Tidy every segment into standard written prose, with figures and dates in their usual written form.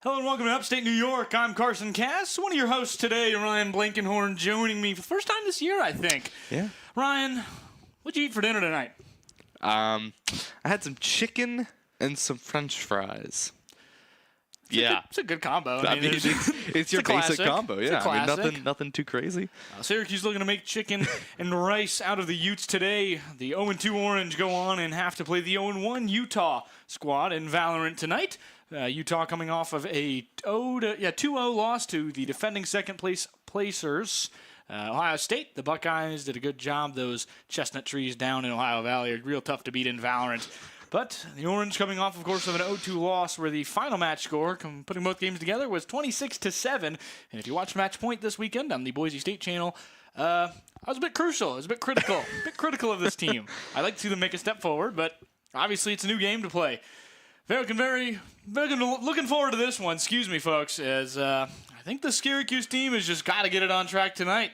Hello and welcome to Upstate New York. I'm Carson Cass, one of your hosts today, Ryan Blankenhorn, joining me for the first time this year, I think. Yeah. Ryan, what'd you eat for dinner tonight? I had some chicken and some French fries. It's a good combo. I mean, it's your basic combo. Yeah, I mean, nothing too crazy. Syracuse looking to make chicken and rice out of the Utes today. The 0-2 Orange go on and have to play the 0-1 Utah squad in Valorant tonight. Utah coming off of a 2-0 loss to the defending second placers. Ohio State, the Buckeyes did a good job. Those chestnut trees down in Ohio Valley are real tough to beat in Valorant. But the Orange coming off, of course, of an 0-2 loss where the final match score, putting both games together, was 26-7. And if you watch Match Point this weekend on the Boise State channel, I was a bit crucial. I was a bit critical of this team. I'd like to see them make a step forward, but obviously it's a new game to play. Very looking forward to this one. Excuse me, folks, as I think the Syracuse team has just got to get it on track tonight.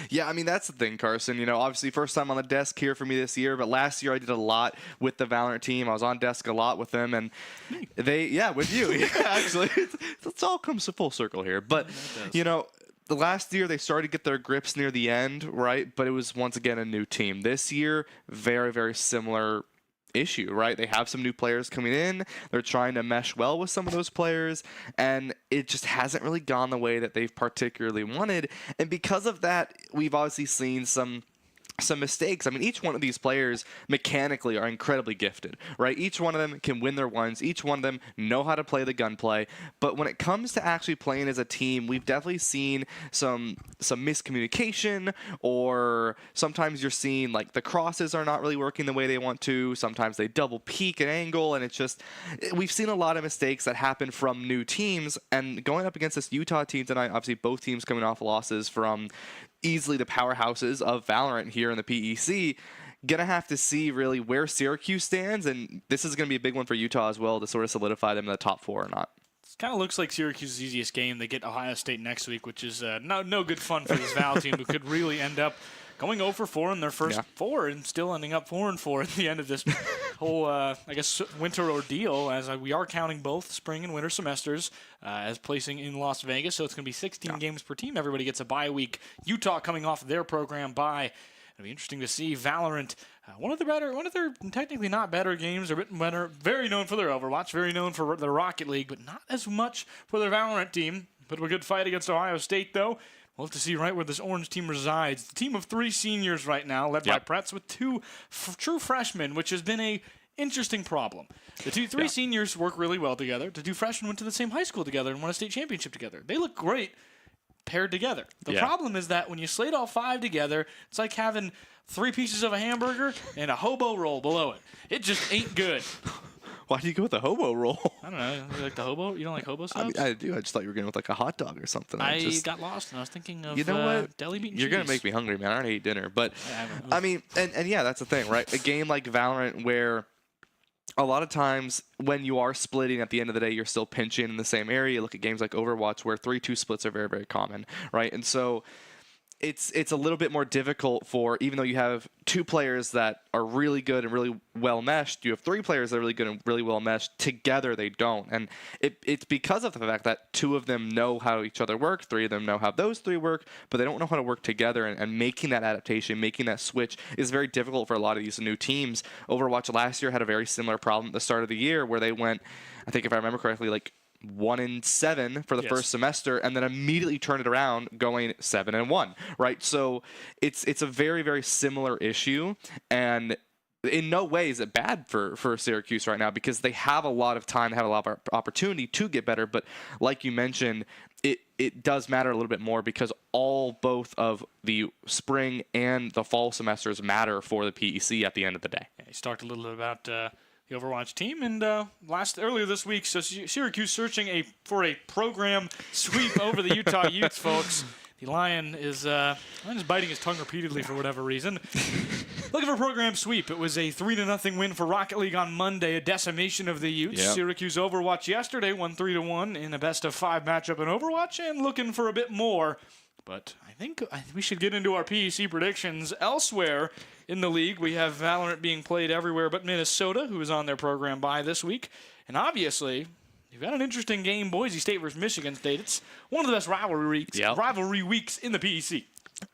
Yeah, I mean, that's the thing, Carson. You know, obviously first time on the desk here for me this year, but last year I did a lot with the Valorant team. I was on desk a lot with them, and with you. Yeah, actually, it all comes to full circle here. But, you know, the last year they started to get their grips near the end, right? But it was, once again, a new team. This year, very similar issue, right? They have some new players coming in. They're trying to mesh well with some of those players, and it just hasn't really gone the way that they've particularly wanted. And because of that, we've obviously seen some mistakes. I mean, each one of these players mechanically are incredibly gifted, right? Each one of them can win their ones. Each one of them know how to play the gunplay. But when it comes to actually playing as a team, we've definitely seen some miscommunication, or sometimes you're seeing like the crosses are not really working the way they want to. Sometimes they double peek an angle, and it's just, we've seen a lot of mistakes that happen from new teams. And going up against this Utah team tonight, obviously both teams coming off losses from easily the powerhouses of Valorant here in the PEC, gonna have to see really where Syracuse stands, and this is gonna be a big one for Utah as well to sort of solidify them in the top 4 or not. It kind of looks like Syracuse's easiest game. They get Ohio State next week, which is no good fun for this Val team, who could really end up going 0-4 in their first 4 and still ending up 4-4 at the end of this whole, winter ordeal, as we are counting both spring and winter semesters as placing in Las Vegas. So it's going to be 16 games per team. Everybody gets a bye week. Utah coming off their program bye. It'll be interesting to see Valorant, one of their technically not better games, a bit better, very known for their Overwatch, very known for their Rocket League, but not as much for their Valorant team. Put up a good fight against Ohio State, though. We'll have to see right where this Orange team resides. The team of 3 seniors right now, led by Pretz, with 2 true freshmen, which has been a interesting problem. The 3 seniors work really well together. The 2 freshmen went to the same high school together and won a state championship together. They look great paired together. The problem is that when you slate all 5 together, it's like having 3 pieces of a hamburger and a hobo roll below it. It just ain't good. Why do you go with the hobo roll? I don't know. You like the hobo? You don't like hobo subs? I do. I just thought you were going with like a hot dog or something. I got lost, and I was thinking of deli meat and You're going to make me hungry, man. I already ate dinner. But, I mean, and yeah, that's the thing, right? A game like Valorant where a lot of times when you are splitting at the end of the day, you're still pinching in the same area. Look at games like Overwatch where 3-2 splits are very common, right? And so it's a little bit more difficult for, even though you have 2 players that are really good and really well meshed, you have 3 players that are really good and really well meshed. Together they don't, and it's because of the fact that 2 of them know how each other work, 3 of them know how those 3 work, but they don't know how to work together, and making that adaptation, making that switch is very difficult for a lot of these new teams. Overwatch last year had a very similar problem at the start of the year where they went, I think if I remember correctly, like 1-7 for the first semester, and then immediately turned it around going 7-1, right? So it's a very similar issue, and in no way is it bad for Syracuse right now, because they have a lot of time, have a lot of opportunity to get better. But like you mentioned, it does matter a little bit more because both of the spring and the fall semesters matter for the PEC at the end of the day. Yeah, he's talked a little bit about the Overwatch team, and earlier this week, so Syracuse searching for a program sweep over the Utah Utes, folks. The Lion is biting his tongue repeatedly for whatever reason. Looking for a program sweep. It was a 3-0 win for Rocket League on Monday, a decimation of the Utes. Yep. Syracuse Overwatch yesterday won 3-1 in a best-of-5 matchup in Overwatch, and looking for a bit more. But I think we should get into our PEC predictions elsewhere in the league. We have Valorant being played everywhere but Minnesota, who is on their program bye this week. And obviously, You've got an interesting game, Boise State versus Michigan State. It's one of the best rivalry weeks in the PEC.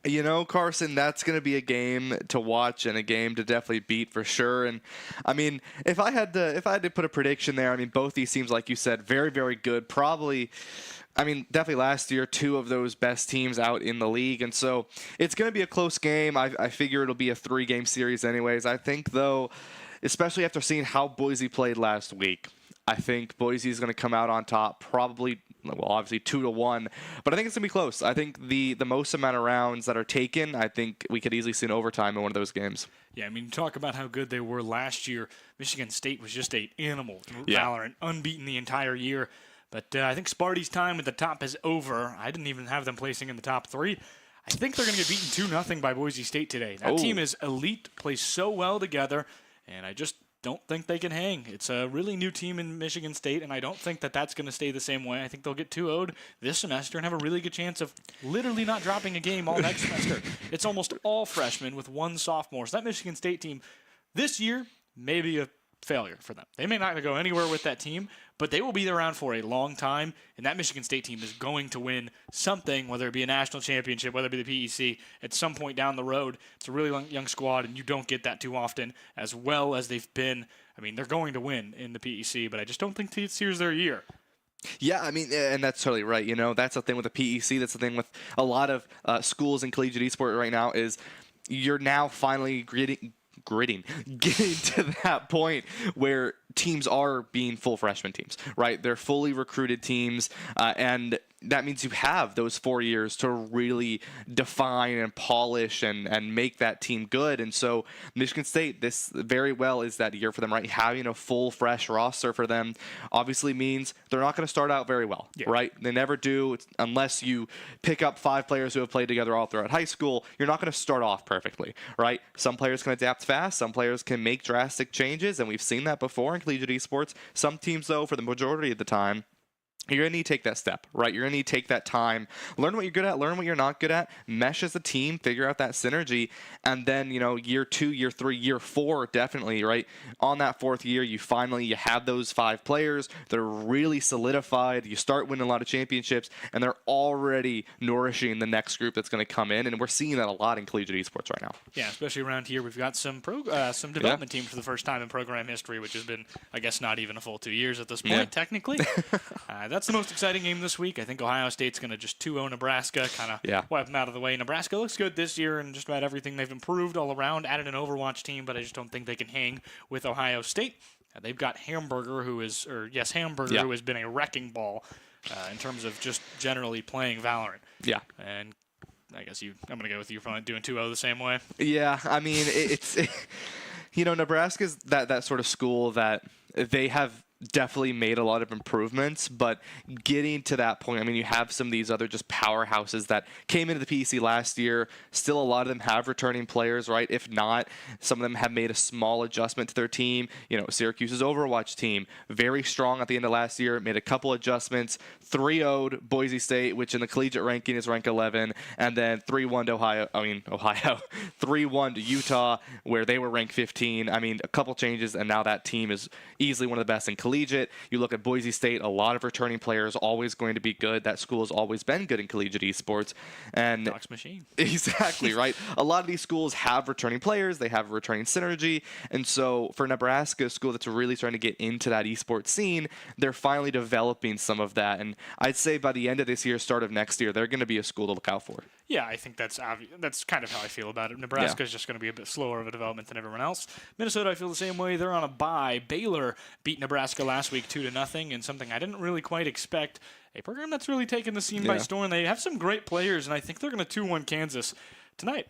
You know, Carson, that's going to be a game to watch and a game to definitely beat for sure. And I mean, if I had to put a prediction there, I mean, both these teams, like you said, very, very good. Probably, I mean, definitely last year, two of those best teams out in the league. And so it's going to be a close game. I figure it'll be a 3-game series anyways. I think, though, especially after seeing how Boise played last week, I think Boise is going to come out on top, probably, well, obviously 2-1, but I think it's going to be close. I think the most amount of rounds that are taken, I think we could easily see an overtime in one of those games. Yeah, I mean, talk about how good they were last year. Michigan State was just an animal in Valorant, unbeaten the entire year. But I think Sparty's time at the top is over. I didn't even have them placing in the top 3. I think they're going to get beaten 2-0 by Boise State today. That team is elite, plays so well together, and I just don't think they can hang. It's a really new team in Michigan State, and I don't think that that's going to stay the same way. I think they'll get 2-0'd this semester and have a really good chance of literally not dropping a game all next semester. It's almost all freshmen with one sophomore. So that Michigan State team this year may be a failure for them. They may not go anywhere with that team, but they will be around for a long time, and that Michigan State team is going to win something, whether it be a national championship, whether it be the PEC, at some point down the road. It's a really young squad, and you don't get that too often, as well as they've been. I mean, they're going to win in the PEC, but I just don't think this year's their year. Yeah, I mean, and that's totally right. You know, that's the thing with the PEC. That's the thing with a lot of schools in collegiate esports right now is you're now finally getting to that point where teams are being full freshman teams, right? They're fully recruited teams, and that means you have those 4 years to really define and polish and make that team good. And so Michigan State, this very well is that year for them, right? Having a full, fresh roster for them obviously means they're not going to start out very well, right? They never do, unless you pick up 5 players who have played together all throughout high school. You're not going to start off perfectly, right? Some players can adapt fast. Some players can make drastic changes, and we've seen that before in collegiate esports. Some teams, though, for the majority of the time, you're going to need to take that step, right? You're going to need to take that time, learn what you're good at, learn what you're not good at, mesh as a team, figure out that synergy, and then, you know, year 2, year 3, year 4, definitely, right? On that 4th year, you have those 5 players. They're really solidified. You start winning a lot of championships, and they're already nourishing the next group that's going to come in, and we're seeing that a lot in collegiate esports right now. Yeah, especially around here, we've got some development teams for the first time in program history, which has been, I guess, not even a full 2 years at this point, technically. That's the most exciting game this week. I think Ohio State's going to just 2-0 Nebraska, kind of wipe them out of the way. Nebraska looks good this year and just about everything. They've improved all around, added an Overwatch team, but I just don't think they can hang with Ohio State. They've got Hamburger, who has been a wrecking ball in terms of just generally playing Valorant. Yeah. And I guess I'm going to go with you for doing 2-0 the same way. Yeah, I mean, it's you know, Nebraska's that sort of school that they have definitely made a lot of improvements, but getting to that point, I mean, you have some of these other just powerhouses that came into the PEC last year. Still, a lot of them have returning players, right? If not, some of them have made a small adjustment to their team. You know, Syracuse's Overwatch team, very strong at the end of last year, made a couple adjustments, 3-0'd Boise State, which in the collegiate ranking is rank 11, and then 3-1 to Ohio, 3-1 to Utah, where they were ranked 15. I mean, a couple changes, and now that team is easily one of the best in collegiate. You look at Boise State, a lot of returning players, always going to be good. That school has always been good in collegiate esports. And Docs machine. Exactly, right? A lot of these schools have returning players. They have returning synergy. And so for Nebraska, a school that's really trying to get into that esports scene, they're finally developing some of that. And I'd say by the end of this year, start of next year, they're going to be a school to look out for. Yeah, I think that's kind of how I feel about it. Nebraska is just going to be a bit slower of a development than everyone else. Minnesota, I feel the same way. They're on a bye. Baylor beat Nebraska last week 2-0, and something I didn't really quite expect. A program that's really taken the scene by storm. They have some great players, and I think they're going to 2-1 Kansas tonight.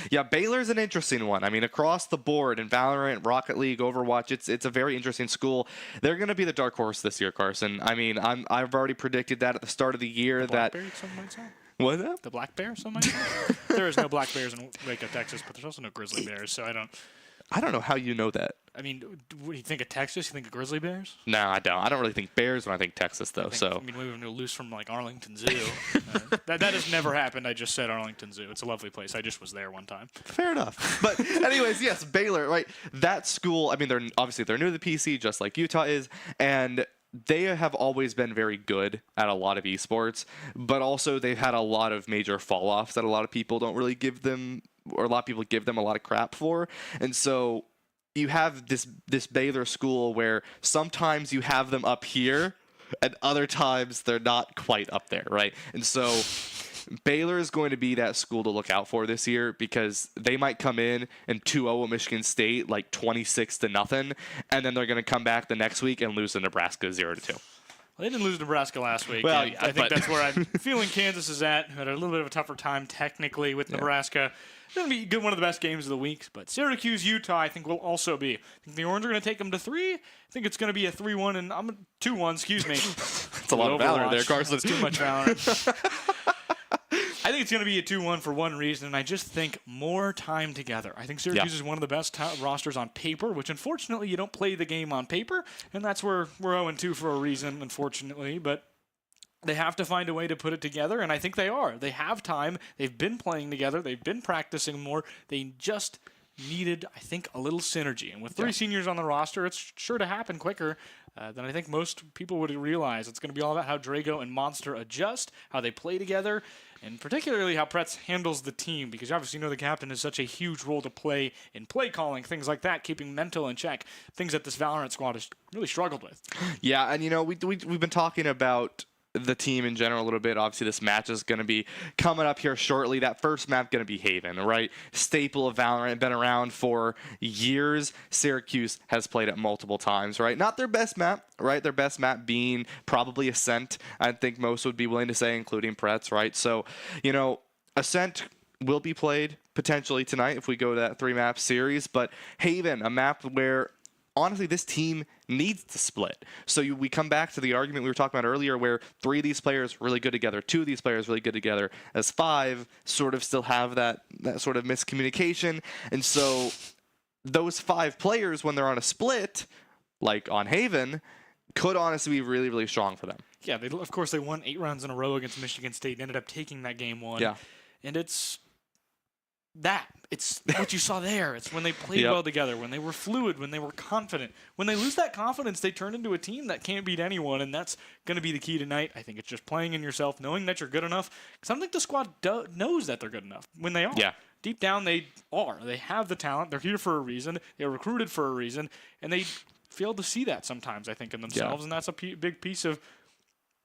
Yeah, Baylor's an interesting one. I mean, across the board in Valorant, Rocket League, Overwatch, it's a very interesting school. They're going to be the dark horse this year, Carson. I mean, I've already predicted that at the start of the year. What is that? The Black Bear, some might say? There is no Black Bears in Waco, Texas, but there's also no Grizzly Bears, so I don't know how you know that. I mean, what do you think of Texas? You think of Grizzly Bears? No, I don't. I don't really think bears when I think Texas, though. I mean, we were loose from like Arlington Zoo. That has never happened. I just said Arlington Zoo. It's a lovely place. I just was there one time. Fair enough. But anyways, yes, Baylor, right? That school. I mean, they're new to the PC, just like Utah is, and they have always been very good at a lot of esports, but also they've had a lot of major fall-offs that a lot of people don't really give them, or a lot of people give them a lot of crap for. And so you have this Baylor school where sometimes you have them up here and other times they're not quite up there, right? And so Baylor is going to be that school to look out for this year, because they might come in and 2-0 at Michigan State, like 26-0, and then they're going to come back the next week and lose to Nebraska 0-2. Well, they didn't lose Nebraska last week. Well, I think that's where I'm feeling Kansas is at. Had a little bit of a tougher time technically with Nebraska. It's going to be one of the best games of the week. But Syracuse, Utah, I think will also be. I think the Orange are going to take them to 3. I think it's going to be a 3-1 and 2-1. Excuse me. That's a lot of Valorant there, Carson. That's too much Valorant. I think it's going to be a 2-1 for one reason, and I just think more time together. I think Syracuse is one of the best rosters on paper, which unfortunately you don't play the game on paper, and that's where we're 0-2 for a reason, unfortunately. But they have to find a way to put it together, and I think they are. They have time. They've been playing together. They've been practicing more. They just needed, I think, a little synergy. And with 3 seniors on the roster, it's sure to happen quicker than I think most people would realize. It's going to be all about how Drago and Monster adjust, how they play together, and particularly how Pretz handles the team, because you obviously know the captain has such a huge role to play in play calling, things like that, keeping mental in check, things that this Valorant squad has really struggled with. Yeah, and we've been talking about the team in general a little bit. Obviously, this match is going to be coming up here shortly. That first map going to be Haven, right? Staple of Valorant, been around for years. Syracuse has played it multiple times, right? Not their best map, right? Their best map being probably Ascent, I think most would be willing to say, including Pretz, right? So, Ascent will be played potentially tonight if we go to that 3-map series, but Haven, a map where honestly, this team needs to split. So we come back to the argument we were talking about earlier, where 3 of these players really good together, 2 of these players really good together, as 5 sort of still have that sort of miscommunication. And so those 5 players, when they're on a split, like on Haven, could honestly be really, really strong for them. Yeah, of course, they won 8 rounds in a row against Michigan State and ended up taking that game 1. Yeah. And it's what you saw there. It's when they played well together, when they were fluid, when they were confident. When they lose that confidence, they turn into a team that can't beat anyone, and that's going to be the key tonight. I think it's just playing in yourself, knowing that you're good enough, because I don't think the squad knows that they're good enough when they are. Yeah. Deep down, they are. They have the talent. They're here for a reason. They're recruited for a reason, and they fail to see that sometimes, I think, in themselves, and that's a big piece of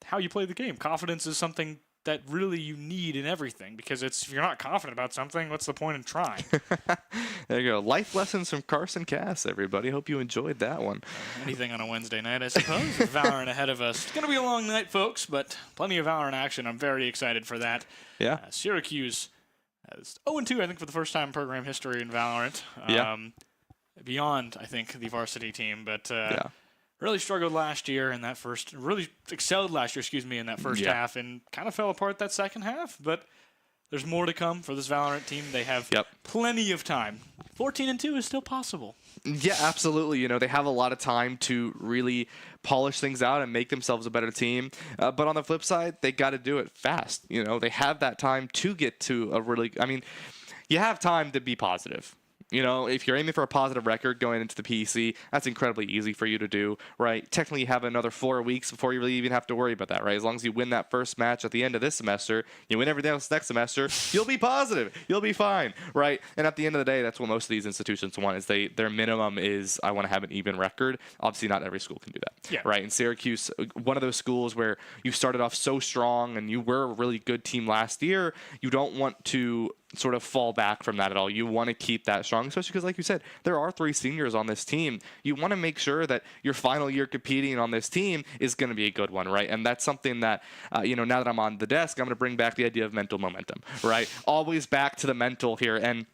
how you play the game. Confidence is something that really you need in everything, because if you're not confident about something, what's the point in trying? There you go. Life lessons from Carson Cass, everybody. Hope you enjoyed that one. Anything on a Wednesday night, I suppose. With Valorant ahead of us. It's going to be a long night, folks, but plenty of Valorant action. I'm very excited for that. Yeah. Syracuse is 0-2, I think, for the first time in program history in Valorant. Beyond, I think, the varsity team, but really struggled last year in that first, really excelled last year, in that first half, and kind of fell apart that second half. But there's more to come for this Valorant team. They have plenty of time. 14-2 is still possible. Yeah, absolutely. They have a lot of time to really polish things out and make themselves a better team. But on the flip side, they got to do it fast. They have that time to get to a really, you have time to be positive. If you're aiming for a positive record going into the PEC, that's incredibly easy for you to do, right? Technically, you have another 4 weeks before you really even have to worry about that, right? As long as you win that first match at the end of this semester, you win everything else next semester, you'll be positive. You'll be fine, right? And at the end of the day, that's what most of these institutions want, is their minimum is, I want to have an even record. Obviously, not every school can do that, right? In Syracuse, one of those schools where you started off so strong and you were a really good team last year, you don't want to sort of fall back from that at all. You want to keep that strong, especially because, like you said, there are 3 seniors on this team. You want to make sure that your final year competing on this team is going to be a good one, right? And that's something that, now that I'm on the desk, I'm going to bring back the idea of mental momentum, right? Always back to the mental here. And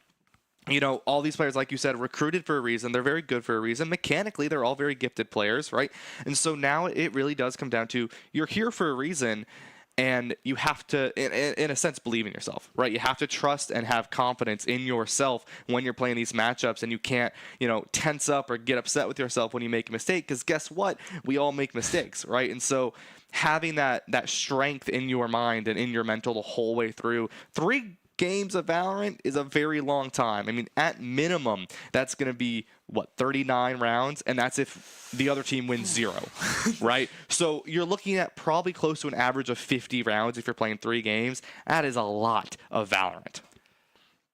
all these players, like you said, recruited for a reason. They're very good for a reason. Mechanically, they're all very gifted players, right? And so now it really does come down to, you're here for a reason, and you have to, in a sense, believe in yourself, right? You have to trust and have confidence in yourself when you're playing these matchups, and you can't, tense up or get upset with yourself when you make a mistake, because guess what? We all make mistakes, right? And so having that strength in your mind and in your mental the whole way through, 3 games of Valorant is a very long time. I mean, at minimum, that's going to be, 39 rounds? And that's if the other team wins 0, right? So you're looking at probably close to an average of 50 rounds if you're playing 3 games. That is a lot of Valorant.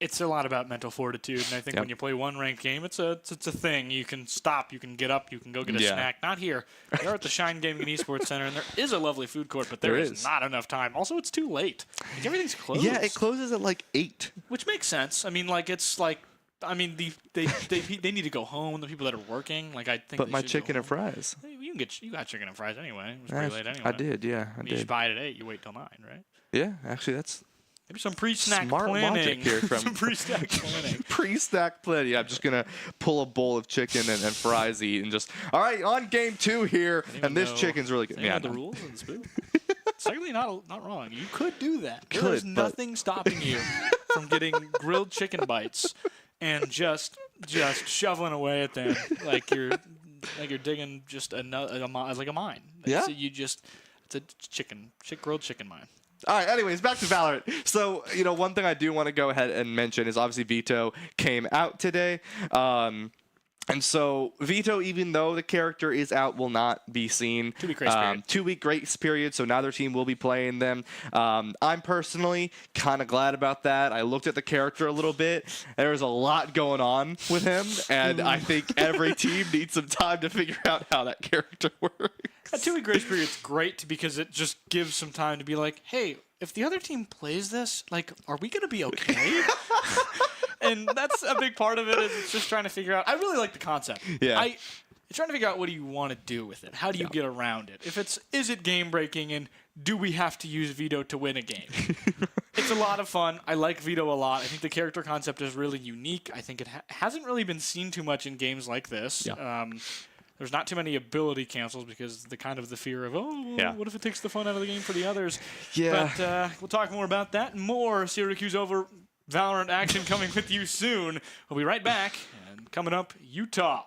It's a lot about mental fortitude, and I think when you play one ranked game, it's a thing. You can stop, you can get up, you can go get a snack. Not here. They're at the Shine Gaming and Esports Center, and there is a lovely food court, but there is not enough time. Also, it's too late. Like, everything's closed. Yeah, it closes at like 8. Which makes sense. I mean, like, it's like, I mean, they need to go home. The people that are working, like, I think. But my chicken and fries. You got chicken and fries anyway. It was pretty late anyway. I did, yeah. You should buy it at 8. You wait till 9, right? Yeah, actually, that's. Maybe some pre-snack Smart planning. logic here from some pre-snack planning. Pre-snack planning. Yeah, I'm just gonna pull a bowl of chicken and fries eat and just. All right, on game 2 here, and this chicken's really good. Yeah, the rules and the spoon. It's technically not wrong. You could do that. There's nothing stopping you from getting grilled chicken bites and just shoveling away at them like you're digging just like a mine. Yeah. So it's a grilled chicken mine. All right, anyways, back to Valorant. So, one thing I do want to go ahead and mention is obviously Vito came out today. And so Vito, even though the character is out, will not be seen. 2-week grace period. 2-week grace period, so neither team will be playing them. I'm personally kind of glad about that. I looked at the character a little bit. There's a lot going on with him, and I think every team needs some time to figure out how that character works. A 2-week grace period is great because it just gives some time to be like, hey, if the other team plays this, like, are we going to be okay? And that's a big part of it. Is it's just trying to figure out. I really like the concept. Yeah. It's trying to figure out what do you want to do with it. How do you get around it? Is it game breaking, and do we have to use Vito to win a game? It's a lot of fun. I like Vito a lot. I think the character concept is really unique. I think it hasn't really been seen too much in games like this. Yeah. There's not too many ability cancels because the fear of, what if it takes the fun out of the game for the others? Yeah. But we'll talk more about that and more Syracuse over Valorant action coming with you soon. We'll be right back. And coming up, Utah.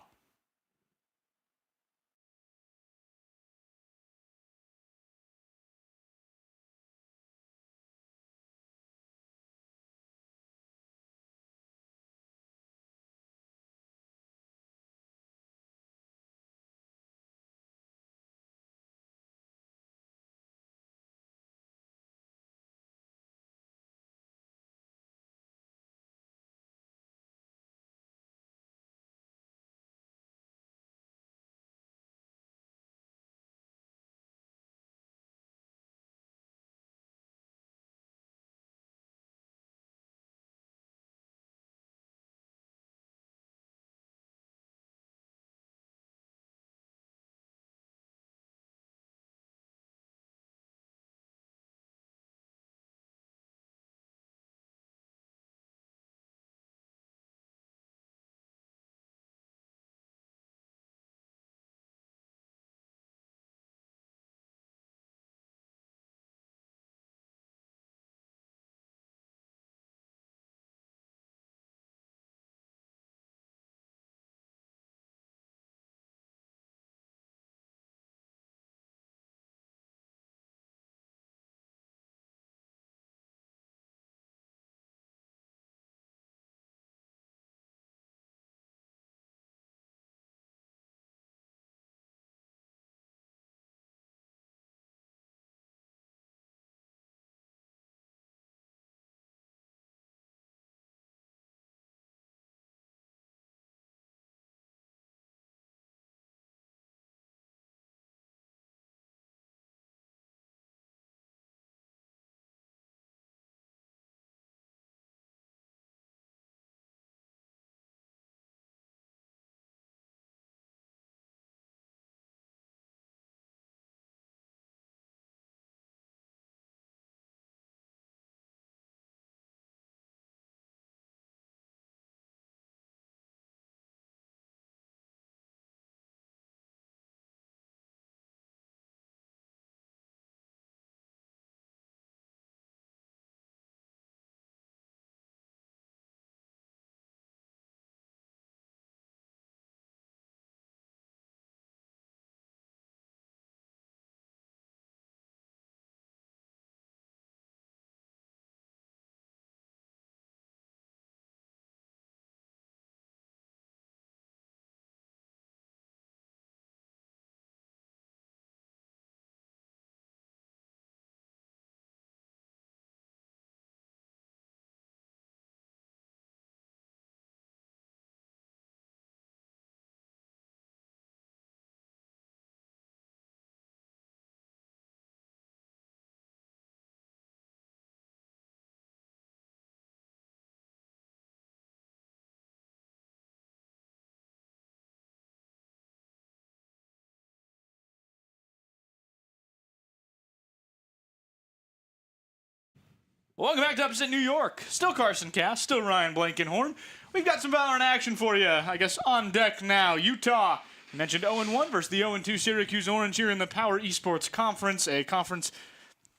Welcome back to Upset New York. Still Carson Cass, still Ryan Blankenhorn. We've got some Valorant action for you, I guess, on deck now. Utah mentioned 0-1 versus the 0-2 Syracuse Orange here in the Power Esports Conference, a conference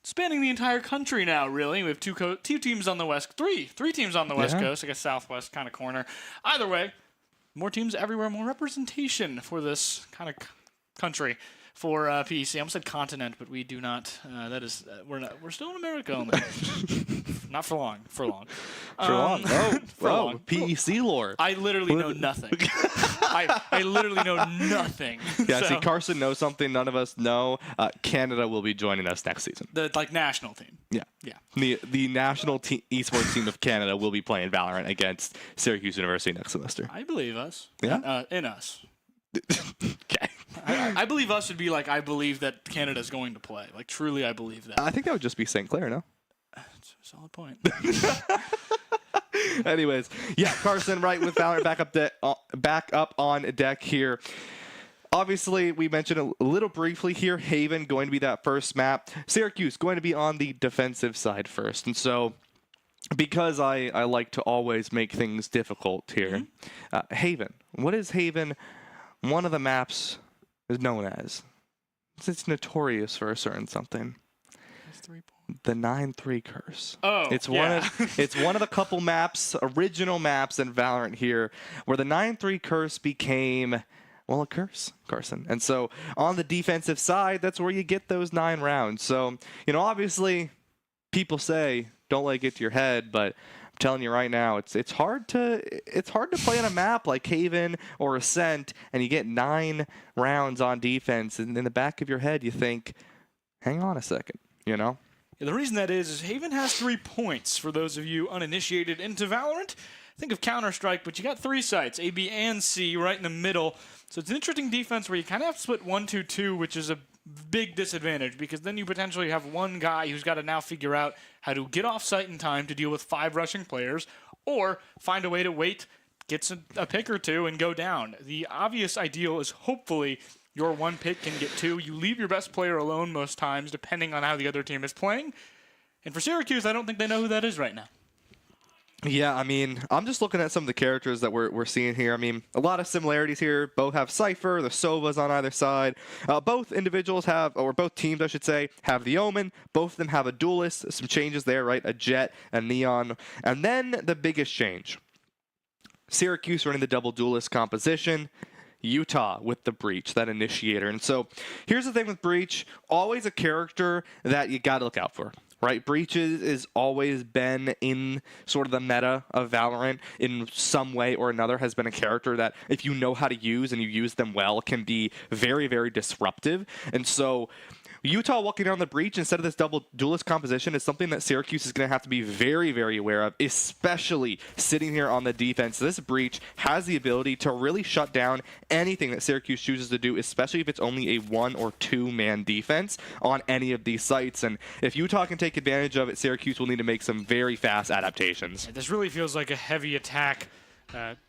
spanning the entire country now, really. We have two teams on the West, three teams on the West Coast, I guess Southwest kind of corner. Either way, more teams everywhere, more representation for this kind of country. For PEC, I almost said continent, but we do not. That is, we're still in America only. Not for long. For long. For long. PEC lore. I literally know nothing. I literally know nothing. Yeah, so, see, Carson knows something none of us know. Canada will be joining us next season. The national team. Yeah. The national esports team of Canada will be playing Valorant against Syracuse University next semester. I believe us. Yeah. In us. Okay. I believe us would be like, I believe that Canada's going to play. Like, truly, I believe that. I think that would just be St. Clair, no? That's a solid point. Anyways, yeah, Carson, right, with Valorant back up on deck here. Obviously, we mentioned a little briefly here, Haven going to be that first map. Syracuse going to be on the defensive side first. And so, because I like to always make things difficult here, Haven. What is Haven? One of the maps is known as. It's notorious for a certain something. The 9-3 curse. Oh, it's one of the couple maps, original maps in Valorant here, where the 9-3 curse became, well, a curse, Carson. And so on the defensive side, that's where you get those 9 rounds. So, obviously, people say don't let it get to your head, but I'm telling you right now, it's hard to play on a map like Haven or Ascent, and you get 9 rounds on defense, and in the back of your head you think, hang on a second, Yeah, the reason that is Haven has 3 points for those of you uninitiated into Valorant. Think of Counter-Strike, but you got 3 sites, A, B, and C, right in the middle. So it's an interesting defense where you kind of have to split 1-2-2, which is a big disadvantage because then you potentially have one guy who's got to now figure out how to get off site in time to deal with 5 rushing players or find a way to wait, get a pick or 2, and go down. The obvious ideal is hopefully your one pick can get 2. You leave your best player alone most times depending on how the other team is playing. And for Syracuse, I don't think they know who that is right now. Yeah, I mean, I'm just looking at some of the characters that we're seeing here. I mean, a lot of similarities here. Both have Cypher, the Sovas on either side. Both individuals have, or both teams, I should say, have the Omen. Both of them have a Duelist. Some changes there, right? A Jet, a Neon. And then the biggest change. Syracuse running the double Duelist composition. Utah with the Breach, that initiator. And so here's the thing with Breach. Always a character that you got to look out for. Right, Breach has always been in sort of the meta of Valorant in some way or another, has been a character that if you know how to use and you use them well can be very, very disruptive. And so Utah walking down the Breach instead of this double Duelist composition is something that Syracuse is going to have to be very, very aware of, especially sitting here on the defense. This Breach has the ability to really shut down anything that Syracuse chooses to do, especially if it's only a 1 or 2 man defense on any of these sites. And if Utah can take advantage of it, Syracuse will need to make some very fast adaptations. This really feels like a heavy attack,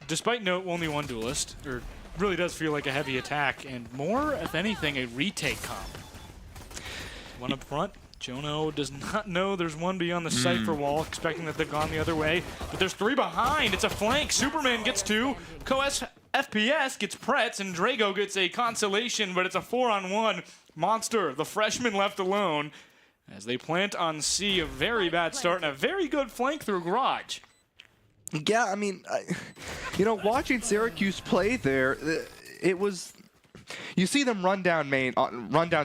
despite only 1 Duelist. Or really does feel like a heavy attack, and more, if anything, a retake comp. One up front. Jono does not know there's one beyond the Cypher wall, expecting that they've gone the other way. But there's 3 behind. It's a flank. Superman gets 2. Coes FPS gets Pretz, and Drago gets a consolation, but it's a 4-on-1. Monster, the freshman left alone, as they plant on C. A very bad start and a very good flank through Garage. Yeah, I mean, watching Syracuse play there, it was... You see them run down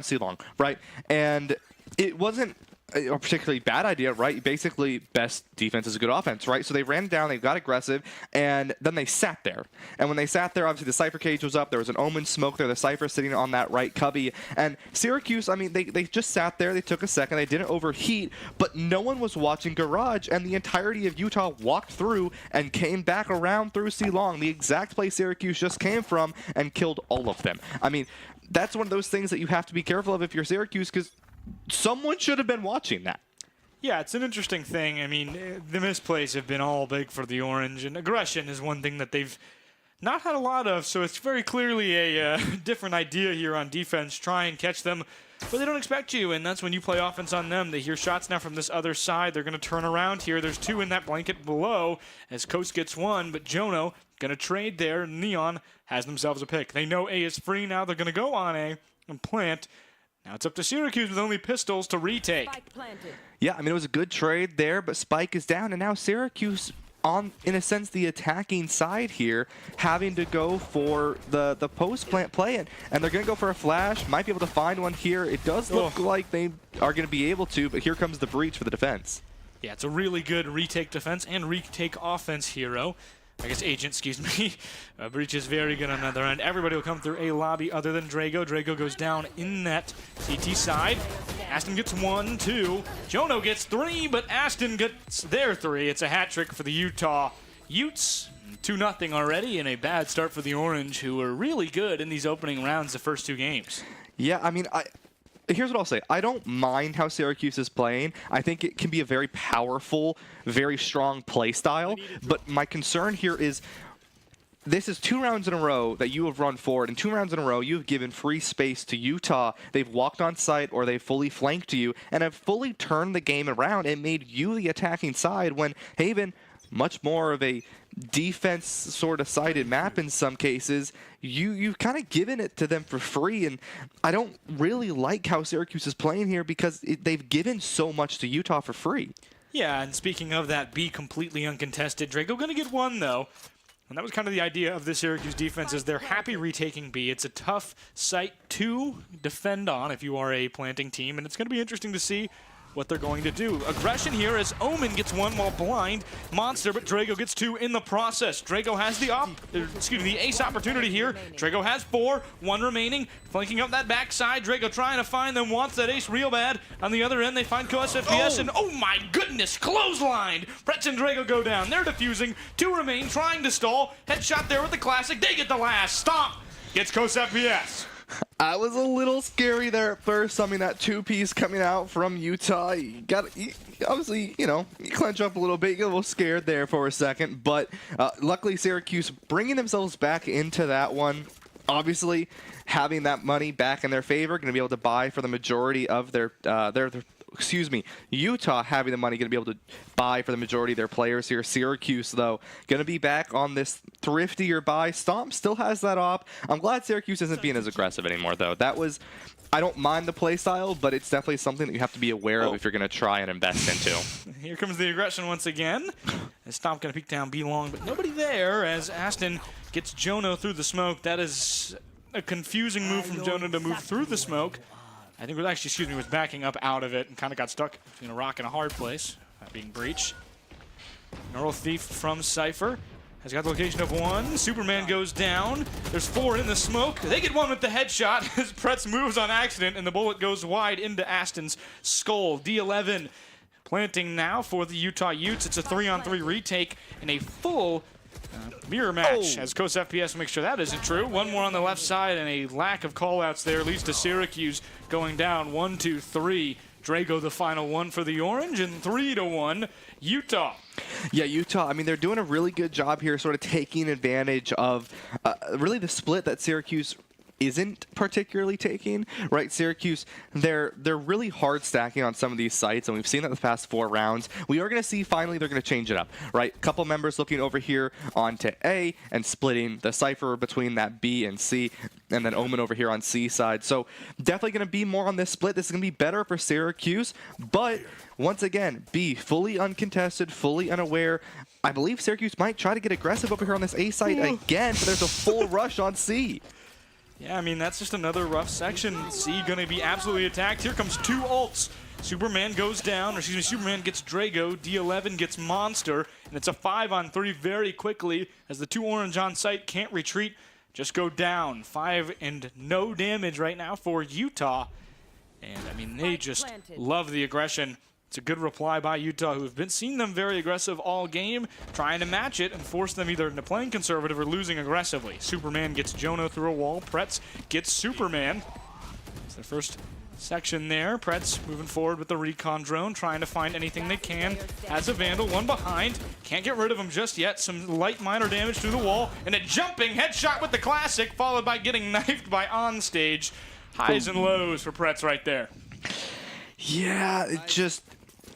C long, right? And it wasn't a particularly bad idea, right? Basically, best defense is a good offense, right? So they ran down, they got aggressive, and then they sat there. And when they sat there, obviously the Cypher cage was up. There was an Omen smoke there. The Cypher sitting on that right cubby. And Syracuse, I mean, they just sat there. They took a second. They didn't overheat, but no one was watching Garage, and the entirety of Utah walked through and came back around through C long, the exact place Syracuse just came from, and killed all of them. I mean, that's one of those things that you have to be careful of if you're Syracuse, because someone should have been watching that. Yeah, it's an interesting thing. I mean, the misplays have been all big for the Orange, and aggression is one thing that they've not had a lot of, so it's very clearly a different idea here on defense. Try and catch them, but they don't expect you, and that's when you play offense on them. They hear shots now from this other side. They're going to turn around here. There's 2 in that blanket below as Coast gets 1, but Jono going to trade there. Neon has themselves a pick. They know A is free now. They're going to go on A and plant. Now it's up to Syracuse with only pistols to retake. Yeah, I mean, it was a good trade there, but Spike is down, and now Syracuse on, in a sense, the attacking side here, having to go for the post-plant play, and they're going to go for a flash. Might be able to find one here. It does look like they are going to be able to, but here comes the breach for the defense. Yeah, it's a really good retake defense and retake offense hero. I guess agent, excuse me. Breach is very good on the other end. Everybody will come through A lobby other than Drago. Drago goes down in that CT side. Aston gets 1, 2. Jono gets 3, but Aston gets their 3. It's a hat trick for the Utah Utes. 2-0 already, and a bad start for the Orange, who were really good in these opening rounds the first 2 games. Yeah, I mean, here's what I'll say. I don't mind how Syracuse is playing. I think it can be a very powerful, very strong play style. But my concern here is this is 2 rounds in a row that you have run forward. And 2 rounds in a row, you have given free space to Utah. They've walked on site or they've fully flanked you and have fully turned the game around and made you the attacking side when Haven, much more of a defense sort of sided map in some cases, you've kind of given it to them for free, and I don't really like how Syracuse is playing here because they've given so much to Utah for free. Yeah, and speaking of that, B completely uncontested. Drago going to get 1 though, and that was kind of the idea of the Syracuse defense is they're happy retaking B. It's a tough site to defend on if you are a planting team, and it's going to be interesting to see what they're going to do. Aggression here as Omen gets 1 while blind. Monster, but Drago gets 2 in the process. Drago has the ace opportunity here. Drago has 4, 1 remaining. Flanking up that backside. Drago trying to find them, wants that ace real bad. On the other end, they find CoSFPS, and oh my goodness, clotheslined. Pretz and Drago go down. They're defusing. 2 remain, trying to stall. Headshot there with the classic. They get the last. Stomp gets CoSFPS. I was a little scary there at first. I mean, that 2-piece coming out from Utah, obviously, you clench up a little bit. You get a little scared there for a second. But luckily, Syracuse bringing themselves back into that one. Obviously, having that money back in their favor, going to be able to buy for the majority of their Utah having the money, going to be able to buy for the majority of their players here. Syracuse, though, going to be back on this thriftier buy. Stomp still has that op. I'm glad Syracuse isn't being as aggressive anymore, though. I don't mind the play style, but it's definitely something that you have to be aware of if you're going to try and invest into. Here comes the aggression once again. And Stomp going to peek down B long, but nobody there as Aston gets Jono through the smoke. That is a confusing move from Jono to move through the smoke. I think was backing up out of it and kind of got stuck between a rock and a hard place, being breached. Neural Thief from Cypher has got the location of 1. Superman goes down. There's 4 in the smoke. They get 1 with the headshot as Pretz moves on accident and the bullet goes wide into Aston's skull. D11 planting now for the Utah Utes. It's a 3-on-3 retake and a full mirror match as CoSFPS makes sure that isn't true. 1 more on the left side and a lack of callouts there leads to Syracuse going down 1, 2, 3. Drago the final 1 for the Orange and 3-1 Utah. Yeah, Utah, I mean, they're doing a really good job here sort of taking advantage of really the split that Syracuse isn't particularly taking, right? Syracuse, they're really hard stacking on some of these sites, and we've seen that the past 4 rounds. We are going to see finally they're going to change it up, right? Couple members looking over here onto A and splitting the Cypher between that B and C, and then Omen over here on C side. So definitely going to be more on this split. This is going to be better for Syracuse, but once again, B fully uncontested, fully unaware. I believe Syracuse might try to get aggressive over here on this A site again, but there's a full rush on C. Yeah, I mean, that's just another rough section. C going to be absolutely attacked. Here comes 2 ults. Superman goes down, or excuse me, Superman gets Drago, D11 gets Monster, and it's a 5-on-3 very quickly as the 2 Orange on site can't retreat, just go down. 5 and no damage right now for Utah. And, I mean, they just love the aggression. It's a good reply by Utah, who have been seeing them very aggressive all game, trying to match it and force them either into playing conservative or losing aggressively. Superman gets Jono through a wall. Pretz gets Superman. It's their first section there. Pretz moving forward with the recon drone, trying to find anything they can. Has a Vandal, one behind. Can't get rid of him just yet. Some light minor damage through the wall. And a jumping headshot with the classic, followed by getting knifed by Onstage. Highs and lows for Pretz right there. Yeah, it just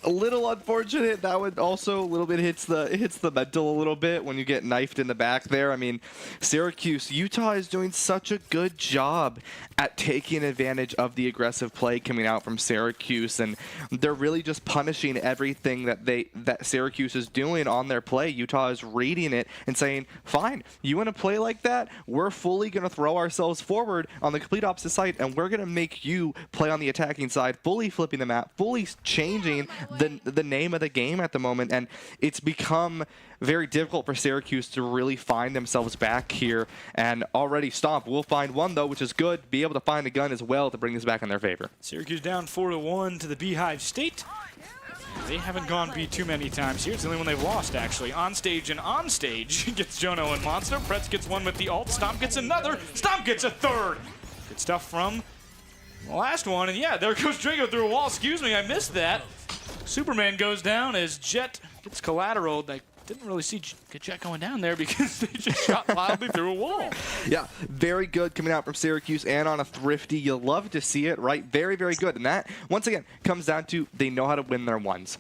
a little unfortunate. That would also a little bit hits the mental a little bit when you get knifed in the back there. I mean, Syracuse, Utah is doing such a good job at taking advantage of the aggressive play coming out from Syracuse, and they're really just punishing everything that Syracuse is doing on their play. Utah is reading it and saying, fine, you want to play like that? We're fully going to throw ourselves forward on the complete opposite side, and we're going to make you play on the attacking side, fully flipping the map, fully changing the name of the game at the moment. And it's become very difficult for Syracuse to really find themselves back here. And already Stomp will find one, though, which is good. Be able to find a gun as well to bring this back in their favor. Syracuse down 4-1 to the Beehive State. They haven't gone B too many times here. It's the only one they've lost, actually. Onstage gets Jono and Monster. Pretz gets one with the ult. Stomp gets another. Stomp gets a third. Good stuff from the last one. And yeah, there goes Drago through a wall. Excuse me, I missed that. Superman goes down as Jet gets collateral. They didn't really see Jet going down there because they just shot wildly through a wall. Yeah, very good coming out from Syracuse and on a Thrifty. You love to see it, right? Very, very good. And that, once again, comes down to they know how to win their ones,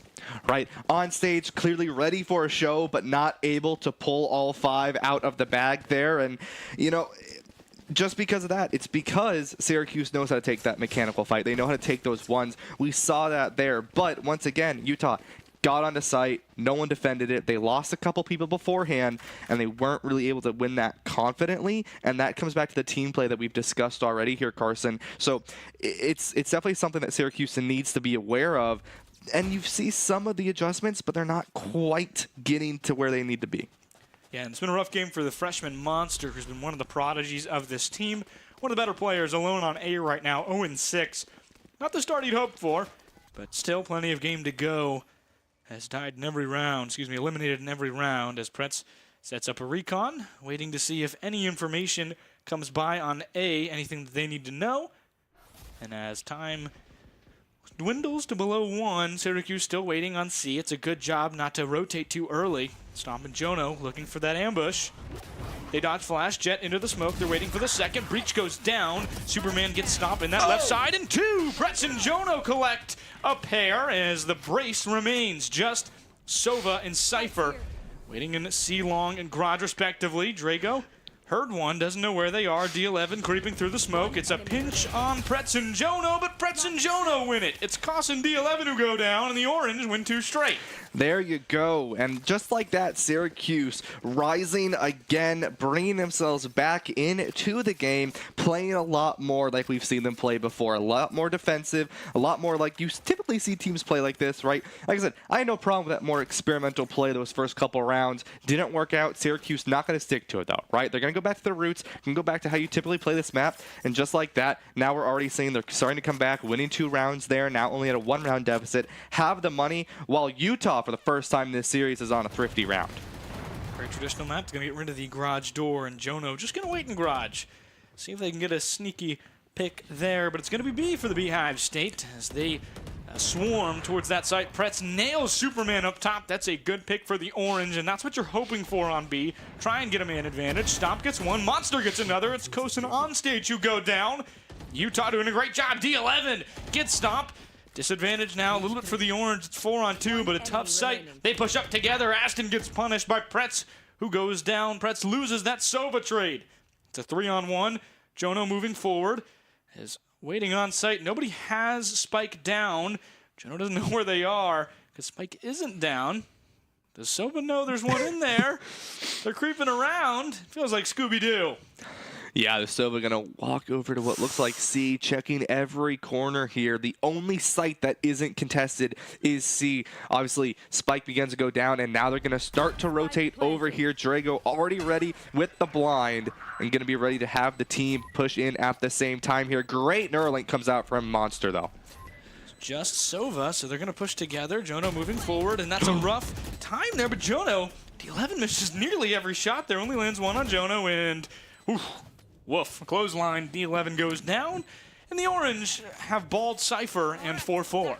right? On stage, clearly ready for a show, but not able to pull all 5 out of the bag there. And, you know, just because of that, it's because Syracuse knows how to take that mechanical fight. They know how to take those ones. We saw that there. But once again, Utah got onto site. No one defended it. They lost a couple people beforehand, and they weren't really able to win that confidently. And that comes back to the team play that we've discussed already here, Carson. So it's definitely something that Syracuse needs to be aware of. And you see some of the adjustments, but they're not quite getting to where they need to be. Yeah, and it's been a rough game for the freshman Monster, who's been one of the prodigies of this team. One of the better players, alone on A right now, 0-6. Not the start he'd hoped for, but still plenty of game to go. Has died in every round, eliminated in every round as Pretz sets up a recon, waiting to see if any information comes by on A, anything that they need to know. And as time dwindles to below 1, Syracuse still waiting on C. It's a good job not to rotate too early. Stomp and Jono looking for that ambush. They dodge flash, Jet into the smoke. They're waiting for the second. Breach goes down. Superman gets stopped in that left side. And 2. Pretz and Jono collect a pair as the brace remains. Just Sova and Cypher waiting in C-Long and Garage respectively. Drago heard one, doesn't know where they are. D11 creeping through the smoke. It's a pinch on Pretz and Jono, but Pretz and Jono win it. It's Koss and D11 who go down, and the Orange win 2 straight. There you go. And just like that, Syracuse rising again, bringing themselves back into the game, playing a lot more like we've seen them play before. A lot more defensive, a lot more like you typically see teams play like this, right? Like I said, I had no problem with that more experimental play those first couple rounds. Didn't work out. Syracuse not going to stick to it, though, right? They're going to go back to their roots, can go back to how you typically play this map. And just like that, now we're already seeing they're starting to come back, winning 2 rounds there, now only at a 1-round deficit, have the money, while Utah, for the first time in this series, is on a Thrifty round. Very traditional map. It's going to get rid of the garage door, and Jono just going to wait in garage. See if they can get a sneaky pick there, but it's going to be B for the Beehive State as they swarm towards that site. Pretz nails Superman up top. That's a good pick for the Orange, and that's what you're hoping for on B. Try and get a man advantage. Stomp gets one. Monster gets another. It's Koss and Onstage who go down. Utah doing a great job. D11 gets Stomp. Disadvantage now a little bit for the Orange. It's 4-on-2, but a tough sight. They push up together. Aston gets punished by Pretz, who goes down. Pretz loses that Sova trade. It's a 3-on-1. Jono moving forward is waiting on site. Nobody has Spike down. Jono doesn't know where they are because Spike isn't down. Does Sova know there's one in there? They're creeping around. Feels like Scooby-Doo. Yeah, the Sova going to walk over to what looks like C, checking every corner here. The only site that isn't contested is C. Obviously, Spike begins to go down, and now they're going to start to rotate over here. Drago already ready with the blind and going to be ready to have the team push in at the same time here. Great Neuralink comes out from Monster, though. Just Sova, so they're going to push together. Jono moving forward, and that's a rough time there, but Jono, D11 misses nearly every shot there. Only lands one on Jono, and oof. Woof. Clothesline, D11 goes down. And the Orange have balled Cypher and 4-4.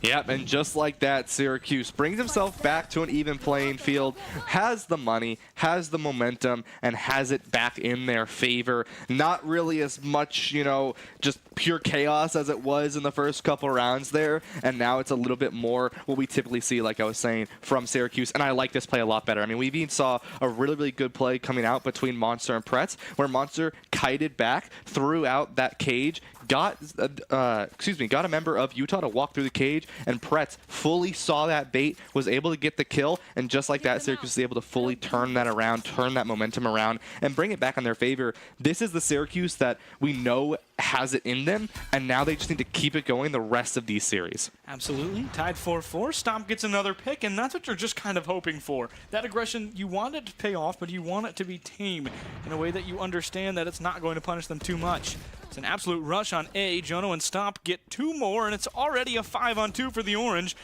Yep, and just like that, Syracuse brings himself back to an even playing field, has the money, has the momentum, and has it back in their favor. Not really as much, you know, just pure chaos as it was in the first couple rounds there, and now it's a little bit more what we typically see, like I was saying, from Syracuse, and I like this play a lot better. I mean, we even saw a really, really good play coming out between Monster and Pretz, where Monster kited back, threw out that cage, got a member of Utah to walk through the cage, and Pretz fully saw that bait, was able to get the kill, and just like that, Syracuse is able to fully turn that around, turn that momentum around, and bring it back in their favor. This is the Syracuse that we know has it in them, and now they just need to keep it going the rest of these series. Absolutely. Tied 4-4. Stomp gets another pick, and that's what you're just kind of hoping for. That aggression, you want it to pay off, but you want it to be tame in a way that you understand that it's not going to punish them too much. It's an absolute rush on A. Jono and Stomp get 2 more, and it's already a 5-on-2 for the Orange,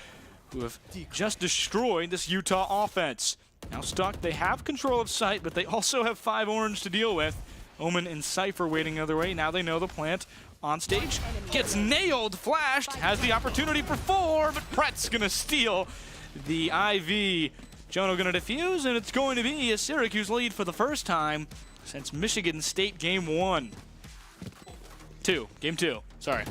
who have just destroyed this Utah offense. Now stuck, they have control of site, but they also have 5 Orange to deal with. Omen and Cypher waiting the other way. Now they know the plant on stage. Gets nailed, flashed, has the opportunity for 4, but Pretz gonna steal the IV. Jono gonna defuse, and it's going to be a Syracuse lead for the first time since Michigan State Game 1. Game 2, sorry.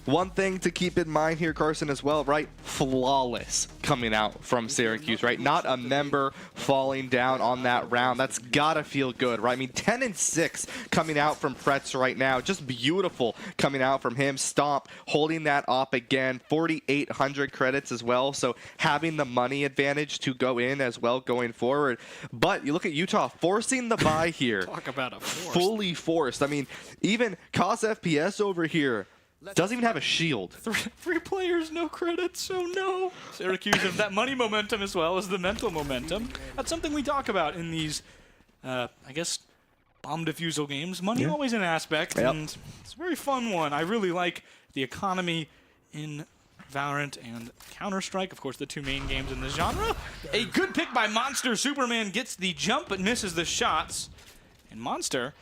One thing to keep in mind here, Carson, as well, right? Flawless coming out from Syracuse, right? Not a member falling down on that round. That's gotta feel good, right? I mean, 10-6 coming out from Pretz right now. Just beautiful coming out from him. Stomp holding that up again. 4,800 credits as well. So having the money advantage to go in as well going forward. But you look at Utah forcing the buy here. Talk about a force. Fully forced. I mean, even Cost FPS over here doesn't even have a shield. 3 players, no credits, so no. Syracuse have that money momentum as well as the mental momentum. That's something we talk about in these, I guess, bomb defusal games. Money always an aspect, and it's a very fun one. I really like the economy in Valorant and Counter-Strike, of course, the 2 main games in the genre. A good pick by Monster. Superman gets the jump but misses the shots. And Monster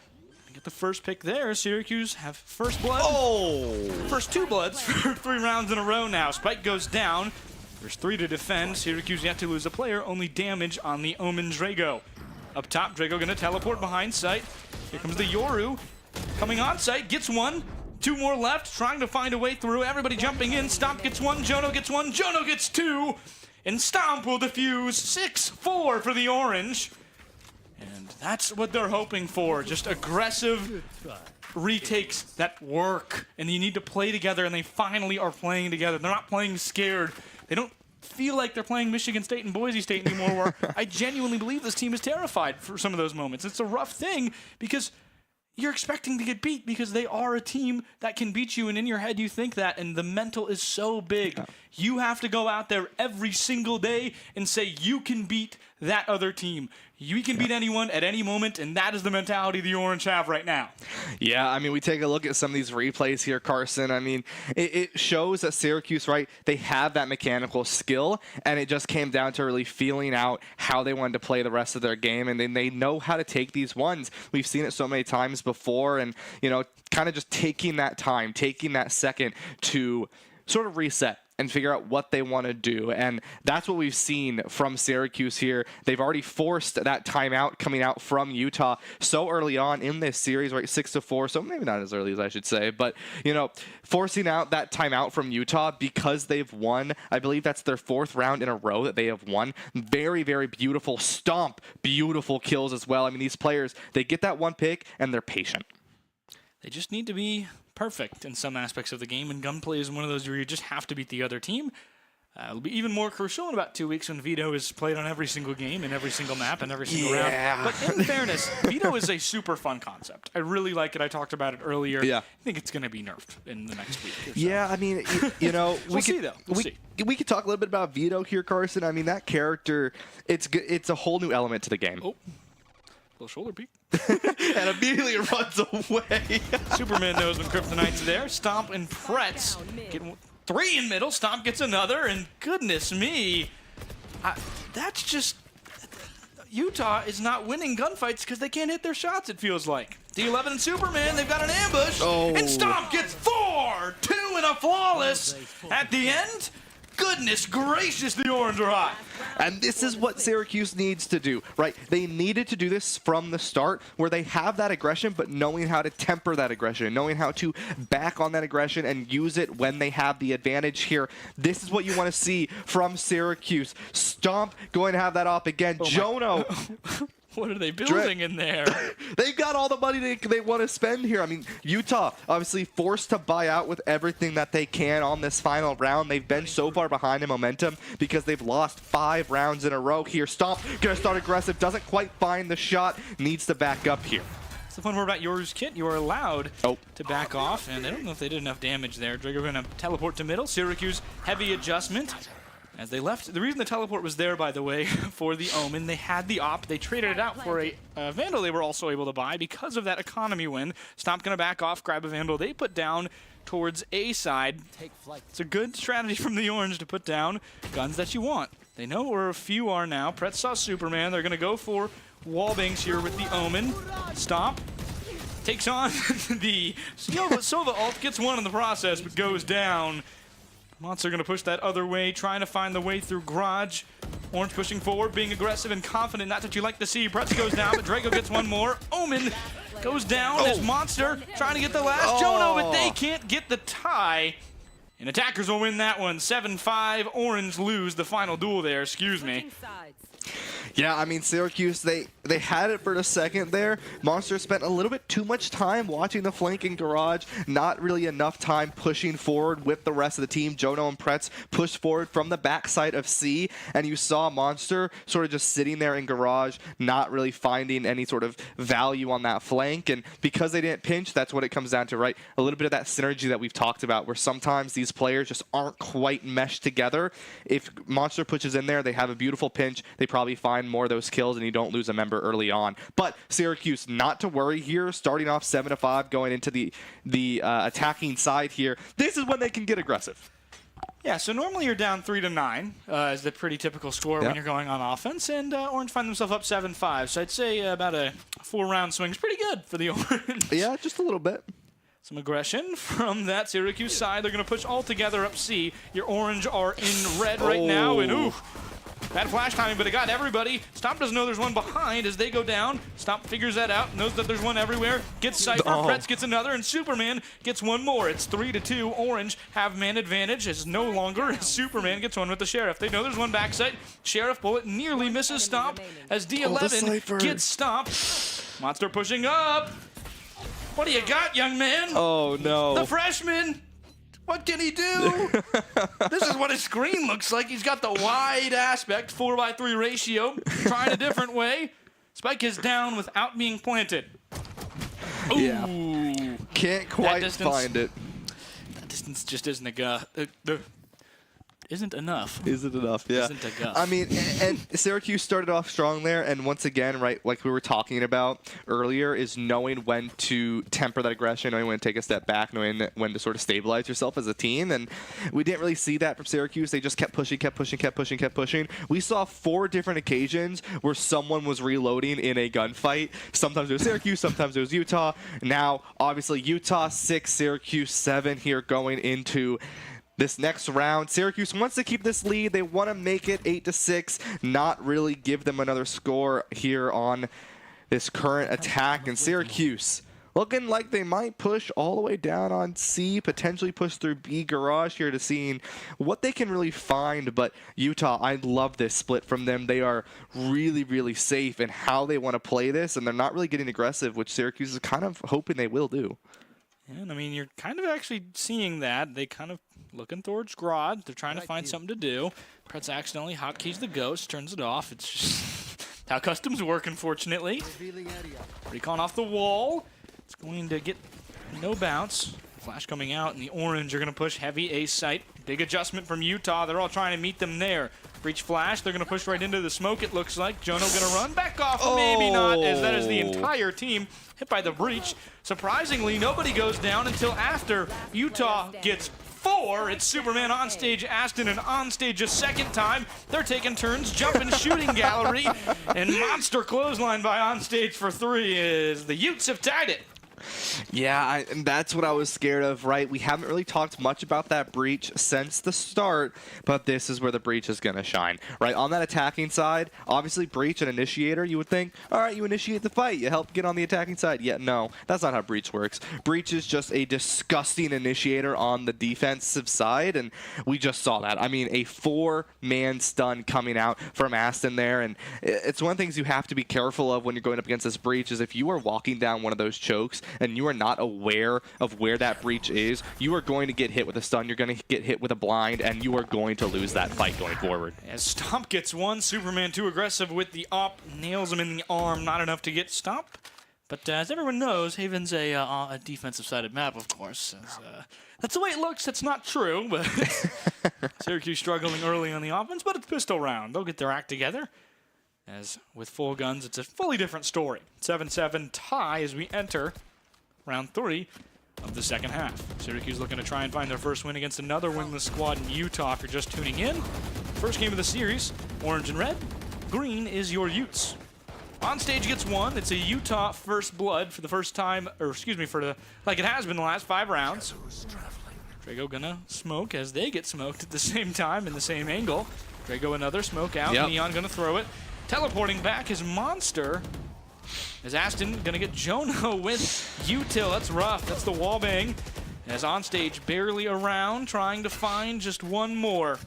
get the first pick there. Syracuse have first blood. Oh! First 2 bloods for 3 rounds in a row now. Spike goes down. There's 3 to defend. Syracuse yet to lose a player. Only damage on the Omen Drago. Up top, Drago gonna teleport behind site. Here comes the Yoru. Coming on site, gets 1. 2 more left, trying to find a way through. Everybody jumping in. Stomp gets 1, Jono gets 1, Jono gets 2. And Stomp will defuse. 6-4 for the Orange. And that's what they're hoping for. Just aggressive retakes that work. And you need to play together, and they finally are playing together. They're not playing scared. They don't feel like they're playing Michigan State and Boise State anymore, where I genuinely believe this team is terrified for some of those moments. It's a rough thing because you're expecting to get beat because they are a team that can beat you, and in your head you think that, and the mental is so big. You have to go out there every single day and say you can beat that other team. You can beat anyone at any moment, and that is the mentality the Orange have right now. Yeah, I mean, we take a look at some of these replays here, Carson. I mean, it shows that Syracuse, right, they have that mechanical skill, and it just came down to really feeling out how they wanted to play the rest of their game, and then they know how to take these ones. We've seen it so many times before, and, you know, kind of just taking that time, taking that second to sort of reset and figure out what they want to do. And that's what we've seen from Syracuse here. They've already forced that timeout coming out from Utah so early on in this series, right? 6-4, so maybe not as early as I should say, but, you know, forcing out that timeout from Utah because they've won. I believe that's their 4th round in a row that they have won. Very, very beautiful Stomp, beautiful kills as well. I mean, these players, they get that 1 pick and they're patient. They just need to be perfect in some aspects of the game, and gunplay is one of those where you just have to beat the other team. It'll be even more crucial in about 2 weeks when Vito is played on every single game and every single map and every single round. But in fairness, Vito is a super fun concept. I really like it. I talked about it earlier. Yeah. I think it's going to be nerfed in the next week. Yeah, I mean, you know, we'll see, though. We could talk a little bit about Vito here, Carson. I mean, that character, it's a whole new element to the game. Oh. Little shoulder peek. And immediately runs away. Superman knows when Kryptonite's there. Stomp and Pretz get 3 in middle. Stomp gets another, and goodness me, that's just... Utah is not winning gunfights because they can't hit their shots, it feels like. D11 and Superman, they've got an ambush. And Stomp gets 4, 2 and a flawless at the end. Goodness gracious, the Orange are hot. And this is what Syracuse needs to do, right? They needed to do this from the start, where they have that aggression, but knowing how to temper that aggression, knowing how to back on that aggression and use it when they have the advantage here. This is what you want to see from Syracuse. Stomp going to have that up again. Jono. What are they building in there? They've got all the money they want to spend here. I mean, Utah obviously forced to buy out with everything that they can on this final round. They've been so far behind in momentum because they've lost 5 rounds in a row here. Stomp gonna start aggressive, doesn't quite find the shot, needs to back up here. It's the fun part about yours, Kit. You are allowed to back off, and I don't know if they did enough damage there. Drago gonna teleport to middle. Syracuse, heavy adjustment. As they left, the reason the teleport was there, by the way, for the Omen, they had the op. They traded it out for a Vandal they were also able to buy because of that economy win. Stomp gonna back off, grab a Vandal. They put down towards A side. It's a good strategy from the Orange to put down guns that you want. They know where a few are now. Pretz saw Superman. They're gonna go for wallbangs here with the Omen. Stomp takes on the Sova ult, gets one in the process, but goes down. Monster going to push that other way, trying to find the way through Garage. Orange pushing forward, being aggressive and confident. That's what you like to see. Pretz goes down, but Drago gets one more. Omen goes down as Monster trying to get the last Jono, but they can't get the tie. And Attackers will win that one. 7-5. Orange lose the final duel there. Excuse me. Yeah, I mean, Syracuse, they had it for a second there. Monster spent a little bit too much time watching the flanking Garage, not really enough time pushing forward with the rest of the team. Jono and Pretz pushed forward from the backside of C, and you saw Monster sort of just sitting there in Garage, not really finding any sort of value on that flank. And because they didn't pinch, that's what it comes down to, right? A little bit of that synergy that we've talked about, where sometimes these players just aren't quite meshed together. If Monster pushes in there, they have a beautiful pinch. They probably find more of those kills, and you don't lose a member early on. But Syracuse, not to worry here, starting off 7-5, going into the attacking side here. This is when they can get aggressive. Yeah, so normally you're down 3-9 is the pretty typical score when you're going on offense, and Orange find themselves up 7-5. So I'd say about a 4-round swing is pretty good for the Orange. Yeah, just a little bit. Some aggression from that Syracuse side. They're going to push all together up C. Your Orange are in red right now, and ooh. Bad flash timing, but it got everybody. Stomp doesn't know there's one behind as they go down. Stomp figures that out, knows that there's one everywhere. Gets Cypher, Pretz gets another, and Superman gets one more. It's 3-2. Orange have man advantage as no longer Superman gets one with the Sheriff. They know there's one backside. Sheriff bullet nearly misses Stomp as D11 gets stopped. Monster pushing up. What do you got, young man? Oh, no. The freshman. What can he do? This is what his screen looks like. He's got the wide aspect, 4:3 ratio, trying a different way. Spike is down without being planted. Ooh. Yeah. Can't quite find it. That distance just isn't isn't enough. Isn't enough, yeah. Isn't enough. I mean, and Syracuse started off strong there, and once again, right, like we were talking about earlier, is knowing when to temper that aggression, knowing when to take a step back, knowing when to sort of stabilize yourself as a team, and we didn't really see that from Syracuse. They just kept pushing, kept pushing, kept pushing, kept pushing. We saw 4 different occasions where someone was reloading in a gunfight. Sometimes it was Syracuse, sometimes it was Utah. Now, obviously, Utah 6, Syracuse 7 here going into this next round. Syracuse wants to keep this lead. They want to make it 8-6, not really give them another score here on this current attack. And Syracuse looking like they might push all the way down on C, potentially push through B Garage here to seeing what they can really find. But Utah, I love this split from them. They are really, really safe in how they want to play this, and they're not really getting aggressive, which Syracuse is kind of hoping they will do. And I mean, you're kind of actually seeing that. They kind of looking towards Garage. They're trying to find something to do. Pretz accidentally hotkeys the ghost, turns it off. It's just how customs work, unfortunately. Recon off the wall. It's going to get no bounce. Flash coming out, and the Orange are going to push heavy A site. Big adjustment from Utah. They're all trying to meet them there. Breach flash. They're going to push right into the smoke, it looks like. Jono going to run back off. Maybe not, as that is the entire team hit by the breach. Surprisingly, nobody goes down until after Utah gets 4. It's Superman on stage, Aston, and on stage a second time. They're taking turns, jumping, shooting gallery, and monster clothesline by on stage for 3 is the Utes have tied it. Yeah, and that's what I was scared of, right? We haven't really talked much about that breach since the start, but this is where the breach is going to shine, right? On that attacking side, obviously breach and initiator, you would think, all right, you initiate the fight, you help get on the attacking side. Yet no, that's not how breach works. Breach is just a disgusting initiator on the defensive side, and we just saw that. I mean, a 4-man stun coming out from Aston there, and it's one of the things you have to be careful of when you're going up against this breach is if you are walking down one of those chokes and you are not aware of where that breach is, you are going to get hit with a stun, you're going to get hit with a blind, and you are going to lose that fight going forward. As Stomp gets 1, Superman too aggressive with the op, nails him in the arm, not enough to get Stomp. But as everyone knows, Haven's a defensive-sided map, of course. That's the way it looks. That's not true, but Syracuse struggling early on the offense, but it's pistol round. They'll get their act together. As with full guns, it's a fully different story. 7-7 tie as we enter round 3 of the second half. Syracuse looking to try and find their first win against another winless squad in Utah. If you're just tuning in, first game of the series, orange and red, green is your Utes. On stage gets 1. It's a Utah first blood for the first time, or excuse me, like it has been the last 5 rounds. Drago gonna smoke as they get smoked at the same time in the same angle. Drago another smoke out. Yep. Neon gonna throw it. Teleporting back is Monster. As Aston gonna get Jono with util. That's rough. That's the wall bang. As on stage barely around, trying to find just one more.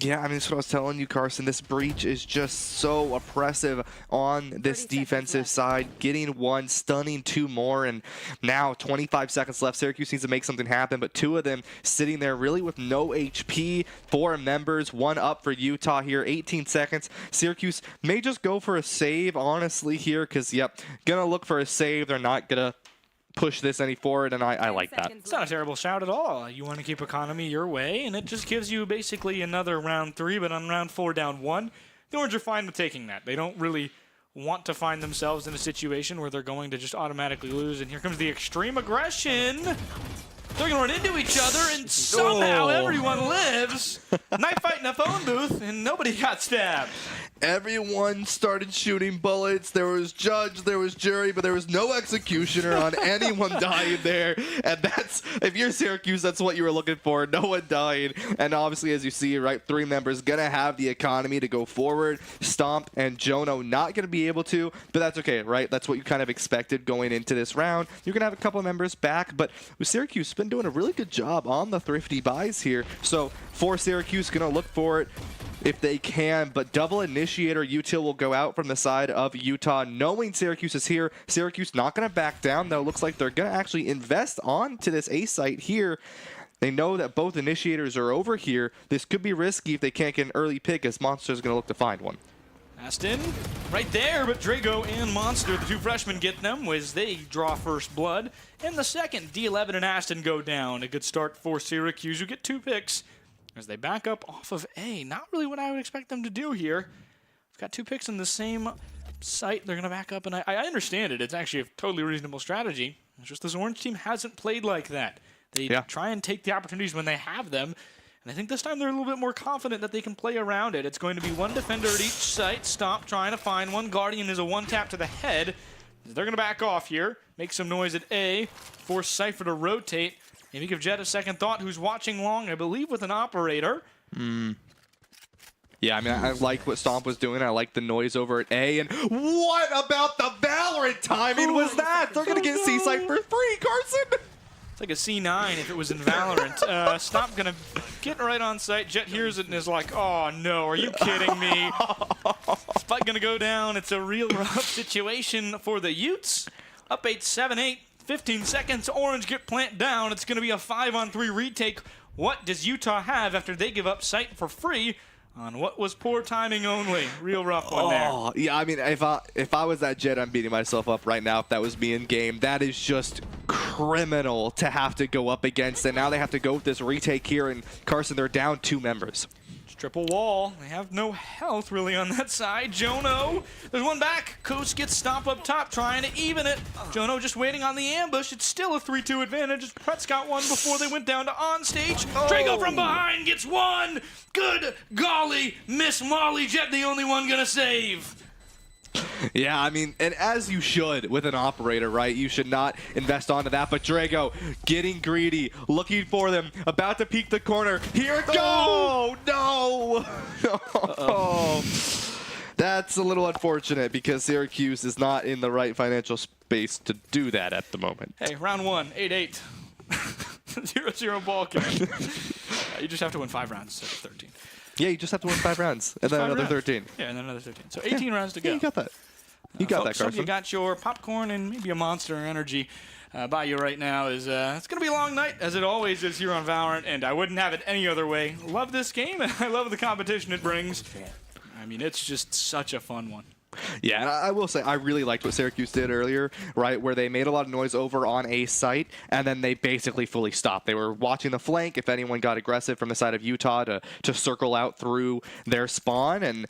Yeah, I mean, that's what I was telling you, Carson. This breach is just so oppressive on this defensive side. Getting 1, stunning 2 more, and now 25 seconds left. Syracuse needs to make something happen, but 2 of them sitting there really with no HP. 4 members, 1 up for Utah here. 18 seconds. Syracuse may just go for a save, honestly, here, because, yep, gonna look for a save. They're not gonna push this any forward, and I like that. It's not a terrible shout at all. You want to keep economy your way, and it just gives you basically another round 3, but on round 4 down 1. The Orange are fine with taking that. They don't really want to find themselves in a situation where they're going to just automatically lose, and here comes the extreme aggression. They're going to run into each other, and somehow everyone lives. Knife fight in a phone booth, and nobody got stabbed. Everyone started shooting bullets. There was judge, there was jury, but there was no executioner on anyone dying there. And that's, if you're Syracuse, that's what you were looking for. No one died. And obviously, as you see, right, 3 members going to have the economy to go forward. Stomp and Jono not going to be able to, but that's okay, right? That's what you kind of expected going into this round. You're going to have a couple of members back, but with Syracuse, been doing a really good job on the thrifty buys here. So for Syracuse, going to look for it if they can, but double initiator util will go out from the side of Utah, knowing Syracuse is here. Syracuse not going to back down, though. Looks like they're going to actually invest onto this A site here. They know that both initiators are over here. This could be risky if they can't get an early pick, as Monster's going to look to find one. Aston right there, but Drago and Monster, the 2 freshmen, get them as they draw first blood. And the second, D11 and Aston go down. A good start for Syracuse, who get 2 picks as they back up off of A. Not really what I would expect them to do here. We've got 2 picks in the same site. They're going to back up, and I understand it. It's actually a totally reasonable strategy. It's just this Orange team hasn't played like that. They try and take the opportunities when they have them. And I think this time they're a little bit more confident that they can play around it. It's going to be 1 defender at each site. Stomp trying to find one. Guardian is a 1-tap to the head. They're going to back off here. Make some noise at A. Force Cypher to rotate. Maybe give Jet a second thought, who's watching long, I believe, with an operator. Yeah, I mean, I like what Stomp was doing. I like the noise over at A. And what about the Valorant timing was that? They're going to get C-Site for free, Carson. It's like a C9 if it was in Valorant. Stomp going to get right on site. Jet hears it and is like, oh, no, are you kidding me? Spike going to go down. It's a real rough situation for the Utes. Up 8, 7, 8. 15 seconds. Orange get plant down. It's going to be a 5-on-3 retake. What does Utah have after they give up site for free on what was poor timing only? Real rough one there. Yeah, I mean, if I was that Jet, I'm beating myself up right now if that was me in game. That is just criminal to have to go up against. And now they have to go with this retake here. And Carson, they're down 2 members. Triple wall. They have no health really on that side. Jono, there's one back. Coach gets Stomp up top, trying to even it. Jono just waiting on the ambush. It's still a 3-2 advantage. Pretz got one before they went down to on stage. Drago from behind gets one. Good golly, Miss Molly Jet, the only one gonna save. Yeah, I mean, and as you should with an operator, right? You should not invest onto that. But Drago getting greedy, looking for them, about to peek the corner. Here it goes! Oh, no! Oh, that's a little unfortunate because Syracuse is not in the right financial space to do that at the moment. Hey, round 1, 8-8. 0-0 ball game. You just have to win 5 rounds instead of 13. Yeah, you just have to win 5 rounds, and then another 13. Yeah, and then another 13. So 18 rounds to go. Yeah, you got that. You got that, Carson. You got your popcorn and maybe a Monster Energy by you right now. It's going to be a long night, as it always is here on Valorant, and I wouldn't have it any other way. Love this game, and I love the competition it brings. I mean, it's just such a fun one. Yeah, and I will say I really liked what Syracuse did earlier, right, where they made a lot of noise over on A site, and then they basically fully stopped. They were watching the flank if anyone got aggressive from the side of Utah to circle out through their spawn, and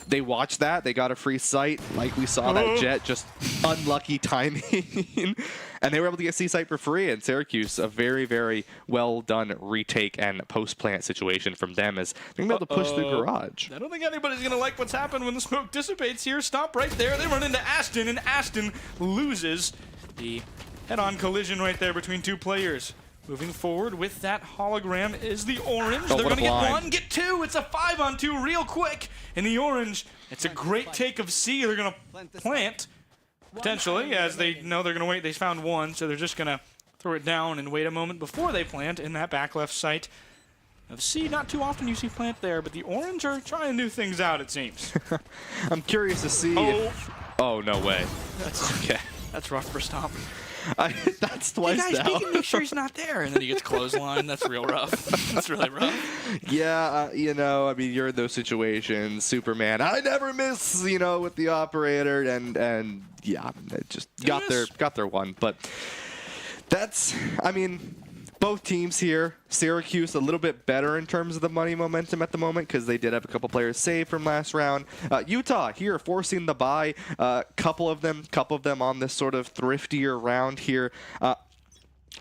they watched that. They got a free sight, like we saw that Jet, just unlucky timing. And they were able to get C-Site for free, and Syracuse, a very, very well-done retake and post-plant situation from them as they're going to be able to push through Garage. I don't think anybody's going to like what's happened when the smoke dissipates here. Stop right there. They run into Aston, and Aston loses the head-on collision right there between 2 players. Moving forward with that hologram is the Orange. They're going to get 1, get 2. It's a 5-on-2 real quick. In the Orange, it's a great take of C. They're going to plant. Potentially, as they know they're going to wait. They found 1, so they're just going to throw it down and wait a moment before they plant in that back left site of C. Not too often you see plant there, but the Orange are trying new things out, it seems. I'm curious to see if... Oh, no way. That's okay. That's rough for Stomp. That's twice now. Hey guys, he can make sure he's not there, and then he gets clothesline. That's real rough. That's really rough. Yeah, you know, I mean, you're in those situations. Superman, I never miss, you know, with the operator, and yeah, it just got their one. But that's, I mean, both teams here. Syracuse a little bit better in terms of the money momentum at the moment because they did have a couple players saved from last round. Utah here forcing the bye. Couple of them on this sort of thriftier round here.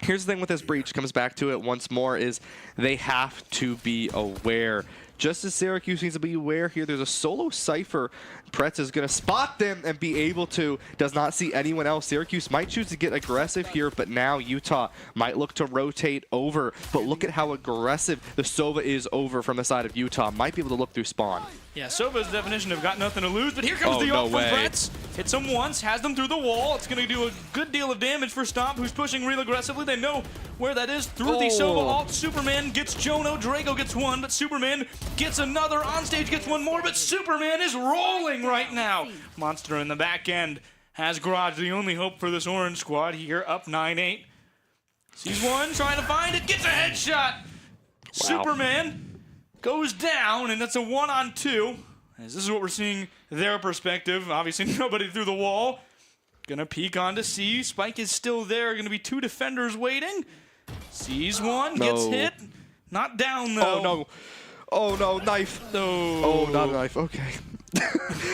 Here's the thing with this breach, comes back to it once more, is they have to be aware. Just as Syracuse needs to be aware here, there's a solo Cypher. Pretz is going to spot them and be able to, does not see anyone else. Syracuse might choose to get aggressive here, but now Utah might look to rotate over. But look at how aggressive the Sova is over from the side of Utah. Might be able to look through spawn. Yeah, Sova's definition of got nothing to lose, but here comes the ult from Pretz. Hits him once, has them through the wall. It's going to do a good deal of damage for Stomp, who's pushing real aggressively. They know where that is through the Sova ult. Superman gets Jono, Drago gets 1, but Superman gets another. Onstage gets 1 more, but Superman is rolling right now. Monster in the back end has Garage, the only hope for this Orange squad here, up 9-8. Sees 1, trying to find it, gets a headshot. Wow. Superman goes down, and that's a 1-on-2. As this is what we're seeing their perspective. Obviously, nobody through the wall. Gonna peek onto C. Spike is still there. Gonna be 2 defenders waiting. Sees 1, gets hit. Not down, though. Oh, no. Oh, no, knife. No. Oh, not a knife. Okay.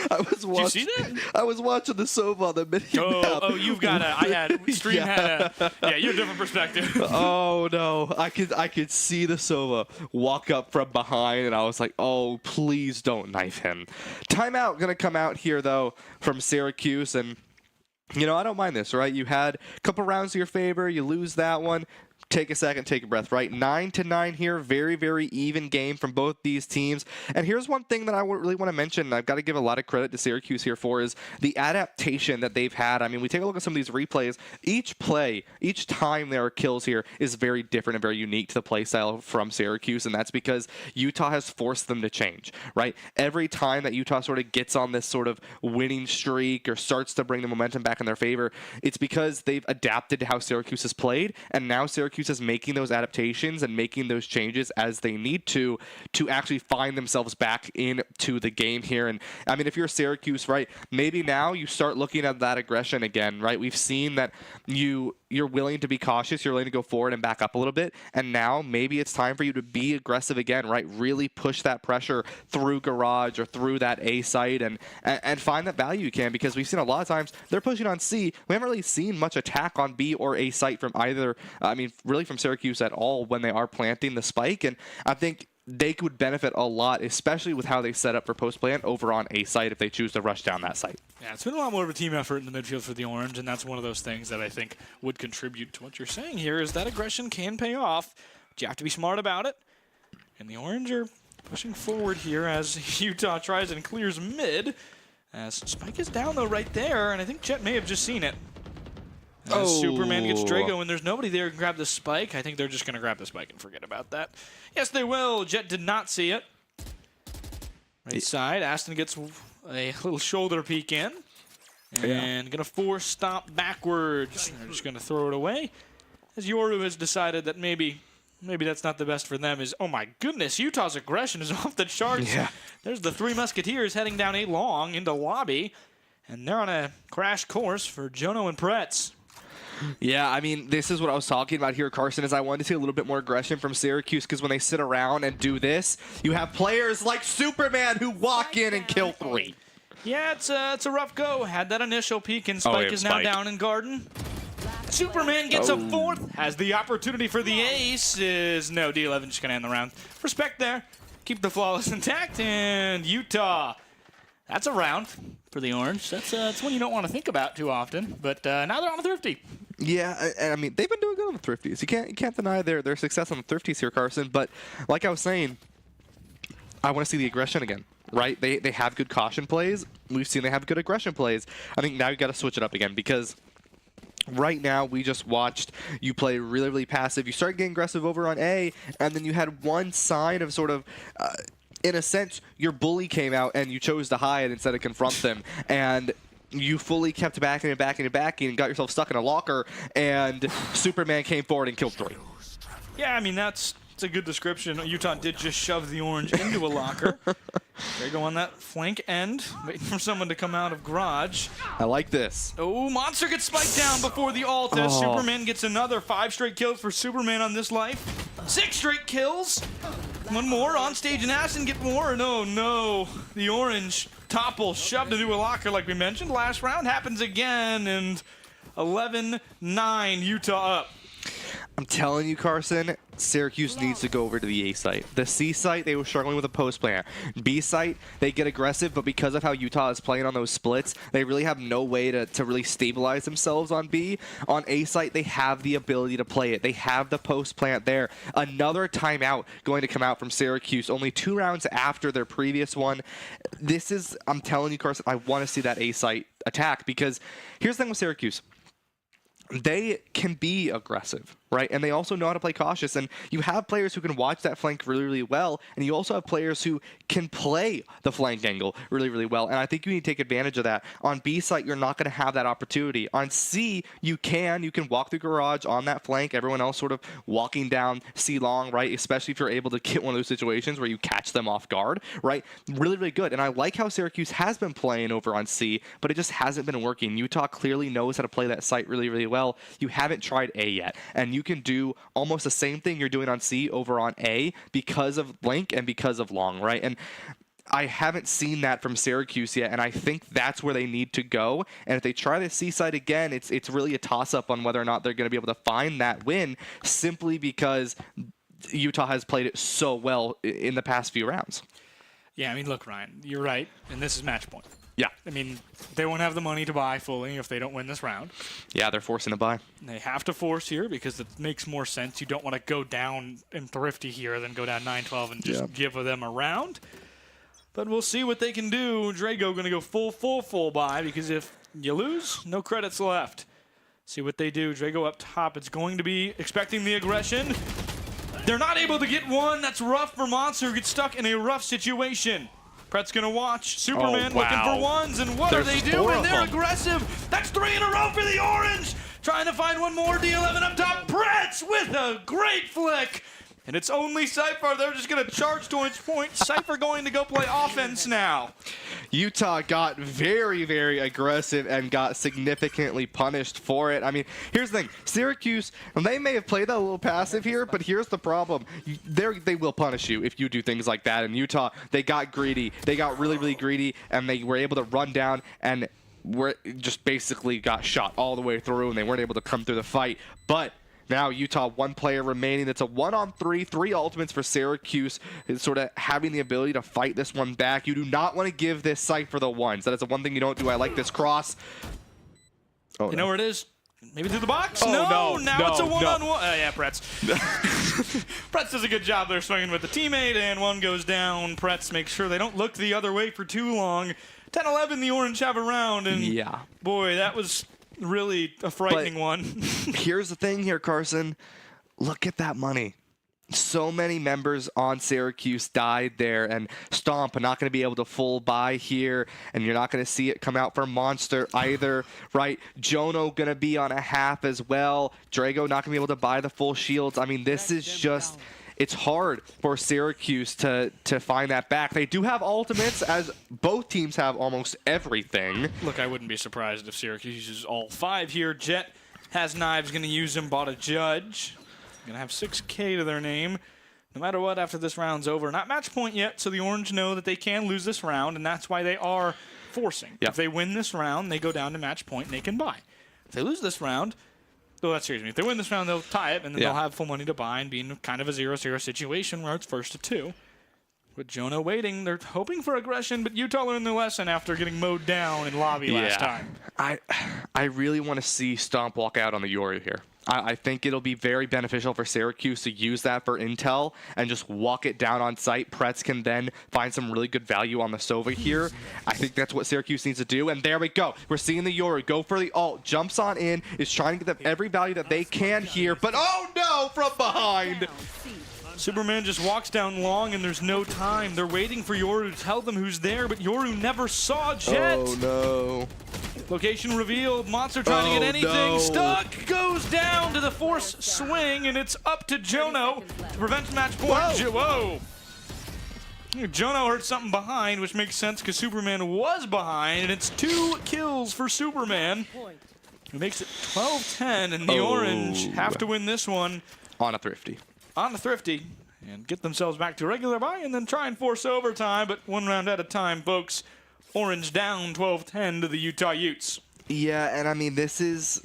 I was watching. Did you see that? I was watching the Sova on the mini map. Oh, you've got stream had a, you have a different perspective. Oh no, I could see the Sova walk up from behind, and I was like, oh, please don't knife him. Timeout gonna come out here though from Syracuse, and you know I don't mind this, right? You had a couple rounds to your favor, you lose that one. Take a second, take a breath, right? 9-9 here, very, very even game from both these teams. And here's one thing that I really want to mention, and I've got to give a lot of credit to Syracuse here for, is the adaptation that they've had. I mean, we take a look at some of these replays. Each play, each time there are kills here is very different and very unique to the play style from Syracuse, and that's because Utah has forced them to change, right? Every time that Utah sort of gets on this sort of winning streak or starts to bring the momentum back in their favor, it's because they've adapted to how Syracuse has played, and now Syracuse is making those adaptations and making those changes as they need to actually find themselves back into the game here. And I mean, if you're Syracuse, right, maybe now you start looking at that aggression again, right? We've seen that you you're willing to be cautious, you're willing to go forward and back up a little bit, and now maybe it's time for you to be aggressive again, right? Really push that pressure through garage or through that A site and find that value you can, because we've seen a lot of times they're pushing on C. We haven't really seen much attack on B or A site from either, really from Syracuse at all when they are planting the spike, and I think they could benefit a lot, especially with how they set up for post-plant over on A site if they choose to rush down that site. Yeah, it's been a lot more of a team effort in the midfield for the Orange, and that's one of those things that I think would contribute to what you're saying here, is that aggression can pay off, but you have to be smart about it. And the Orange are pushing forward here as Utah tries and clears mid. As Spike is down, though, right there, and I think Jet may have just seen it. As Superman gets Drago, and there's nobody there who can grab the spike. I think they're just going to grab the spike and forget about that. Yes, they will. Jet did not see it. Right side, Aston gets a little shoulder peek in. And going to force stomp backwards. They're just going to throw it away. As Yoru has decided that maybe that's not the best for them. Oh my goodness, Utah's aggression is off the charts. Yeah. There's the three Musketeers heading down A long into lobby. And they're on a crash course for Jono and Pretz. Yeah, I mean, this is what I was talking about here, Carson, is I wanted to see a little bit more aggression from Syracuse, because when they sit around and do this, you have players like Superman who walk in and kill 3. Yeah, it's a rough go. Had that initial peek, and Spike is now down in Garden. Superman gets a fourth, has the opportunity for the ace. No, D11 just going to end the round. Respect there. Keep the flawless intact, and Utah. That's a round for the Orange. That's one you don't want to think about too often, but now they're on a Thrifty. Yeah, and I mean, they've been doing good on the Thrifties. You can't deny their success on the Thrifties here, Carson, but like I was saying, I want to see the aggression again, right? They have good caution plays. We've seen they have good aggression plays. I think now you got to switch it up again, because right now we just watched you play really, really passive. You start getting aggressive over on A, and then you had one sign of sort of... in a sense, your bully came out and you chose to hide instead of confront them, and you fully kept backing and backing and backing and got yourself stuck in a locker, and Superman came forward and killed 3. Yeah, I mean, that's a good description. Utah did just shove the Orange into a locker. They go on that flank end, waiting for someone to come out of garage. I like this. Oh, Monster gets spiked down before the ult as Superman gets another 5 straight kills for Superman on this life. 6 straight kills. One more on stage, and Aston get more. No. The Orange topple shoved into a locker like we mentioned. Last round happens again, and 11-9 Utah up. I'm telling you, Carson, Syracuse needs to go over to the A site. The C site, they were struggling with a post player. B site, they get aggressive, but because of how Utah is playing on those splits, they really have no way to really stabilize themselves on B. On A site, they have the ability to play it. They have the post plant there. Another timeout going to come out from Syracuse, only 2 rounds after their previous one. This is, I'm telling you, Carson, I want to see that A site attack, because here's the thing with Syracuse. They can be aggressive, right? And they also know how to play cautious. And you have players who can watch that flank really, really well. And you also have players who can play the flank angle really, really well. And I think you need to take advantage of that. On B site, you're not going to have that opportunity. On C, you can walk through garage on that flank. Everyone else sort of walking down C long, right? Especially if you're able to get one of those situations where you catch them off guard, right? Really, really good. And I like how Syracuse has been playing over on C, but it just hasn't been working. Utah clearly knows how to play that site really, really well. You haven't tried A yet, and you can do almost the same thing you're doing on C over on A because of Link and because of Long, right? And I haven't seen that from Syracuse yet, and I think that's where they need to go. And if they try the C side again, it's really a toss-up on whether or not they're going to be able to find that win, simply because Utah has played it so well in the past few rounds. Yeah, I mean, look, Ryan, you're right, and this is match point. Yeah. I mean, they won't have the money to buy fully if they don't win this round. Yeah, they're forcing to buy. They have to force here because it makes more sense. You don't want to go down in Thrifty here than go down 9-12 and just give them a round. But we'll see what they can do. Drago going to go full buy, because if you lose, no credits left. See what they do. Drago up top. It's going to be expecting the aggression. They're not able to get one. That's rough for Monster, who gets stuck in a rough situation. Pret's going to watch. Superman looking for ones, and what are they doing? They're aggressive. That's 3 in a row for the Orange. Trying to find one more. D11 up top. Pretz with a great flick. And it's only Cypher. They're just going to charge to its point. Cypher going to go play offense now. Utah got very, very aggressive and got significantly punished for it. I mean, here's the thing. Syracuse, they may have played that a little passive here, but here's the problem. They will punish you if you do things like that. In Utah, they got greedy. They got really, really greedy, and they were able to run down and just basically got shot all the way through, and they weren't able to come through the fight. But now Utah, one player remaining. It's a 1-on-3, 3 ultimates for Syracuse. It's sort of having the ability to fight this one back. You do not want to give this Cypher the ones. That is the one thing you don't do. I like this cross. Oh, you know where it is? Maybe through the box? Oh, no, now it's a one-on-one. Yeah, Pretz. Pretz does a good job there swinging with the teammate, and one goes down. Pretz makes sure they don't look the other way for too long. 10-11, the Orange have a round, and yeah, boy, that was really a frightening one. Here's the thing here, Carson. Look at that money. So many members on Syracuse died there, and Stomp are not going to be able to full buy here, and you're not going to see it come out for Monster either, right? Jono going to be on a half as well. Drago not going to be able to buy the full shields. I mean, this is just... It's hard for Syracuse to find that back. They do have ultimates, as both teams have almost everything. Look, I wouldn't be surprised if Syracuse uses all 5 here. Jet has knives, going to use them, bought a judge. Going to have 6K to their name. No matter what, after this round's over. Not match point yet, so the Orange know that they can lose this round, and that's why they are forcing. Yep. If they win this round, they go down to match point, and they can buy. If they lose this round... Oh, that's serious. If they win this round, they'll tie it, and then they'll have full money to buy and be in kind of a 0-0 situation where it's 1-2. With Jono waiting, they're hoping for aggression, but Utah learned their lesson after getting mowed down in lobby last time. I really want to see Stomp walk out on the Yoru here. I think it'll be very beneficial for Syracuse to use that for intel and just walk it down on site. Pretz can then find some really good value on the Sova here. I think that's what Syracuse needs to do, and there we go. We're seeing the Yoru go for the ult, jumps on in, is trying to get them every value that they can here, but oh no, from behind! Superman just walks down long, and there's no time. They're waiting for Yoru to tell them who's there, but Yoru never saw Jet. Oh no. Location revealed. Monster trying to get anything. No. Stuck. Goes down to the force swing, and it's up to Jono to prevent match point. Whoa. Jono heard something behind, which makes sense because Superman was behind, and it's 2 kills for Superman. It makes it 12-10, and the Orange have to win this one. On a Thrifty. On a Thrifty. And get themselves back to regular buy and then try and force overtime, but 1 round at a time, folks. Orange down 12-10 to the Utah Utes. Yeah, and I mean, this is,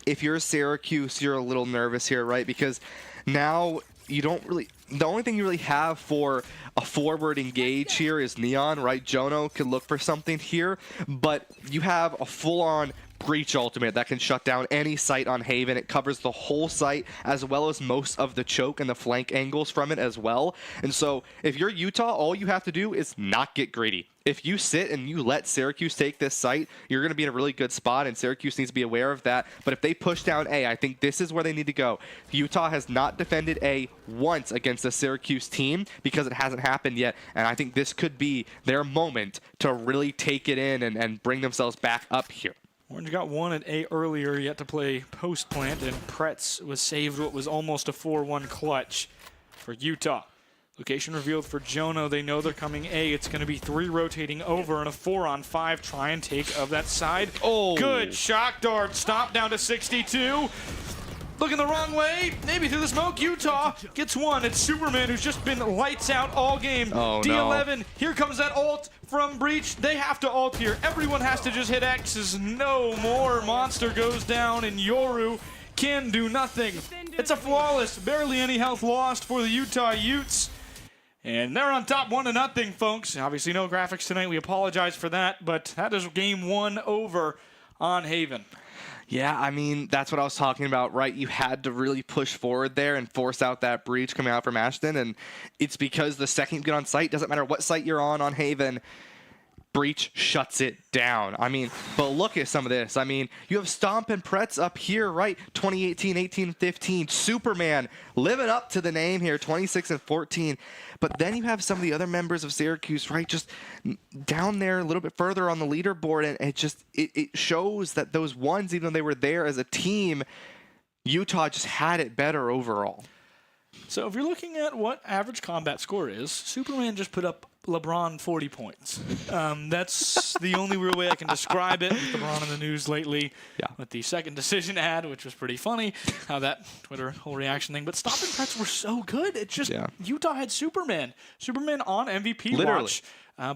if you're Syracuse, you're a little nervous here, right? Because now you don't really, the only thing you really have for a forward engage here is Neon, right? Jono could look for something here, but you have a full-on Breach ultimate that can shut down any site on Haven. It covers the whole site as well as most of the choke and the flank angles from it as well. And so if you're Utah, all you have to do is not get greedy. If you sit and you let Syracuse take this site, you're going to be in a really good spot, and Syracuse needs to be aware of that. But if they push down A, I think this is where they need to go. Utah has not defended A once against a Syracuse team because it hasn't happened yet, and I think this could be their moment to really take it in and bring themselves back up here. Orange got 1 at A earlier, yet to play post-plant, and Pretz was saved what was almost a 4-1 clutch for Utah. Location revealed for Jono. They know they're coming A. It's going to be 3 rotating over and a 4-on-5. Try and take of that side. Oh, good shock dart. Stop down to 62. Looking the wrong way. Maybe through the smoke. Utah gets 1. It's Superman, who's just been lights out all game. Oh, D11. No. Here comes that ult from Breach. They have to ult here. Everyone has to just hit X's. No more. Monster goes down, and Yoru can do nothing. It's a flawless, barely any health lost for the Utah Utes. And they're on top 1-0, folks. Obviously no graphics tonight. We apologize for that, but that is game 1 over on Haven. Yeah, I mean, that's what I was talking about, right? You had to really push forward there and force out that breach coming out from Ashton, and it's because the second you get on site, doesn't matter what site you're on Haven, Breach shuts it down. I mean, but look at some of this. I mean, you have Stomp and Pretz up here, right? 2018, 18, 15. Superman living up to the name here, 26 and 14. But then you have some of the other members of Syracuse, right? Just down there a little bit further on the leaderboard. And it shows that those ones, even though they were there as a team, Utah just had it better overall. So if you're looking at what average combat score is, Superman just put up LeBron 40 points. That's the only real way I can describe it. With LeBron in the news lately with the second decision ad, which was pretty funny, how that Twitter whole reaction thing. But stop and prets were so good. It just, Utah had Superman. Superman on MVP watch.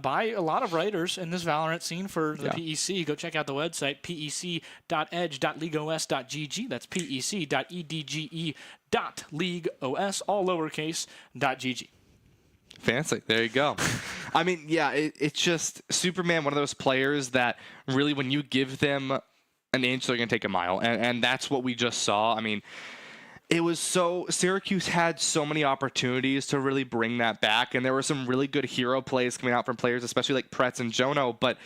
By a lot of writers in this Valorant scene for the PEC. Go check out the website, pec.edge.leagueos.gg. That's pec.edge.leagueos, all lowercase, .gg. Fancy. There you go. I mean, it's just Superman, one of those players that really, when you give them an inch, they're going to take a mile. And that's what we just saw. I mean, it was Syracuse had so many opportunities to really bring that back, and there were some really good hero plays coming out from players, especially like Pretz and Jono, but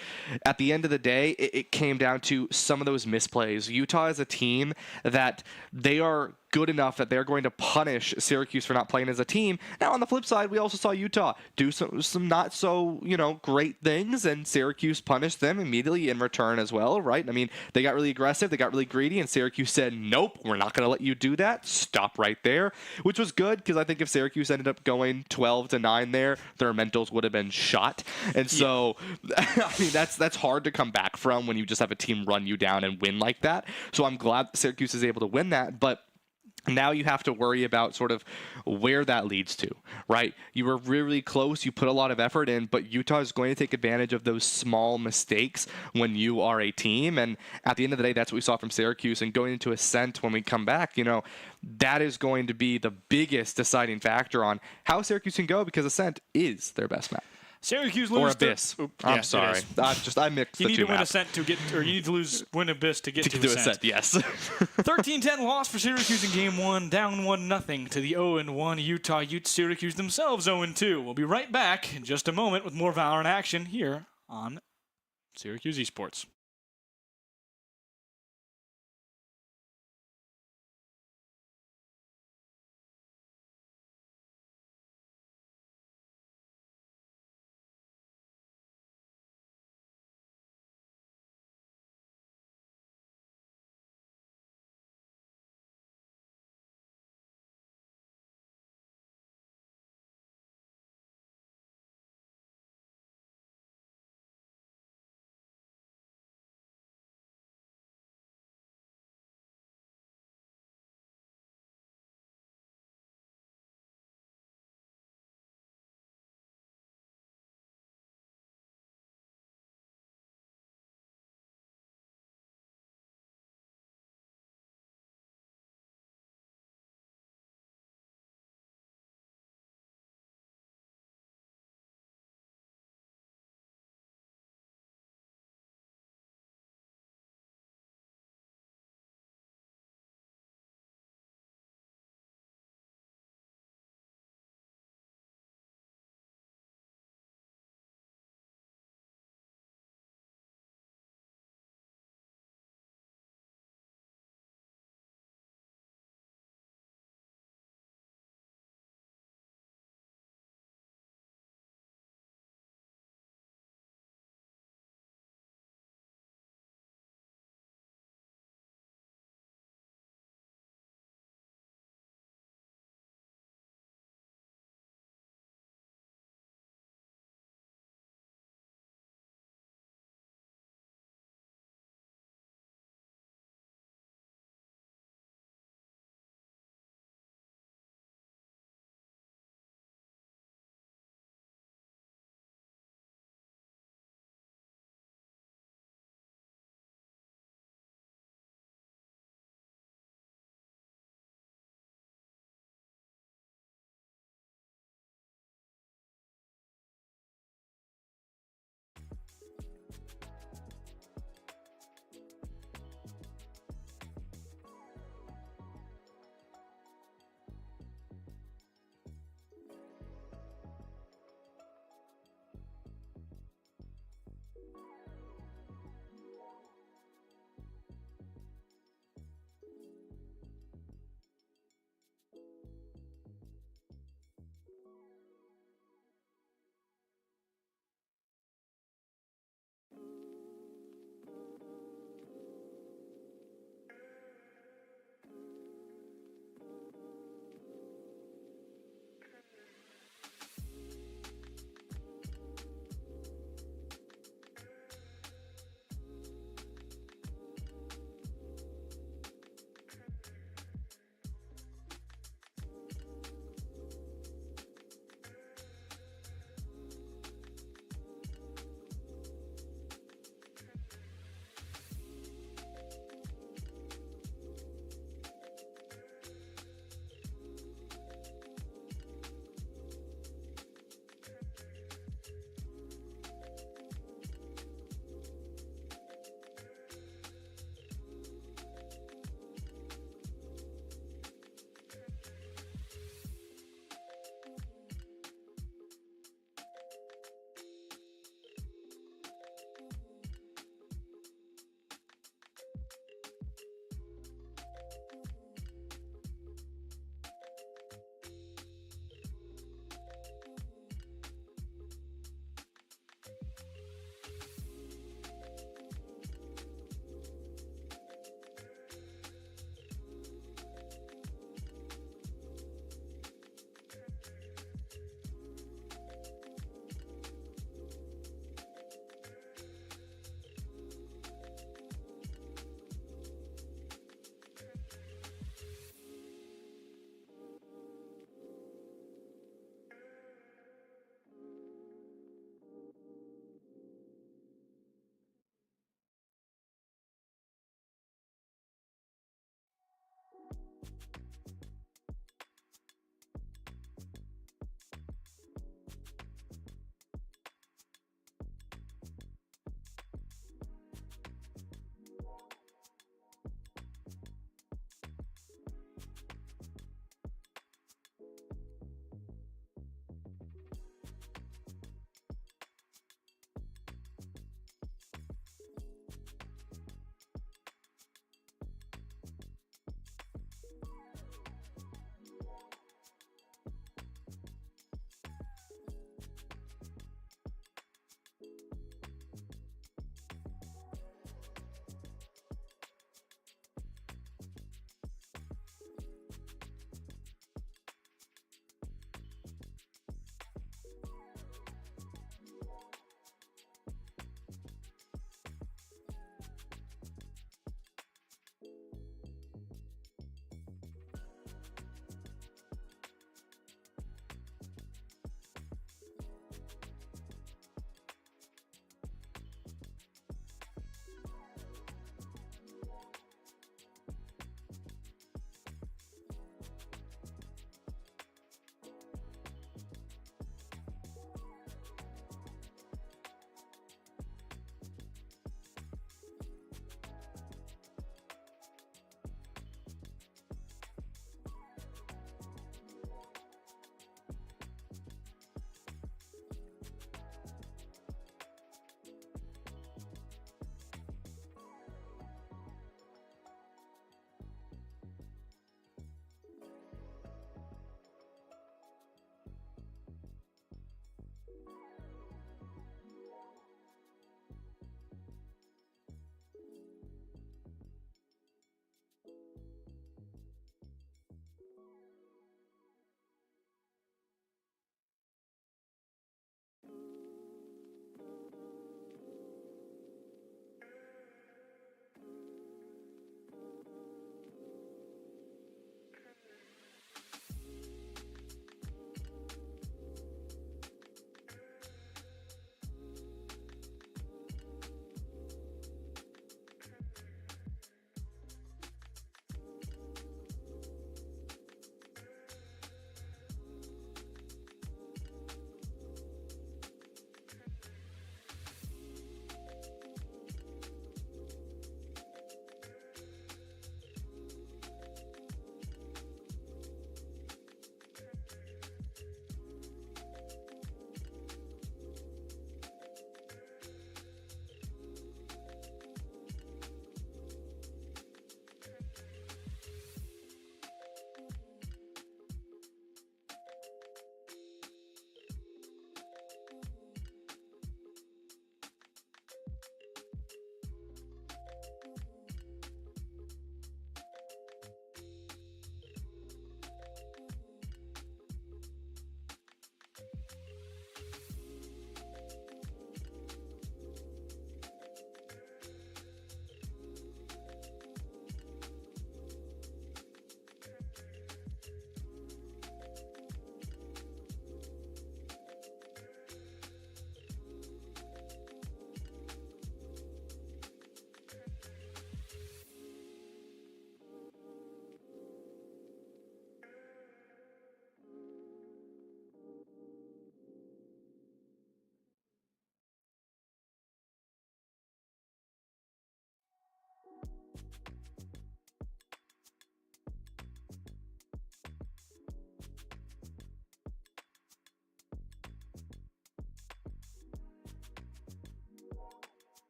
at the end of the day, it came down to some of those misplays. Utah is a team that they are good enough that they're going to punish Syracuse for not playing as a team. Now, on the flip side, we also saw Utah do some not so, great things, and Syracuse punished them immediately in return as well, right? I mean, they got really aggressive, they got really greedy, and Syracuse said, nope, we're not going to let you do that. Stop right there, which was good, because I think if Syracuse ended up going 12-9 there, their mentals would have been shot. And so, I mean, that's hard to come back from when you just have a team run you down and win like that. So I'm glad Syracuse is able to win that, but now you have to worry about sort of where that leads to, right? You were really close. You put a lot of effort in, but Utah is going to take advantage of those small mistakes when you are a team. And at the end of the day, that's what we saw from Syracuse. And going into Ascent when we come back, that is going to be the biggest deciding factor on how Syracuse can go, because Ascent is their best map. Syracuse or lose Abyss. I'm sorry. I mixed the two maps. You need to win Ascent to get, or you need to win Abyss to get to Ascent. Yes. 13-10 loss for Syracuse in Game 1, down 1-0 to the 0-1 Utah Utes. Syracuse themselves 0-2. We'll be right back in just a moment with more Valorant action here on Syracuse Esports.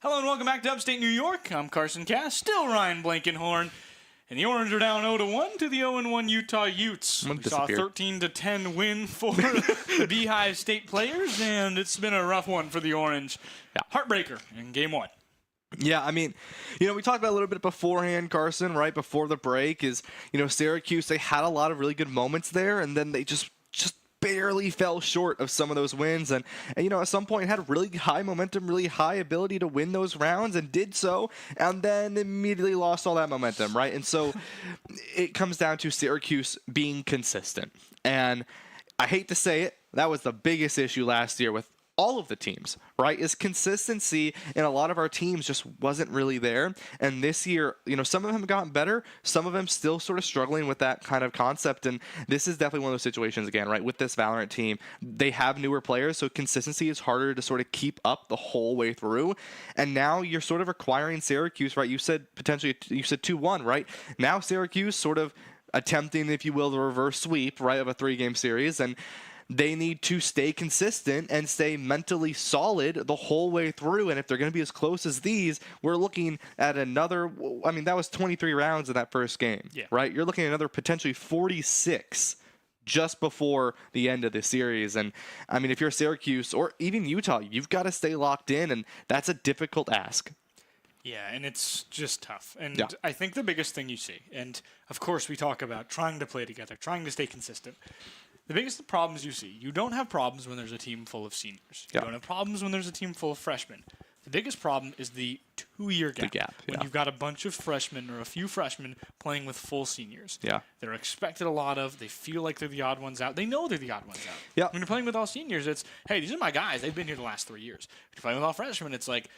Hello and welcome back to Upstate New York. I'm Carson Cass, still Ryan Blankenhorn. And the Orange are down 0-1 to the 0-1 Utah Utes. We saw a 13-10 win for the Beehive State players, and it's been a rough one for the Orange. Yeah. Heartbreaker in game one. Yeah, I mean, we talked about a little bit beforehand, Carson, right before the break is, Syracuse, they had a lot of really good moments there, and then they just barely fell short of some of those wins, and at some point had really high momentum, really high ability to win those rounds, and did so, and then immediately lost all that momentum, right? And so it comes down to Syracuse being consistent, and I hate to say it, that was the biggest issue last year with all of the teams, right? Is consistency in a lot of our teams just wasn't really there. And this year, some of them have gotten better, some of them still sort of struggling with that kind of concept. And this is definitely one of those situations again, right? With this Valorant team, they have newer players, so consistency is harder to sort of keep up the whole way through. And now you're sort of requiring Syracuse, right? You said 2-1, right? Now Syracuse sort of attempting, if you will, the reverse sweep, right, of a 3-game series. And they need to stay consistent and stay mentally solid the whole way through. And if they're going to be as close as these, we're looking at another, that was 23 rounds in that first game, right? You're looking at another potentially 46 just before the end of the series. And if you're Syracuse or even Utah, you've got to stay locked in, and that's a difficult ask. Yeah, and it's just tough. And I think the biggest thing you see, and of course we talk about trying to play together, trying to stay consistent. The biggest problems you see, you don't have problems when there's a team full of seniors. You don't have problems when there's a team full of freshmen. The biggest problem is the 2-year gap. When you've got a bunch of freshmen or a few freshmen playing with full seniors. Yeah. They're expected a lot of. They feel like they're the odd ones out. They know they're the odd ones out. Yeah. When you're playing with all seniors, it's, hey, these are my guys. They've been here the last 3 years. If you're playing with all freshmen, it's like,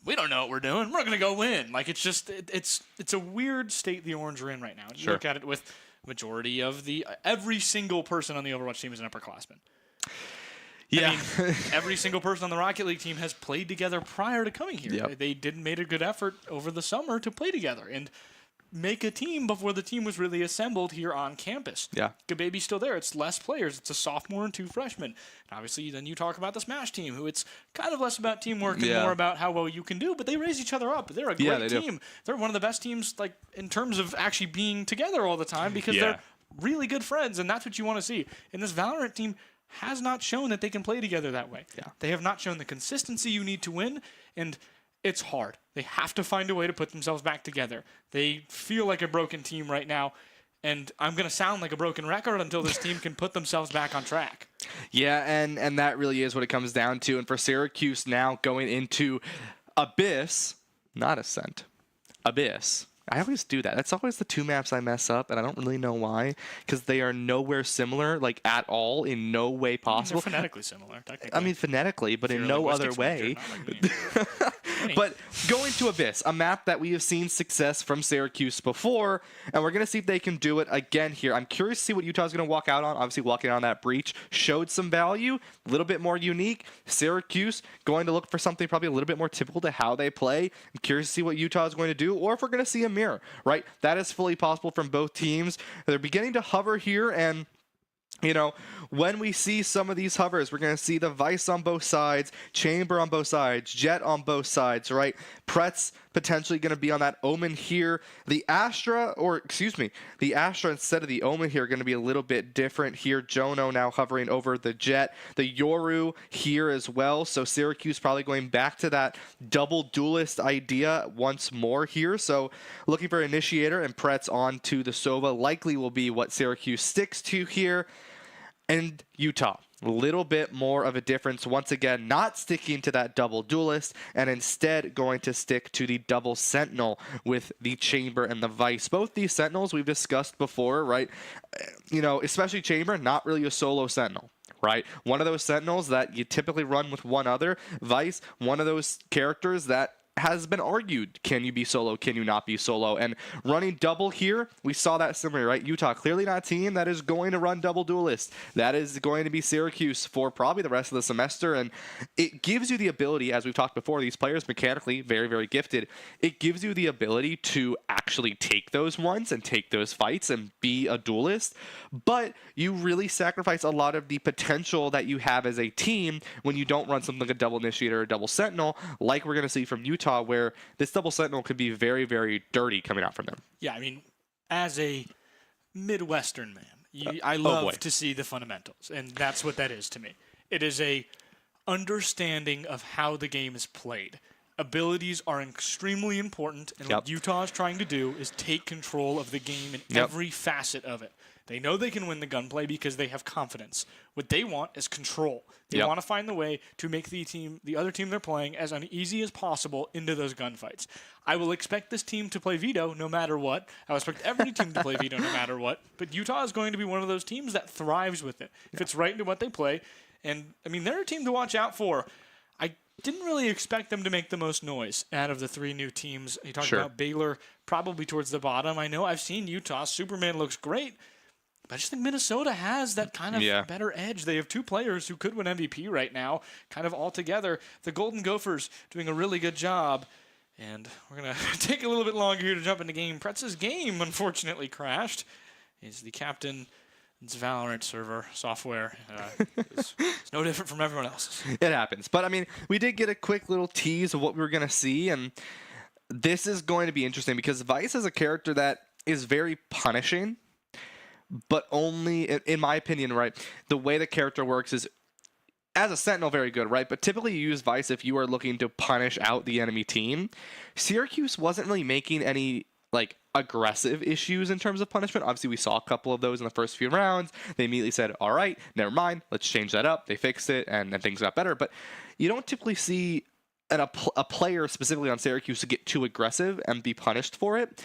we don't know what we're doing. We're going to go win. Like, it's just, it's a weird state the Orange are in right now. You look at it with majority of every single person on the Overwatch team is an upperclassman. Yeah. Every single person on the Rocket League team has played together prior to coming here. Yep. They made a good effort over the summer to play together and make a team before the team was really assembled here on campus. Yeah. Gababy's still there. It's less players. It's a sophomore and 2 freshmen. And obviously, then you talk about the Smash team, who it's kind of less about teamwork and more about how well you can do, but they raise each other up. They're a great team. They're one of the best teams, like, in terms of actually being together all the time because they're really good friends, and that's what you want to see. And this Valorant team has not shown that they can play together that way. Yeah. They have not shown the consistency you need to win, and it's hard. They have to find a way to put themselves back together. They feel like a broken team right now, and I'm going to sound like a broken record until this team can put themselves back on track. Yeah, and that really is what it comes down to. And for Syracuse now going into Abyss, not Ascent, Abyss. I always do that. That's always the 2 maps I mess up, and I don't really know why, because they are nowhere similar, like, at all, in no way possible. They're phonetically similar, technically. Phonetically, but in no other way. But going to Abyss, a map that we have seen success from Syracuse before, and we're going to see if they can do it again here. I'm curious to see what Utah's going to walk out on. Obviously, walking on that breach showed some value, a little bit more unique. Syracuse going to look for something probably a little bit more typical to how they play. I'm curious to see what Utah is going to do, or if we're going to see a mirror, right? That is fully possible from both teams. They're beginning to hover here, and when we see some of these hovers, we're going to see the Vice on both sides, Chamber on both sides, Jet on both sides, right? Pretz potentially going to be on that Omen here. The Astra instead of the Omen here are going to be a little bit different here. Jono now hovering over the Jet. The Yoru here as well. So Syracuse probably going back to that double duelist idea once more here. So looking for Initiator, and Pretz on to the Sova likely will be what Syracuse sticks to here. And Utah, a little bit more of a difference. Once again, not sticking to that double duelist, and instead going to stick to the double sentinel with the Chamber and the Vice. Both these sentinels we've discussed before, right? Especially Chamber, not really a solo sentinel. Right? One of those sentinels that you typically run with one other. Vice, one of those characters that has been argued. Can you be solo? Can you not be solo? And running double here, we saw that similar, right? Utah, clearly not a team that is going to run double duelist. That is going to be Syracuse for probably the rest of the semester. And it gives you the ability, as we've talked before, these players mechanically very, very gifted. It gives you the ability to actually take those ones and take those fights and be a duelist. But you really sacrifice a lot of the potential that you have as a team when you don't run something like a double initiator or a double sentinel, like we're going to see from Utah. Utah where this double sentinel could be very, very dirty coming out from them. Yeah, I mean, as a Midwestern man, I love to see the fundamentals, and that's what that is to me. It is a understanding of how the game is played. Abilities are extremely important, and what Utah is trying to do is take control of the game in every facet of it. They know they can win the gunplay because they have confidence. What they want is control. They want to find the way to make the other team they're playing as uneasy as possible into those gunfights. I will expect this team to play veto no matter what. I will expect every team to play veto no matter what. But Utah is going to be one of those teams that thrives with it. If it's right into what they play. And, I mean, they're a team to watch out for. I didn't really expect them to make the most noise out of the 3 new teams. You talked about Baylor probably towards the bottom. I know I've seen Utah. Superman looks great. But I just think Minnesota has that kind of better edge. They have 2 players who could win MVP right now, kind of all together. The Golden Gophers doing a really good job. And we're going to take a little bit longer here to jump into game. Pretz's game, unfortunately, crashed. He's the captain. It's Valorant server software. It's no different from everyone else's. It happens. But, I mean, we did get a quick little tease of what we were going to see. And this is going to be interesting because Vice is a character that is very punishing. But only, in my opinion, right, the way the character works is, as a Sentinel, very good, right? But typically you use Vice if you are looking to punish out the enemy team. Syracuse wasn't really making any, like, aggressive issues in terms of punishment. Obviously, we saw a couple of those in the first few rounds. They immediately said, all right, never mind, let's change that up. They fixed it, and then things got better. But you don't typically see a player specifically on Syracuse to get too aggressive and be punished for it.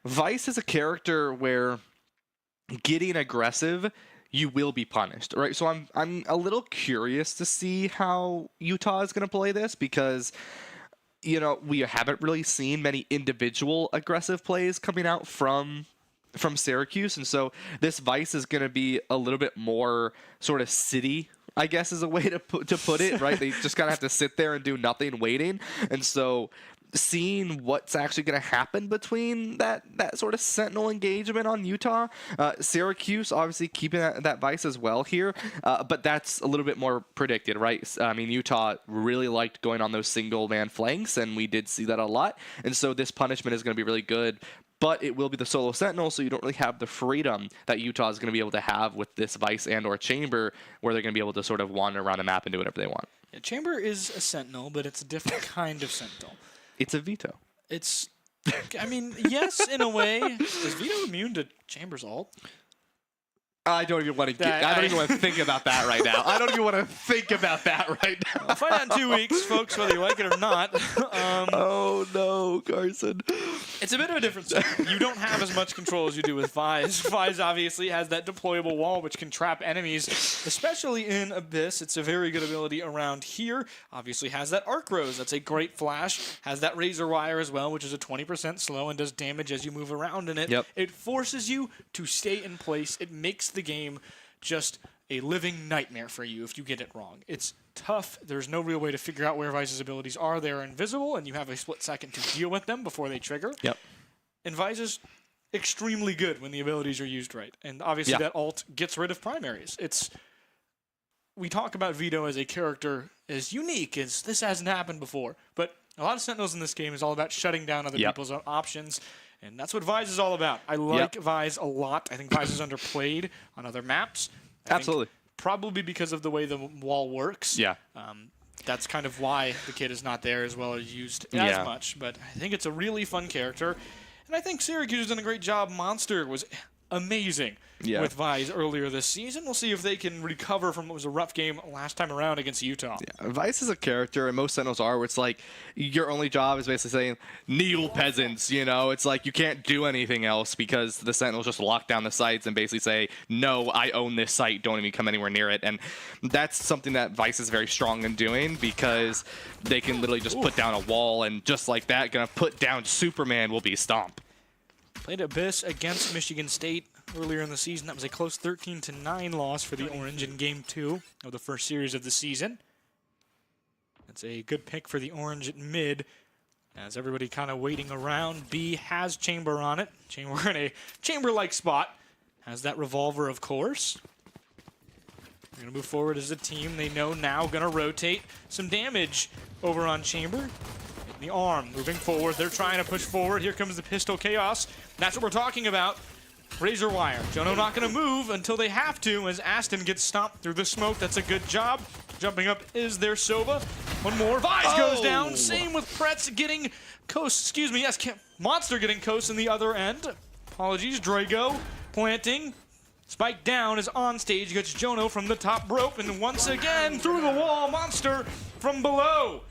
Vice is a character where getting aggressive, you will be punished, right? So I'm a little curious to see how Utah is going to play this because, you know, we haven't really seen many individual aggressive plays coming out from Syracuse, and so this Vice is going to be a little bit more sort of city, I guess is a way to put it, right? They just kind of have to sit there and do nothing, waiting, and so seeing what's actually going to happen between that sort of Sentinel engagement on Utah. Syracuse obviously keeping that Vice as well here, but that's a little bit more predicted, right? I mean, Utah really liked going on those single-man flanks, and we did see that a lot, and so this punishment is going to be really good, but it will be the solo Sentinel, so you don't really have the freedom that Utah is going to be able to have with this Vice and or Chamber, where they're going to be able to sort of wander around the map and do whatever they want. Yeah, Chamber is a Sentinel, but it's a different kind of Sentinel. It's a veto. It's, I mean, yes, in a way. Is veto immune to Chamber's ult? I don't even want to think about that right now. I don't even want to think about that right now. We'll find out in 2 weeks, folks, whether you like it or not. Oh, no, Carson. It's a bit of a different set. You don't have as much control as you do with Vise. Vise obviously has that deployable wall, which can trap enemies, especially in Abyss. It's a very good ability around here. Obviously has that Arc Rose. That's a great flash. Has that Razor Wire as well, which is a 20% slow and does damage as you move around in it. Yep. It forces you to stay in place. It makes the game just a living nightmare for you if you get it wrong. It's tough. There's no real way to figure out where Vice's abilities are. They're invisible, and you have a split second to deal with them before they trigger. Yep. And Vice is extremely good when the abilities are used right. And obviously that ult gets rid of primaries. We talk about Vito as a character as unique as this hasn't happened before. But a lot of Sentinels in this game is all about shutting down other people's options. And that's what Vise is all about. I like Vise a lot. I think Vise is underplayed on other maps. Absolutely. Probably because of the way the wall works. Yeah. That's kind of why the kid is not there as well as used as much. But I think it's a really fun character. And I think Syracuse has done a great job. Monster was amazing with Vise earlier this season. We'll see if they can recover from what was a rough game last time around against Utah. Yeah. Vice is a character, and most Sentinels are, where it's like your only job is basically saying, kneel peasants, you know? It's like you can't do anything else because the Sentinels just lock down the sites and basically say, no, I own this site, don't even come anywhere near it. And that's something that Vice is very strong in doing because they can literally just put down a wall, and just like that, gonna put down Superman will be stomp. Played Abyss against Michigan State earlier in the season. That was a close 13-9 loss for the Orange in Game 2 of the first series of the season. That's a good pick for the Orange at mid, as everybody kind of waiting around. B has Chamber on it. Chamber in a Chamber-like spot. Has that revolver, of course. They're going to move forward as a team. They know now going to rotate some damage over on Chamber. The arm moving forward. They're trying to push forward. Here comes the pistol chaos. That's what we're talking about. Razor wire. Jono not going to move until they have to as Aston gets stomped through the smoke. That's a good job. Jumping up is their Sova. One more. Vise goes down. Same with Pretz getting Coast. Excuse me. Yes, Monster getting Coast in the other end. Apologies. Drago planting. Spike down is on stage. Gets Jono from the top rope. And once again, through the wall, Monster from below.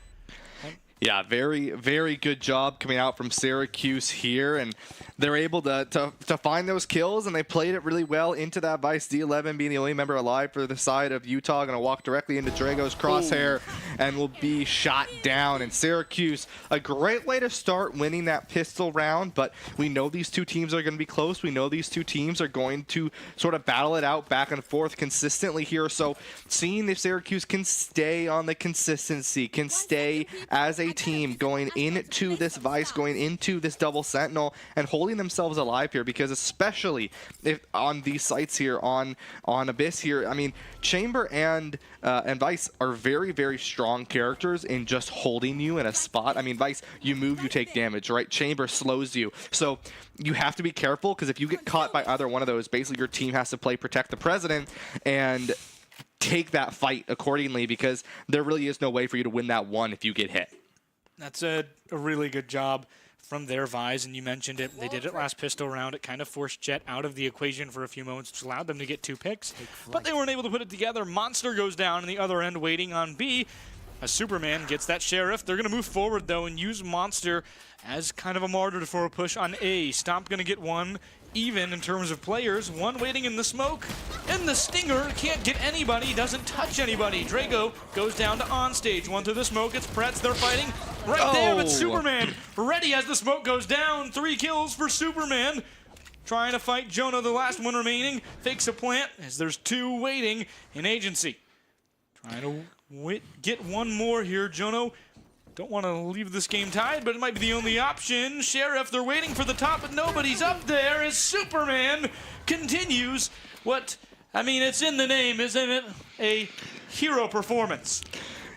Yeah, very, very good job coming out from Syracuse here, and they're able to find those kills, and they played it really well into that Vice. D11 being the only member alive for the side of Utah, going to walk directly into Drago's crosshair and will be shot down. And Syracuse, a great way to start winning that pistol round, but we know these two teams are going to be close. We know these two teams are going to sort of battle it out back and forth consistently here. So seeing if Syracuse can stay on the consistency, can stay as a team going into this Vice, going into this double Sentinel, and holding themselves alive here, because especially if on these sites here on Abyss here, I mean, Chamber and Vice are very, very strong characters in just holding you in a spot. I mean, Vice, you move, you take damage, right? Chamber slows you. So you have to be careful, because if you get caught by either one of those, basically your team has to play Protect the President and take that fight accordingly, because there really is no way for you to win that one if you get hit. That's a really good job from their Vise, and you mentioned it. They did it last pistol round. It kind of forced Jet out of the equation for a few moments, which allowed them to get 2 picks. But they weren't able to put it together. Monster goes down on the other end, waiting on B. As Superman gets that Sheriff. They're going to move forward, though, and use Monster as kind of a martyr for a push on A. Stomp going to get one even in terms of players. One waiting in the smoke. And the Stinger can't get anybody, doesn't touch anybody. Drago goes down to onstage. One through the smoke. It's Pretz. They're fighting right there, but Superman ready as the smoke goes down. 3 kills for Superman. Trying to fight Jono, the last one remaining. Fakes a plant as there's 2 waiting in agency. Trying to get one more here. Jono don't want to leave this game tied, but it might be the only option. Sheriff, they're waiting for the top, but nobody's up there as Superman continues what, I mean, it's in the name, isn't it? A hero performance.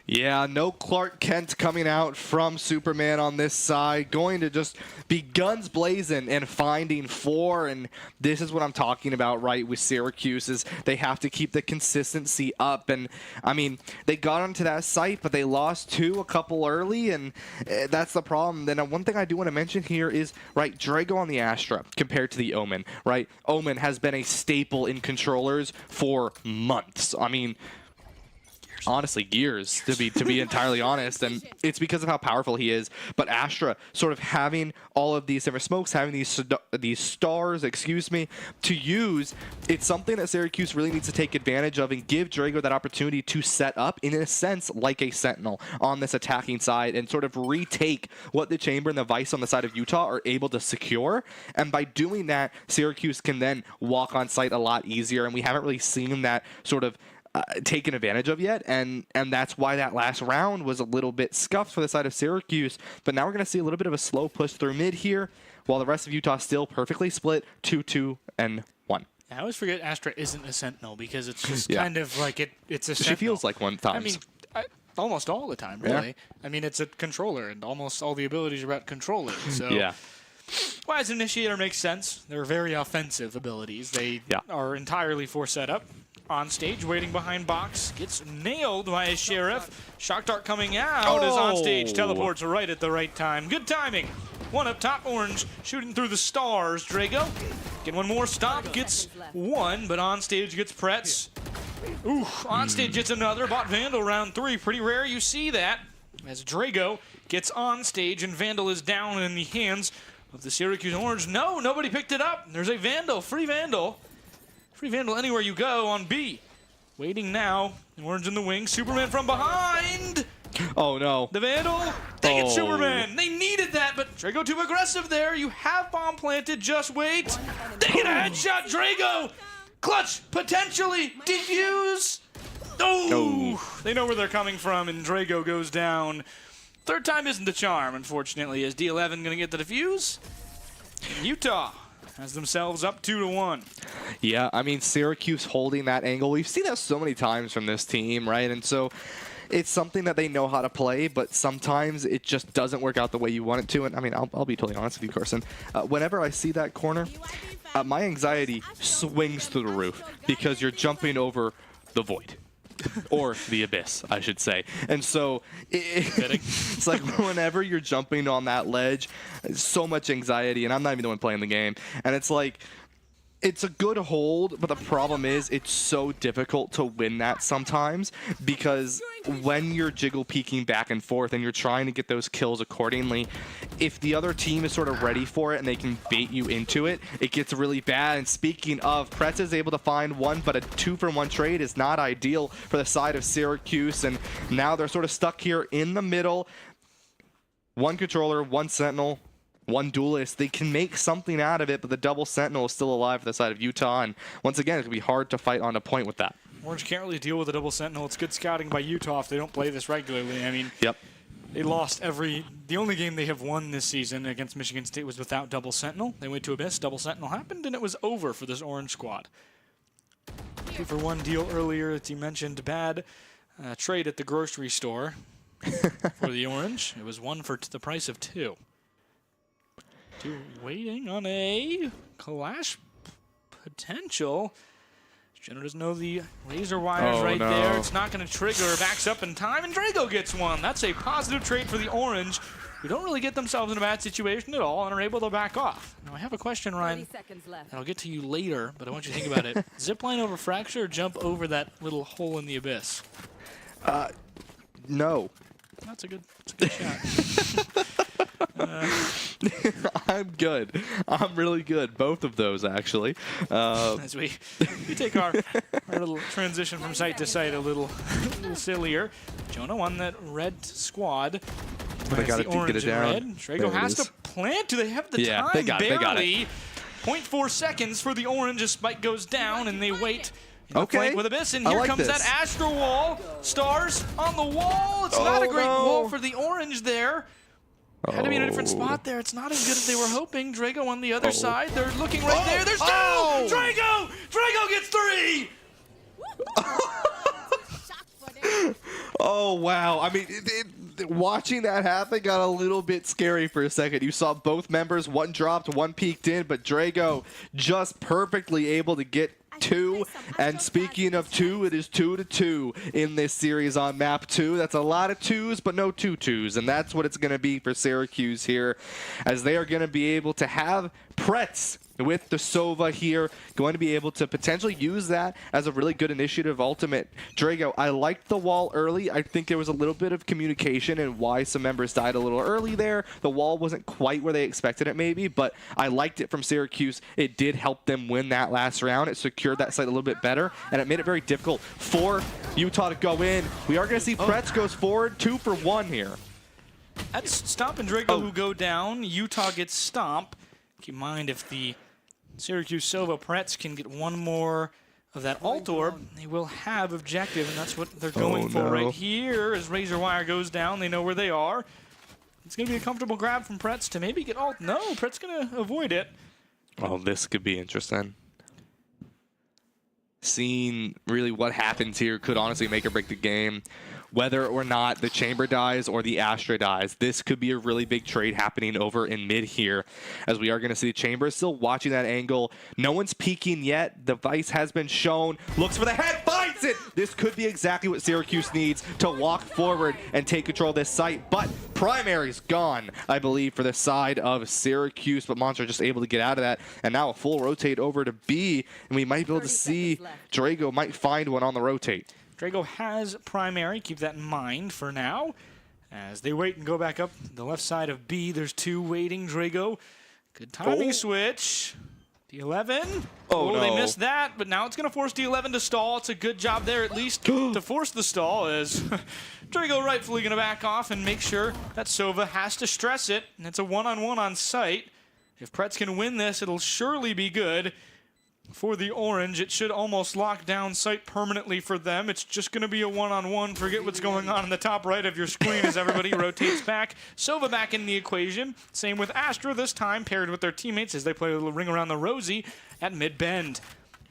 Yeah, no Clark Kent coming out from Superman on this side. Going to just be guns blazing and finding 4. And this is what I'm talking about, right, with Syracuse, is they have to keep the consistency up. And, I mean, they got onto that site, but they lost 2 a couple early, and that's the problem. Then one thing I do want to mention here is, right, Drago on the Astra compared to the Omen, right? Omen has been a staple in controllers for months. I mean, honestly, years, to be entirely honest, and it's because of how powerful he is. But Astra sort of having all of these different smokes, having these stars, excuse me, to use, it's something that Syracuse really needs to take advantage of and give Drago that opportunity to set up, in a sense, like a Sentinel on this attacking side, and sort of retake what the Chamber and the Vice on the side of Utah are able to secure. And by doing that, Syracuse can then walk on site a lot easier, and we haven't really seen that sort of taken advantage of yet, and that's why that last round was a little bit scuffed for the side of Syracuse. But now we're going to see a little bit of a slow push through mid here, while the rest of Utah still perfectly split 2-2 and 1. I always forget Astra isn't a Sentinel, because it's just kind of like it's a Sentinel. She feels like one times. I mean, almost all the time, really. Yeah. I mean, it's a controller, and almost all the abilities are about controlling. So yeah. Why as Initiator makes sense. They're very offensive abilities. They are entirely for setup. On stage, waiting behind box, gets nailed by a Sheriff. Shock Dart coming out as on stage, teleports right at the right time. Good timing. One up top, Orange shooting through the stars. Drago, get one more stop, gets one, but on stage gets Pretz. Ooh, on stage gets another. Bot Vandal round 3, pretty rare you see that. As Drago gets on stage and Vandal is down in the hands of the Syracuse Orange. No, nobody picked it up. There's a Vandal, free Vandal. Free Vandal anywhere you go on B. Waiting now. Orange in the wing. Superman from behind. Oh, no. The Vandal. Dang it, Superman. They needed that, but Drago too aggressive there. You have bomb planted. Just wait. They get a headshot. Drago. Clutch. Potentially. Defuse. Oh. They know where they're coming from, and Drago goes down. Third time isn't the charm, unfortunately, as D11 going to get the defuse. Utah has themselves up 2-1. Yeah, I mean, Syracuse holding that angle. We've seen that so many times from this team, right? And so it's something that they know how to play, but sometimes it just doesn't work out the way you want it to. And I mean, I'll be totally honest with you, Carson. Whenever I see that corner, my anxiety swings through the roof because you're jumping over the void. Or the abyss, I should say. And so it's like whenever you're jumping on that ledge, so much anxiety, and I'm not even the one playing the game. And it's like, it's a good hold, but the problem is it's so difficult to win that sometimes because when you're jiggle peeking back and forth and you're trying to get those kills accordingly, if the other team is sort of ready for it and they can bait you into it, it gets really bad. And speaking of, Pretz is able to find one, but a 2-for-1 trade is not ideal for the side of Syracuse, and now they're sort of stuck here in the middle. One controller, one sentinel, one duelist. They can make something out of it, but the double sentinel is still alive for the side of Utah, and once again, it's going to be hard to fight on a point with that. Orange can't really deal with a double sentinel. It's good scouting by Utah if they don't play this regularly. I mean, yep. They lost the only game they have won this season against Michigan State was without double sentinel. They went to Abyss, double sentinel happened, and it was over for this Orange squad. 2-for-1 deal earlier, as you mentioned, bad trade at the grocery store for the Orange. It was 1 for the price of 2. Waiting on a clash potential. Jenner doesn't know the laser wires there. It's not going to trigger. Backs up in time, and Drago gets one. That's a positive trade for the Orange, who don't really get themselves in a bad situation at all and are able to back off. Now, I have a question, Ryan, and I'll get to you later, but I want you to think about it. Zipline over Fracture or jump over that little hole in the abyss? No. That's a good shot. I'm good. I'm really good. Both of those, actually. As we take our little transition from site to site a little sillier. Jonah won that red squad. They got to get it down. Drago has to plant. Do they have the time? They got Barely. it. 0.4 seconds for the Orange as Spike goes down, and they wait. Okay. With Abyss, and here comes that Astro Wall. Stars on the wall. It's not a great wall for the Orange there. Had to be in a different spot there. It's not as good as they were hoping. Drago on the other side. They're looking right there. There's 2! Drago! Drago gets 3! Oh, wow. I mean, watching that happen got a little bit scary for a second. You saw both members, one dropped, one peeked in, but Drago just perfectly able to get 2. And speaking of 2, it is 2-2 in this series on map 2. That's a lot of 2s, but no 2-2s. And that's what it's going to be for Syracuse here, as they are going to be able to have Pretz with the Sova here, going to be able to potentially use that as a really good initiative ultimate. Drago, I liked the wall early. I think there was a little bit of communication and why some members died a little early there. The wall wasn't quite where they expected it maybe, but I liked it from Syracuse. It did help them win that last round. It secured that site a little bit better, and it made it very difficult for Utah to go in. We are going to see Pretz goes forward 2-for-1 here. That's Stomp and Drago who go down. Utah gets Stomp. Keep in mind, if the Syracuse Sova Pretz can get one more of that alt orb, they will have objective, and that's what they're going for right here. As Razor Wire goes down, they know where they are. It's going to be a comfortable grab from Pretz to maybe get alt. No, Pretz going to avoid it. Oh, this could be interesting. Seeing really what happens here could honestly make or break the game. Whether or not the Chamber dies or the Astra dies, this could be a really big trade happening over in mid here, as we are going to see the Chamber still watching that angle. No one's peeking yet. The Vice has been shown. Looks for the head, finds it! This could be exactly what Syracuse needs to walk forward and take control of this site, but primary's gone, I believe, for the side of Syracuse, but Monster just able to get out of that, and now a full rotate over to B, and we might be able to see Drago might find one on the rotate. Drago has primary. Keep that in mind for now. As they wait and go back up the left side of B, there's 2 waiting. Drago, good timing switch. D11. No. They missed that, but now it's going to force D11 to stall. It's a good job there, at least, to force the stall, as Drago rightfully going to back off and make sure that Sova has to stress it. And it's a one-on-one on site. If Pretz can win this, it'll surely be good. For the Orange, it should almost lock down site permanently for them. It's just going to be a one-on-one. Forget what's going on in the top right of your screen as everybody rotates back. Sova back in the equation. Same with Astra this time, paired with their teammates as they play a little ring around the Rosie at mid-bend.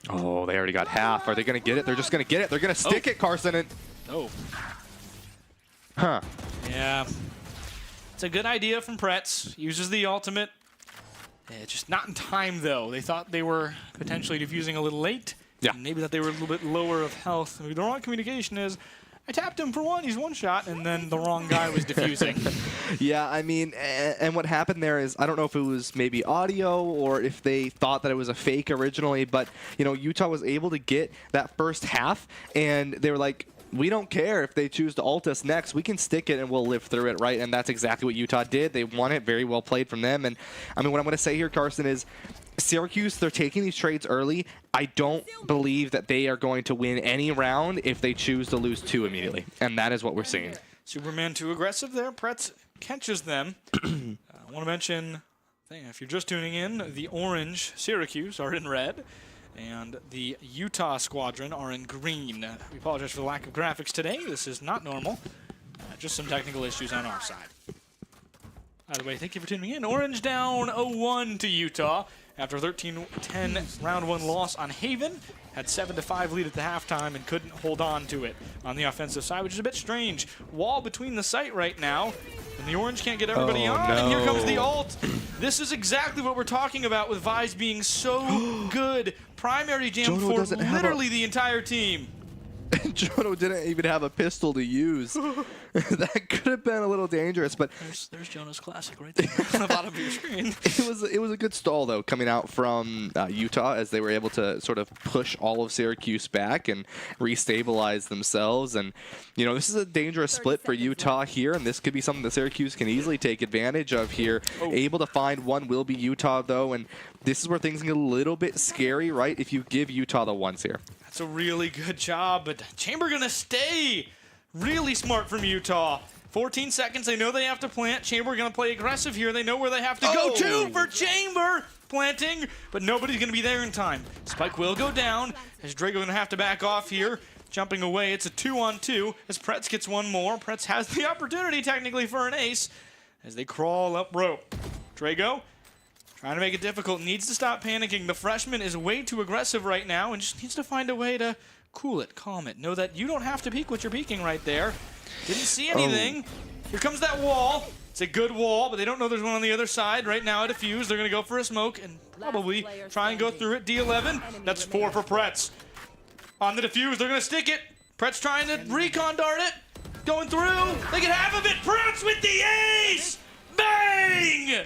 Oh, they already got half. Are they going to get it? They're just going to get it. They're going to stick it, Carson. And Huh. Yeah. It's a good idea from Pretz. Uses the ultimate. Just not in time, though. They thought they were potentially defusing a little late. Yeah. Maybe that they were a little bit lower of health. Maybe the wrong communication is, I tapped him for one, he's one shot, and then the wrong guy was defusing. Yeah, I mean, and what happened there is, I don't know if it was maybe audio or if they thought that it was a fake originally, but, you know, Utah was able to get that first half, and they were like, we don't care if they choose to ult us next. We can stick it and we'll live through it, right? And that's exactly what Utah did. They won it. Very well played from them. And, I mean, what I'm going to say here, Carson, is Syracuse, they're taking these trades early. I don't believe that they are going to win any round if they choose to lose 2 immediately. And that is what we're seeing. Superman too aggressive there. Pretz catches them. I want to mention, if you're just tuning in, the orange Syracuse are in red, and the Utah squadron are in green. We apologize for the lack of graphics today. This is not normal. Just some technical issues on our side. By the way, thank you for tuning in. Orange down 0-1 to Utah after a 13-10 round 1 loss on Haven. Had 7-5 lead at the halftime and couldn't hold on to it on the offensive side, which is a bit strange. Wall between the site right now, and the orange can't get everybody on, and here comes the ult. This is exactly what we're talking about with Vise being so good. Primary jam for literally the entire team. Jono didn't even have a pistol to use. That could have been a little dangerous, but there's Jono's classic right there on the bottom of your screen. It was a good stall though coming out from Utah as they were able to sort of push all of Syracuse back and restabilize themselves. And you know, this is a dangerous split for Utah here, and this could be something that Syracuse can easily take advantage of here. Able to find one will be Utah though, and this is where things get a little bit scary, right? If you give Utah the ones here. That's a really good job, but Chamber gonna stay. Really smart from Utah. 14 seconds, they know they have to plant. Chamber gonna play aggressive here. They know where they have to go to for Chamber. Planting, but nobody's gonna be there in time. Spike will go down, as Drago gonna have to back off here. Jumping away, it's a 2-on-2, as Pretz gets one more. Pretz has the opportunity, technically, for an ace, as they crawl up rope. Drago, trying to make it difficult, needs to stop panicking. The freshman is way too aggressive right now and just needs to find a way to cool it, calm it. Know that you don't have to peek what you're peeking right there. Didn't see anything. Here comes that wall. It's a good wall, but they don't know there's one on the other side. Right now, at a fuse, they're going to go for a smoke and probably try and go through it. D11, that's 4 for Pretz. On the defuse, they're going to stick it. Pretz trying to recon dart it. Going through. They get half of it. Pretz with the ace! Bang!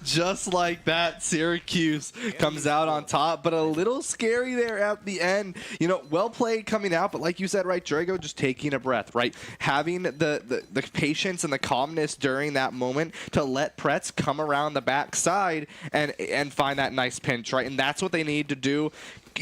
Just like that, Syracuse comes out on top, but a little scary there at the end. You know, well played coming out, but like you said, right, Drago just taking a breath, right? Having the patience and the calmness during that moment to let Pretz come around the backside and find that nice pinch, right? And that's what they need to do.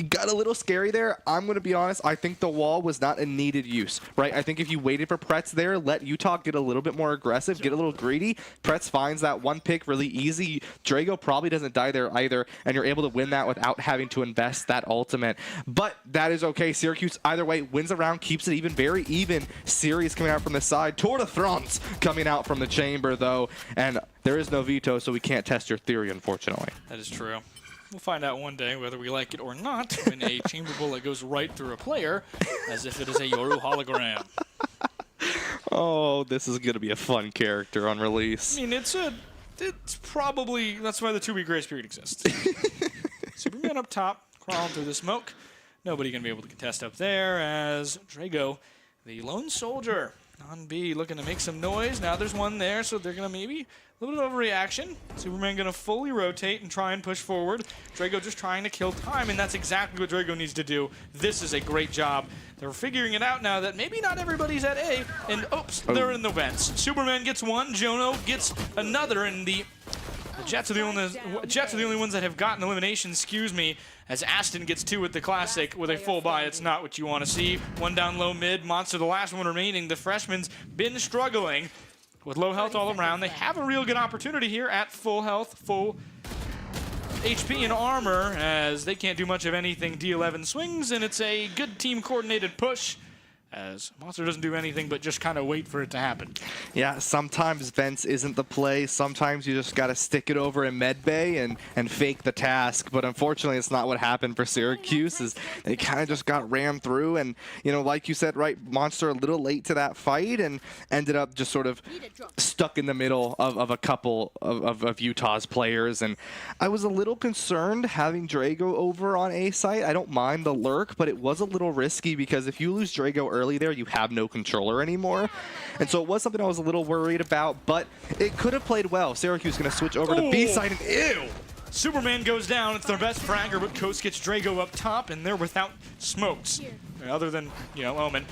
Got a little scary there. I'm going to be honest. I think the wall was not a needed use, right? I think if you waited for Pretz there, let Utah get a little bit more aggressive, get a little greedy. Pretz finds that one pick really easy. Drago probably doesn't die there either, and you're able to win that without having to invest that ultimate. But that is okay. Syracuse, either way, wins a round, keeps it even, very even. Series coming out from the side. Tour de France coming out from the chamber, though, and there is no veto, so we can't test your theory, unfortunately. That is true. We'll find out one day whether we like it or not when a chamber bullet goes right through a player as if it is a Yoru hologram. Oh, this is going to be a fun character on release. I mean, it's probably, that's why the 2-week grace period exists. Superman up top, crawling through the smoke. Nobody going to be able to contest up there as Drago, the lone soldier, on B, looking to make some noise. Now there's one there, so they're going to maybe a little bit of overreaction. Superman going to fully rotate and try and push forward. Drago just trying to kill time, and that's exactly what Drago needs to do. This is a great job. They're figuring it out now that maybe not everybody's at A, and oops, they're in the vents. Superman gets one, Jono gets another, and the Jets are the only ones that have gotten elimination, excuse me, as Aston gets 2 with the Classic with a full buy. It's not what you want to see. One down low mid, Monster the last one remaining. The freshman's been struggling with low health all around. They have a real good opportunity here at full health, full HP and armor, as they can't do much of anything. D11 swings, and it's a good team coordinated push as Monster doesn't do anything but just kind of wait for it to happen. Yeah, sometimes Vents isn't the play. Sometimes you just got to stick it over in medbay and fake the task. But unfortunately, it's not what happened for Syracuse. Is they kind of just got rammed through. And, you know, like you said, right, Monster a little late to that fight and ended up just sort of stuck in the middle of a couple of Utah's players. And I was a little concerned having Drago over on A site. I don't mind the lurk, but it was a little risky because if you lose Drago early there, you have no controller anymore. And so it was something I was a little worried about, but it could have played well. Syracuse going to switch over to B side, and ew! Superman goes down. It's their best fragger, but Coast gets Drago up top, and they're without smokes. Other than, you know, Omen.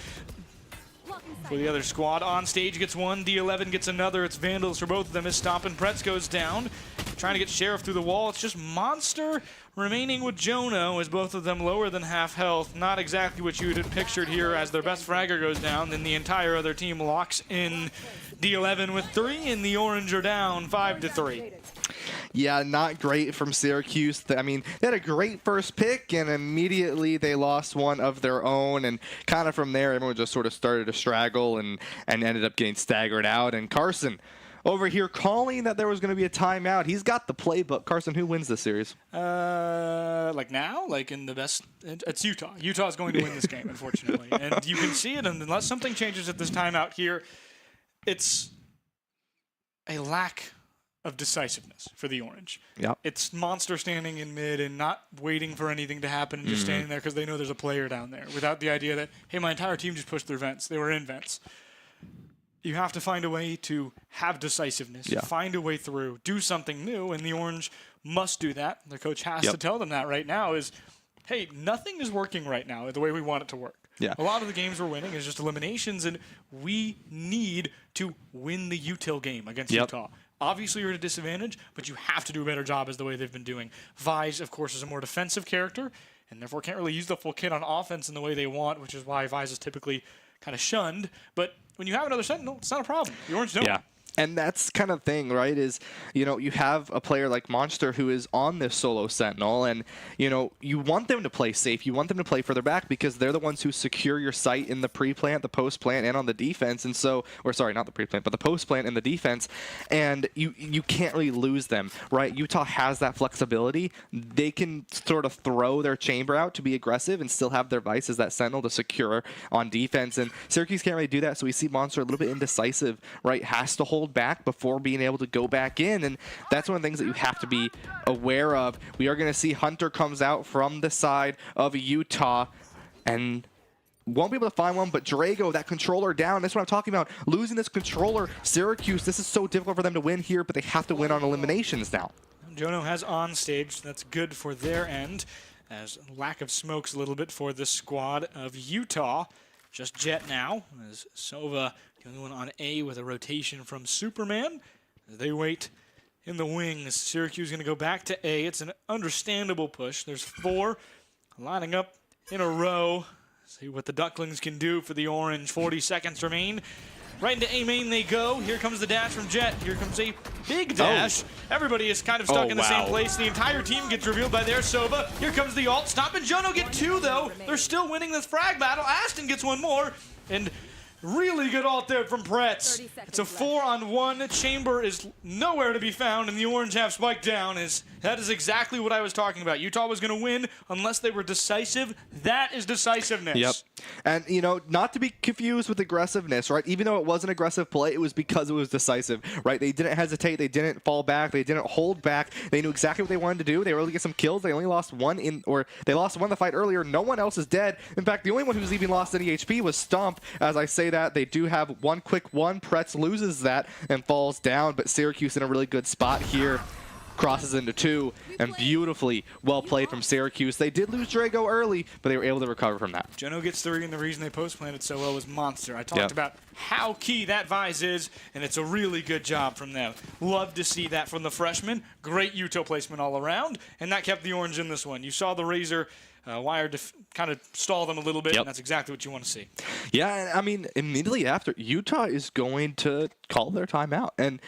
For the other squad, on stage gets one, D11 gets another. It's Vandals for both of them as Stompin' Pretz goes down. Trying to get Sheriff through the wall. It's just Monster remaining with Jono as both of them lower than half health. Not exactly what you had pictured here as their best fragger goes down. Then the entire other team locks in D11 with 3, and the Orange are down 5-3. Yeah, not great from Syracuse. I mean, they had a great first pick, and immediately they lost one of their own. And kind of from there, everyone just sort of started to straggle and ended up getting staggered out. And Carson over here calling that there was going to be a timeout. He's got the playbook. Carson, who wins this series? Like now? Like in the best? It's Utah. Utah's going to win this game, unfortunately. And you can see it, and unless something changes at this timeout here, it's a lack of decisiveness for the Orange. Yep. It's Monster standing in mid and not waiting for anything to happen and just standing there because they know there's a player down there without the idea that, hey, my entire team just pushed their vents. They were in vents. You have to find a way to have decisiveness, find a way through, do something new, and the Orange must do that. The coach has to tell them that right now is, hey, nothing is working right now the way we want it to work. Yeah. A lot of the games we're winning is just eliminations, and we need to win the util game against Utah. Obviously, you're at a disadvantage, but you have to do a better job as the way they've been doing. Vise, of course, is a more defensive character, and therefore can't really use the full kit on offense in the way they want, which is why Vise is typically kind of shunned. But when you have another Sentinel, it's not a problem. The Orange don't. Yeah. And that's kind of thing, right, is, you know, you have a player like Monster who is on this solo Sentinel, and, you know, you want them to play safe. You want them to play further back because they're the ones who secure your site in the pre-plant, the post-plant, and on the defense. And so, or sorry, not the pre-plant, but the post-plant and the defense. And you can't really lose them, right? Utah has that flexibility. They can sort of throw their chamber out to be aggressive and still have their Vice as that Sentinel to secure on defense. And Syracuse can't really do that, so we see Monster a little bit indecisive, right? Has to hold back before being able to go back in, and that's one of the things that you have to be aware of. We are going to see Hunter comes out from the side of Utah and won't be able to find one, but Drago, that controller down, that's what I'm talking about. Losing this controller, Syracuse, this is so difficult for them to win here, but they have to win on eliminations now. Jono has on stage. That's good for their end, as lack of smokes a little bit for the squad of Utah. Just Jet now, as Sova the only one on A with a rotation from Superman. They wait in the wings. Syracuse going to go back to A. It's an understandable push. There's 4 lining up in a row. See what the Ducklings can do for the Orange. 40 seconds remain. Right into A main they go. Here comes the dash from Jet. Here comes a big dash. Everybody is kind of stuck in the same place. The entire team gets revealed by their Sova. Here comes the ult. Stop and Jono get 2, though. They're still winning this frag battle. Aston gets 1 more. And really good ult there from Pretz. It's a 4-on-1. Chamber is nowhere to be found, and the Orange have spiked down. That is exactly what I was talking about. Utah was going to win unless they were decisive. That is decisiveness. Yep. And, you know, not to be confused with aggressiveness, right? Even though it was an aggressive play, it was because it was decisive, right? They didn't hesitate. They didn't fall back. They didn't hold back. They knew exactly what they wanted to do. They were able to get some kills. They only lost one they lost one in the fight earlier. No one else is dead. In fact, the only one who's even lost any HP was Stomp. As I say that, they do have one quick one. Pretz loses that and falls down, but Syracuse in a really good spot here. Crosses into 2, and beautifully well played from Syracuse. They did lose Drago early, but they were able to recover from that. Jono gets 3, and the reason they post-planted so well was Monster. I talked about how key that Vise is, and it's a really good job from them. Love to see that from the freshmen. Great util placement all around, and that kept the Orange in this one. You saw the Razor wire kind of stall them a little bit, and that's exactly what you want to see. Yeah, I mean, immediately after, Utah is going to call their timeout. And,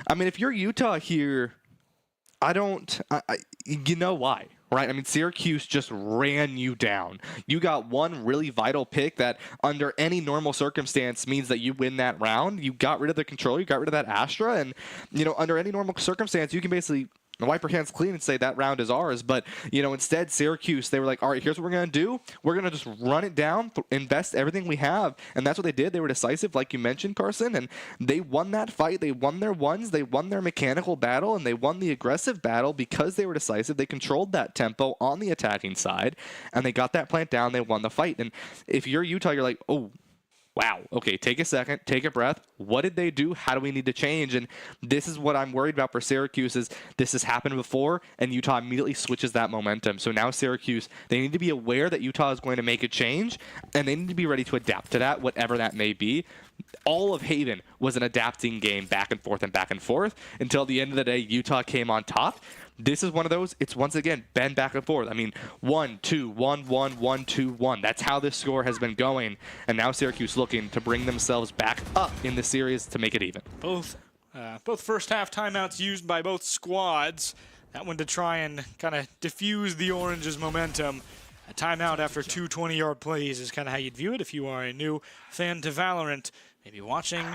I mean, if you're Utah here, you know why, right? I mean, Syracuse just ran you down. You got one really vital pick that under any normal circumstance means that you win that round. You got rid of the control. You got rid of that Astra. And, under any normal circumstance, you can basically wipe your hands clean and say that round is ours. But, instead, Syracuse, they were like, all right, here's what we're going to do. We're going to just run it down, invest everything we have. And that's what they did. They were decisive, like you mentioned, Carson. And they won that fight. They won their ones. They won their mechanical battle. And they won the aggressive battle because they were decisive. They controlled that tempo on the attacking side. And they got that plant down. They won the fight. And if you're Utah, you're like, oh, wow, okay, take a second, take a breath. What did they do? How do we need to change? And this is what I'm worried about for Syracuse is this has happened before, and Utah immediately switches that momentum. So now Syracuse, they need to be aware that Utah is going to make a change, and they need to be ready to adapt to that, whatever that may be. All of Haven was an adapting game back and forth, until the end of the day, Utah came on top. This is one of those, it's once again been back and forth. I mean, 1-2, 1-1, 1-2, 1. That's how this score has been going. And now Syracuse looking to bring themselves back up in the series to make it even. Both first half timeouts used by both squads. That one to try and kind of diffuse the Orange's momentum. A timeout after two 20-yard plays is kind of how you'd view it if you are a new fan to Valorant. Maybe watching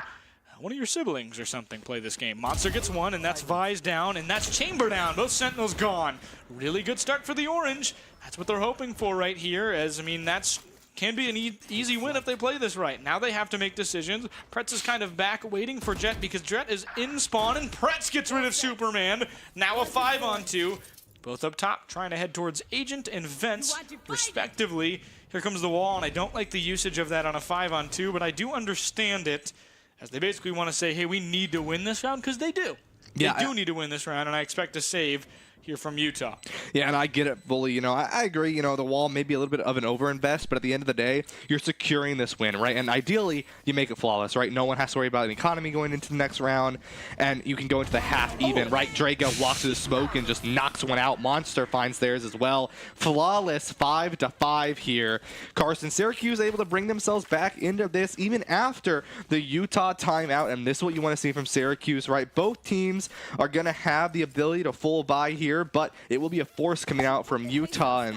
one of your siblings or something play this game. Monster gets one, and that's Vise down, and that's Chamber down. Both Sentinels gone. Really good start for the Orange. That's what they're hoping for right here, as, I mean, that's can be an easy win if they play this right. Now they have to make decisions. Pretz is kind of back waiting for Jet because Jet is in spawn, and Pretz gets rid of Superman. Now a 5-on-2. Both up top, trying to head towards Agent and Vents, respectively. Here comes the wall, and I don't like the usage of that on a 5-on-2, but I do understand it, as they basically want to say, hey, we need to win this round, because they do. They do need to win this round, and I expect a save here from Utah. Yeah, and I get it fully. I agree. The wall may be a little bit of an overinvest, but at the end of the day, you're securing this win, right? And ideally, you make it flawless, right? No one has to worry about an economy going into the next round, and you can go into the half even, right? Drago walks through the smoke and just knocks one out. Monster finds theirs as well. Flawless 5-5 here. Carson, Syracuse able to bring themselves back into this even after the Utah timeout, and this is what you want to see from Syracuse, right? Both teams are going to have the ability to full buy here, but it will be a force coming out from Utah, and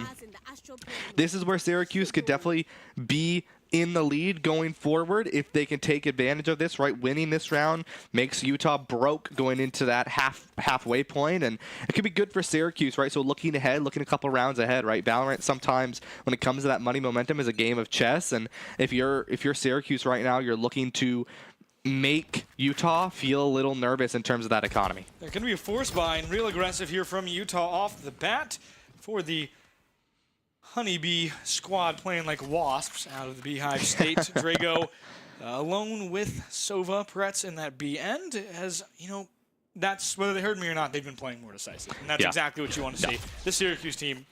this is where Syracuse could definitely be in the lead going forward if they can take advantage of this, right? Winning this round makes Utah broke going into that halfway point, and it could be good for Syracuse, right? So looking ahead, looking a couple rounds ahead, right? Valorant sometimes when it comes to that money momentum is a game of chess, and if you're Syracuse right now, you're looking to make Utah feel a little nervous in terms of that economy. There can be a force buy and real aggressive here from Utah off the bat for the Honeybee squad playing like wasps out of the Beehive State. Drago alone with Sova Pretz in that B end. As, that's whether they heard me or not, they've been playing more decisive. And that's exactly what you want to see. This Syracuse team,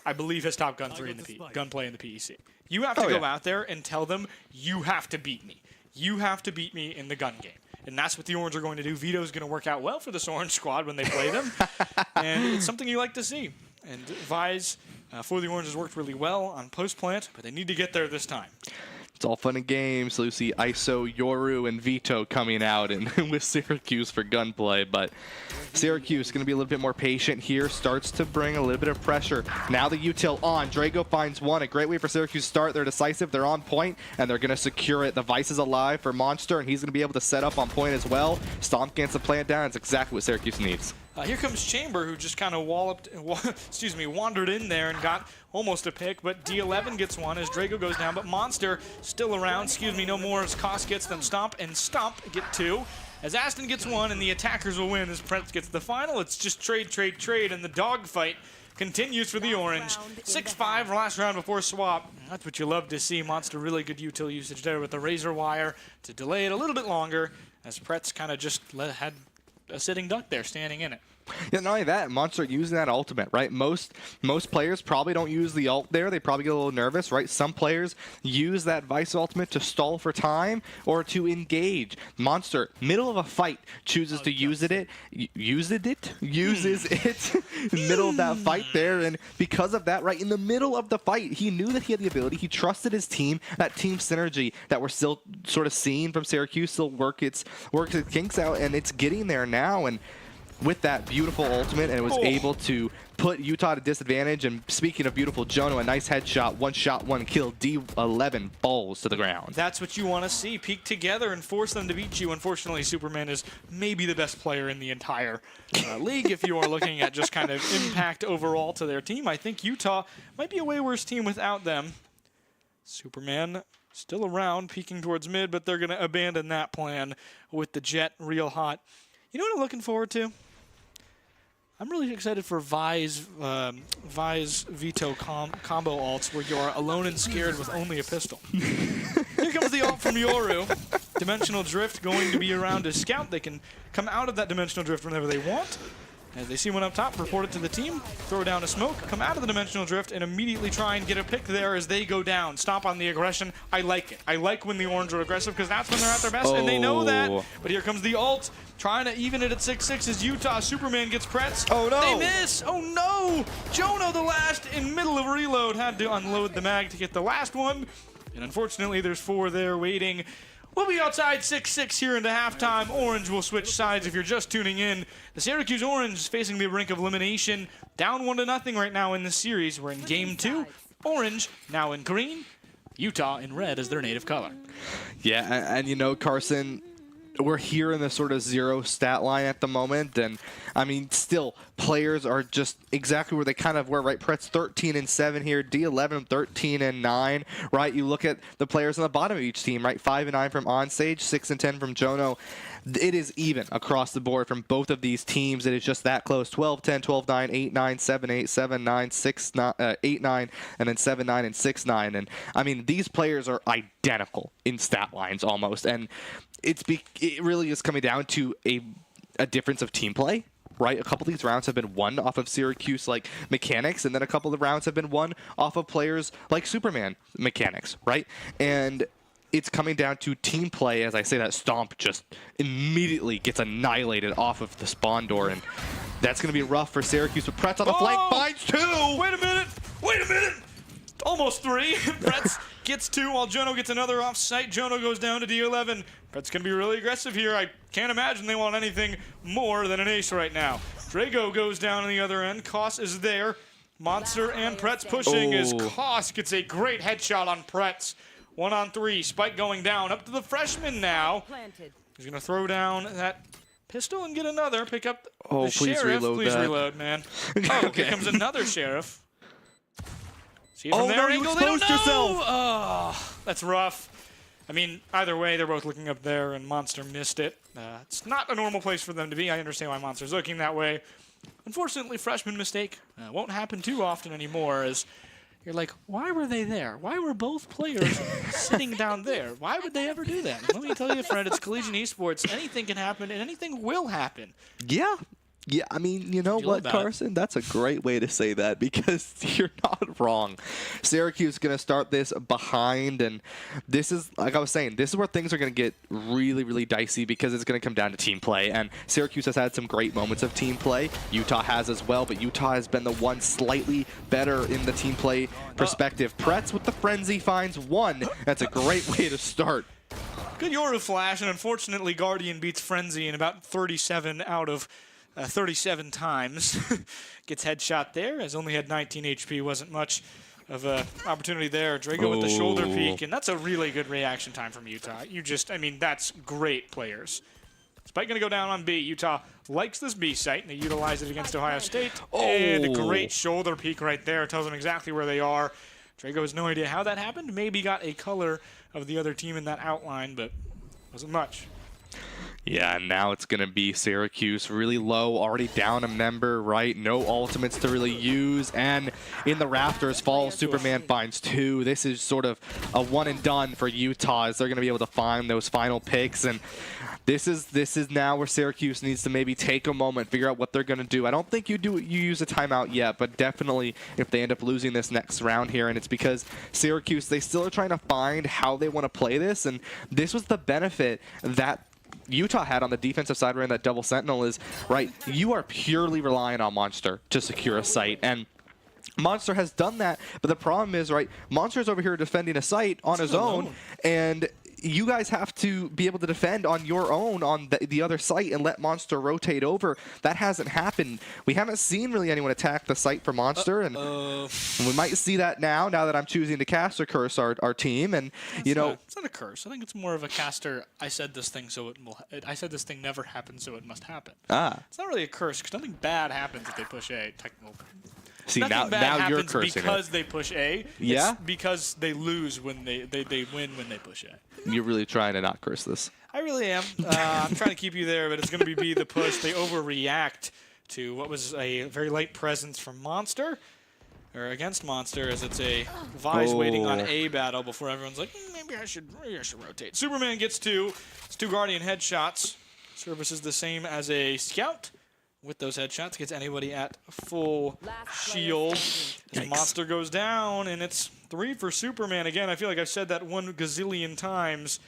I believe, has top gunplay in the PEC. You have to go out there and tell them, you have to beat me. You have to beat me in the gun game. And that's what the Orange are going to do. Vito's going to work out well for this Orange squad when they play them. And it's something you like to see. And Vise for the Orange has worked really well on post-plant, but they need to get there this time. It's all fun and games. So you see ISO, Yoru, and Vito coming out and with Syracuse for gunplay. But Syracuse going to be a little bit more patient here. Starts to bring a little bit of pressure. Now the util on. Drago finds one. A great way for Syracuse to start. They're decisive. They're on point, and they're going to secure it. The Vice is alive for Monster, and he's going to be able to set up on point as well. Stomp gets the plant down. It's exactly what Syracuse needs. Here comes Chamber, who just kind of wandered in there and got almost a pick, but D11 gets one as Drago goes down, but Monster still around. No more as Koss gets them. Stomp and Stomp get two. As Aston gets one, and the attackers will win as Prince gets the final. It's just trade, and the dogfight continues for the Orange. 6-5 last round before swap. That's what you love to see. Monster really good util usage there with the razor wire to delay it a little bit longer, as Pretz kind of just had a sitting duck there standing in it. Yeah, not only that, Monster using that ultimate, right? Most players probably don't use the ult there. They probably get a little nervous, right? Some players use that Vice ultimate to stall for time or to engage. Monster, middle of a fight, chooses to use it, middle of that fight there, and because of that, right, in the middle of the fight, he knew that he had the ability. He trusted his team, that team synergy that we're still sort of seeing from Syracuse still work its kinks out, and it's getting there now, and with that beautiful ultimate, and it was able to put Utah at a disadvantage. And speaking of beautiful, Jono, a nice headshot, one shot, one kill, D11 falls to the ground. That's what you want to see. Peak together and force them to beat you. Unfortunately, Superman is maybe the best player in the entire league if you are looking at just kind of impact overall to their team. I think Utah might be a way worse team without them. Superman still around, peeking towards mid, but they're going to abandon that plan with the Jet real hot. You know what I'm looking forward to? I'm really excited for Vi's Veto combo ults where you are alone and scared with only a pistol. Here comes the ult from Yoru. Dimensional Drift going to be around to scout. They can come out of that Dimensional Drift whenever they want. As they see one up top, report it to the team, throw down a smoke, come out of the Dimensional Drift, and immediately try and get a pick there as they go down. Stomp on the aggression. I like it. I like when the Orange are aggressive because that's when they're at their best, and they know that. But here comes the ult, trying to even it at 6-6 as Utah. Superman gets Pretz. Oh, no. They miss. Oh, no. Jono, the last, in middle of reload, had to unload the mag to get the last one. And unfortunately, there's 4 there waiting. We'll be outside 6-6 here into halftime. Orange will switch sides if you're just tuning in. The Syracuse Orange is facing the brink of elimination. Down 1-0 right now in this series. We're in game 2. Orange now in green. Utah in red as their native color. Yeah, and you know, Carson, we're here in the sort of 0 stat line at the moment, and I mean, still, players are just exactly where they kind of were, right? Pretz 13-7 here, D11 13-9, right? You look at the players on the bottom of each team, right? 5-9 from Onstage, 6-10 from Jono. It is even across the board from both of these teams. It is just that close. 12-10, 12-9, 8-9, 7-8, 7-9, 6-9, 8-9, and then 7-9 and 6-9. And I mean, these players are identical in stat lines almost, and it really is coming down to a difference of team play. Right, a couple of these rounds have been won off of Syracuse like mechanics, and then a couple of rounds have been won off of players like Superman mechanics, right? And it's coming down to team play. As I say that, Stomp just immediately gets annihilated off of the spawn door, and that's going to be rough for Syracuse. But Pretz on the flank finds 2. Wait a minute! Wait a minute! Almost 3. Pretz gets 2 while Jono gets another off-site. Jono goes down to D11. Pretz going to be really aggressive here. I can't imagine they want anything more than an ace right now. Drago goes down on the other end. Koss is there. Monster and Pretz pushing as Koss gets a great headshot on Pretz. 1-on-3. Spike going down. Up to the freshman now. He's going to throw down that pistol and get another. Pick up the please Sheriff. reload Please that. reload, man. Oh, Okay. here comes another Sheriff. See from their no, you angle, they don't exposed know. yourself. Oh, that's rough. I mean, either way, they're both looking up there, and Monster missed it. It's not a normal place for them to be. I understand why Monster's looking that way. Unfortunately, freshman mistake won't happen too often anymore, as you're like, why were they there? Why were both players sitting down there? Why would they ever do that? Let me tell you, friend, it's collegiate esports. Anything can happen, and anything will happen. Yeah. Yeah, I mean, you know what, Carson? That's a great way to say that because you're not wrong. Syracuse is going to start this behind, and this is, like I was saying, this is where things are going to get really, really dicey because it's going to come down to team play, and Syracuse has had some great moments of team play. Utah has as well, but Utah has been the one slightly better in the team play perspective. Pretz with the frenzy finds 1. That's a great way to start. Good Yoru flash, and unfortunately, Guardian beats Frenzy in about 37 out of 37 times. Gets headshot there, has only had 19 HP, wasn't much of an opportunity there. Drago with the shoulder peek, and that's a really good reaction time from Utah. I mean, that's great players. Spike going to go down on B. Utah likes this B site, and they utilize it against Ohio State. And a great shoulder peek right there. Tells them exactly where they are. Drago has no idea how that happened. Maybe got a color of the other team in that outline, but wasn't much. Yeah, and now it's going to be Syracuse really low, already down a member, right? No ultimates to really use, and in the rafters falls, Superman finds 2. This is sort of a one and done for Utah as they're going to be able to find those final picks, and this is now where Syracuse needs to maybe take a moment, figure out what they're going to do. I don't think you use a timeout yet, but definitely if they end up losing this next round here, and it's because Syracuse, they still are trying to find how they want to play this, and this was the benefit that Utah had on the defensive side running that double sentinel is, right, you are purely relying on Monster to secure a site, and Monster has done that, but the problem is, right, Monster's over here defending a site on his own, and you guys have to be able to defend on your own on the other site and let Monster rotate over. That hasn't happened. We haven't seen really anyone attack the site for Monster, and we might see that now that I'm choosing to cast or curse our team. And it's not a curse. I think it's more of a caster. I said this thing, so it will. I said this thing never happened, so it must happen. It's not really a curse because nothing bad happens if they push A. See, nothing bad now you're happens cursing because it. they push A. Yeah? It's because they lose when they win when they push A. You're really trying to not curse this. I really am. I'm trying to keep you there, but it's going to be B, the push. They overreact to what was a very late presence from Monster, or against Monster, as it's a Vi's waiting on A battle before everyone's like, maybe I should rotate. Superman gets 2. It's 2 Guardian headshots. Service is the same as a Scout. With those headshots, gets anybody at full shield. As Monster goes down, and it's 3 for Superman. Again, I feel like I've said that 1 gazillion times.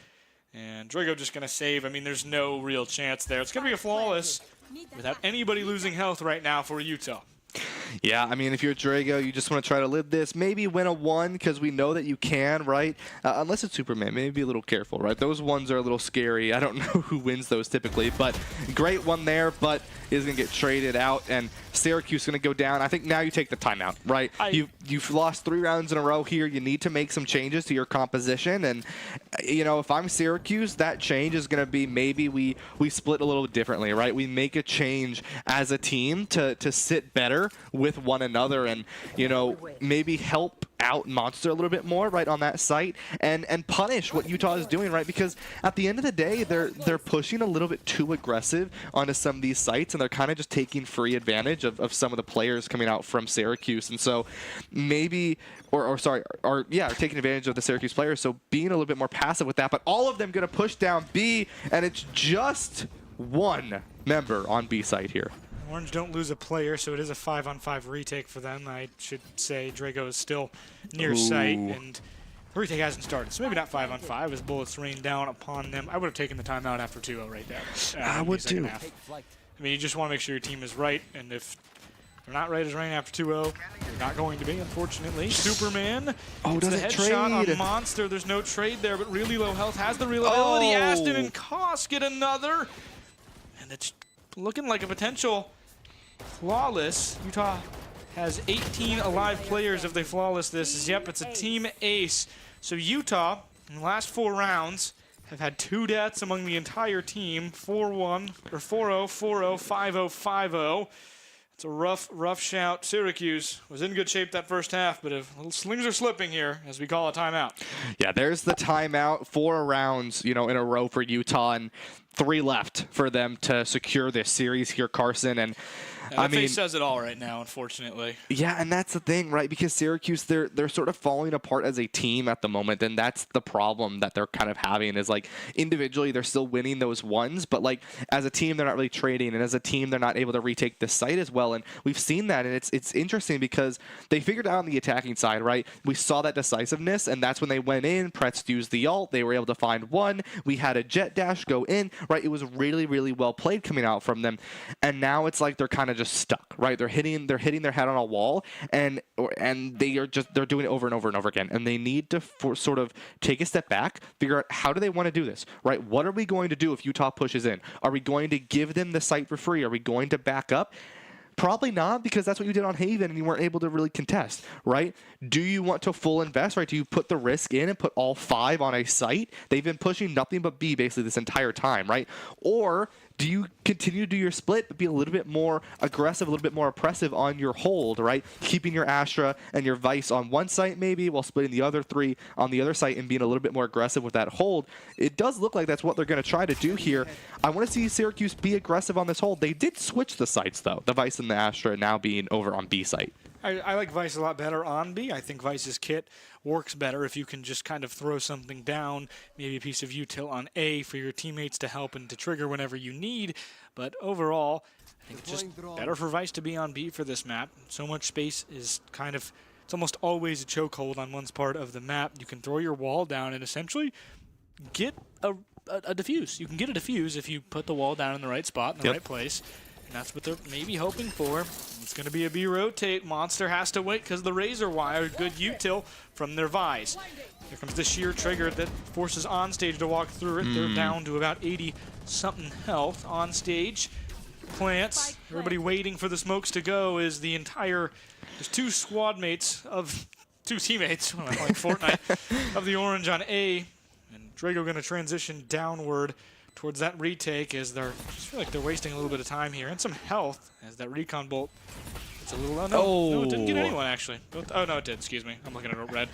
And Drago just going to save. I mean, there's no real chance there. It's going to be a flawless without anybody losing health right now for Utah. Yeah, I mean, if you're Drago, you just want to try to live this. Maybe win a 1 because we know that you can, right? Unless it's Superman, maybe be a little careful, right? Those 1s are a little scary. I don't know who wins those typically, but great one there, but is going to get traded out, and Syracuse is going to go down. I think now you take the timeout, right? You've lost 3 rounds in a row here. You need to make some changes to your composition, and if I'm Syracuse, that change is going to be maybe we split a little differently, right? We make a change as a team to sit better with one another, and maybe help out Monster a little bit more, right, on that site, and punish what Utah is doing, right? Because at the end of the day, they're pushing a little bit too aggressive onto some of these sites, and they're kind of just taking free advantage of some of the players coming out from Syracuse. And so maybe, taking advantage of the Syracuse players, so being a little bit more passive with that. But all of them going to push down B, and it's just 1 member on B site here. Orange don't lose a player, so it is a 5-on-5 retake for them. I should say Drago is still near site, and the retake hasn't started. So maybe not 5-on-5 as bullets rain down upon them. I would have taken the timeout after 2-0 right there. I would too. Half. I mean, you just want to make sure your team is right, and if they're not right as rain after 2-0, they're not going to be, unfortunately. Superman gets the headshot on Monster. There's no trade there, but really low health has the real ability. Aston and Koss get another, and it's looking like a potential flawless. Utah has 18 alive players if they flawless this. Yep, it's a team ace. So Utah, in the last 4 rounds, have had 2 deaths among the entire team. 4-1, or 4-0, 4-0, 5-0, 5-0. It's a rough shout. Syracuse was in good shape that first half, but little slings are slipping here as we call a timeout. Yeah, there's the timeout. 4 rounds, in a row for Utah, and 3 left for them to secure this series here, Carson. And I mean, says it all right now, unfortunately. Yeah, and that's the thing, right? Because Syracuse, they're sort of falling apart as a team at the moment, and that's the problem that they're kind of having is, like, individually they're still winning those 1s, but, like, as a team they're not really trading, and as a team they're not able to retake the site as well, and we've seen that, and it's interesting because they figured out on the attacking side, right? We saw that decisiveness, and that's when they went in, Pretz used the ult, they were able to find 1, we had a jet dash go in, right? It was really, really well played coming out from them, and now it's like they're kind of just stuck, right? They're hitting their head on a wall, and they're doing it over and over and over again, and they need to sort of take a step back, figure out how do they want to do this, right? What are we going to do if Utah pushes in? Are we going to give them the site for free? Are we going to back up? Probably not, because that's what you did on Haven and you weren't able to really contest, right? Do you want to full invest, right? Do you put the risk in and put all 5 on a site? They've been pushing nothing but B basically this entire time, right? Or do you continue to do your split but be a little bit more aggressive, a little bit more oppressive on your hold, right? Keeping your Astra and your Vice on one site maybe while splitting the other 3 on the other site and being a little bit more aggressive with that hold. It does look like that's what they're going to try to do here. I want to see Syracuse be aggressive on this hold. They did switch the sites, though. The Vice and the Astra now being over on B site. I like Vice a lot better on B. I think Vice's kit works better if you can just kind of throw something down, maybe a piece of util on A for your teammates to help and to trigger whenever you need. But overall, I think it's just better for Vice to be on B for this map. So much space is kind of, it's almost always a chokehold on one's part of the map. You can throw your wall down and essentially get a defuse. You can get a defuse if you put the wall down in the right spot, in the right place. And that's what they're maybe hoping for. It's going to be a B rotate. Monster has to wait because the Razor Wire, good util from their Vise. Here comes the sheer trigger that forces Onstage to walk through it. They're down to about 80-something health. Onstage plants. Everybody waiting for the smokes to go is the entire... There's two squad mates of... Two teammates, like Fortnite, of the Orange on A. And Drago going to transition downward towards that retake as they're... I just feel like they're wasting a little bit of time here. And some health as that recon bolt... It's a little... No, it didn't get anyone, actually. Oh, no, it did. Excuse me. I'm looking at it red.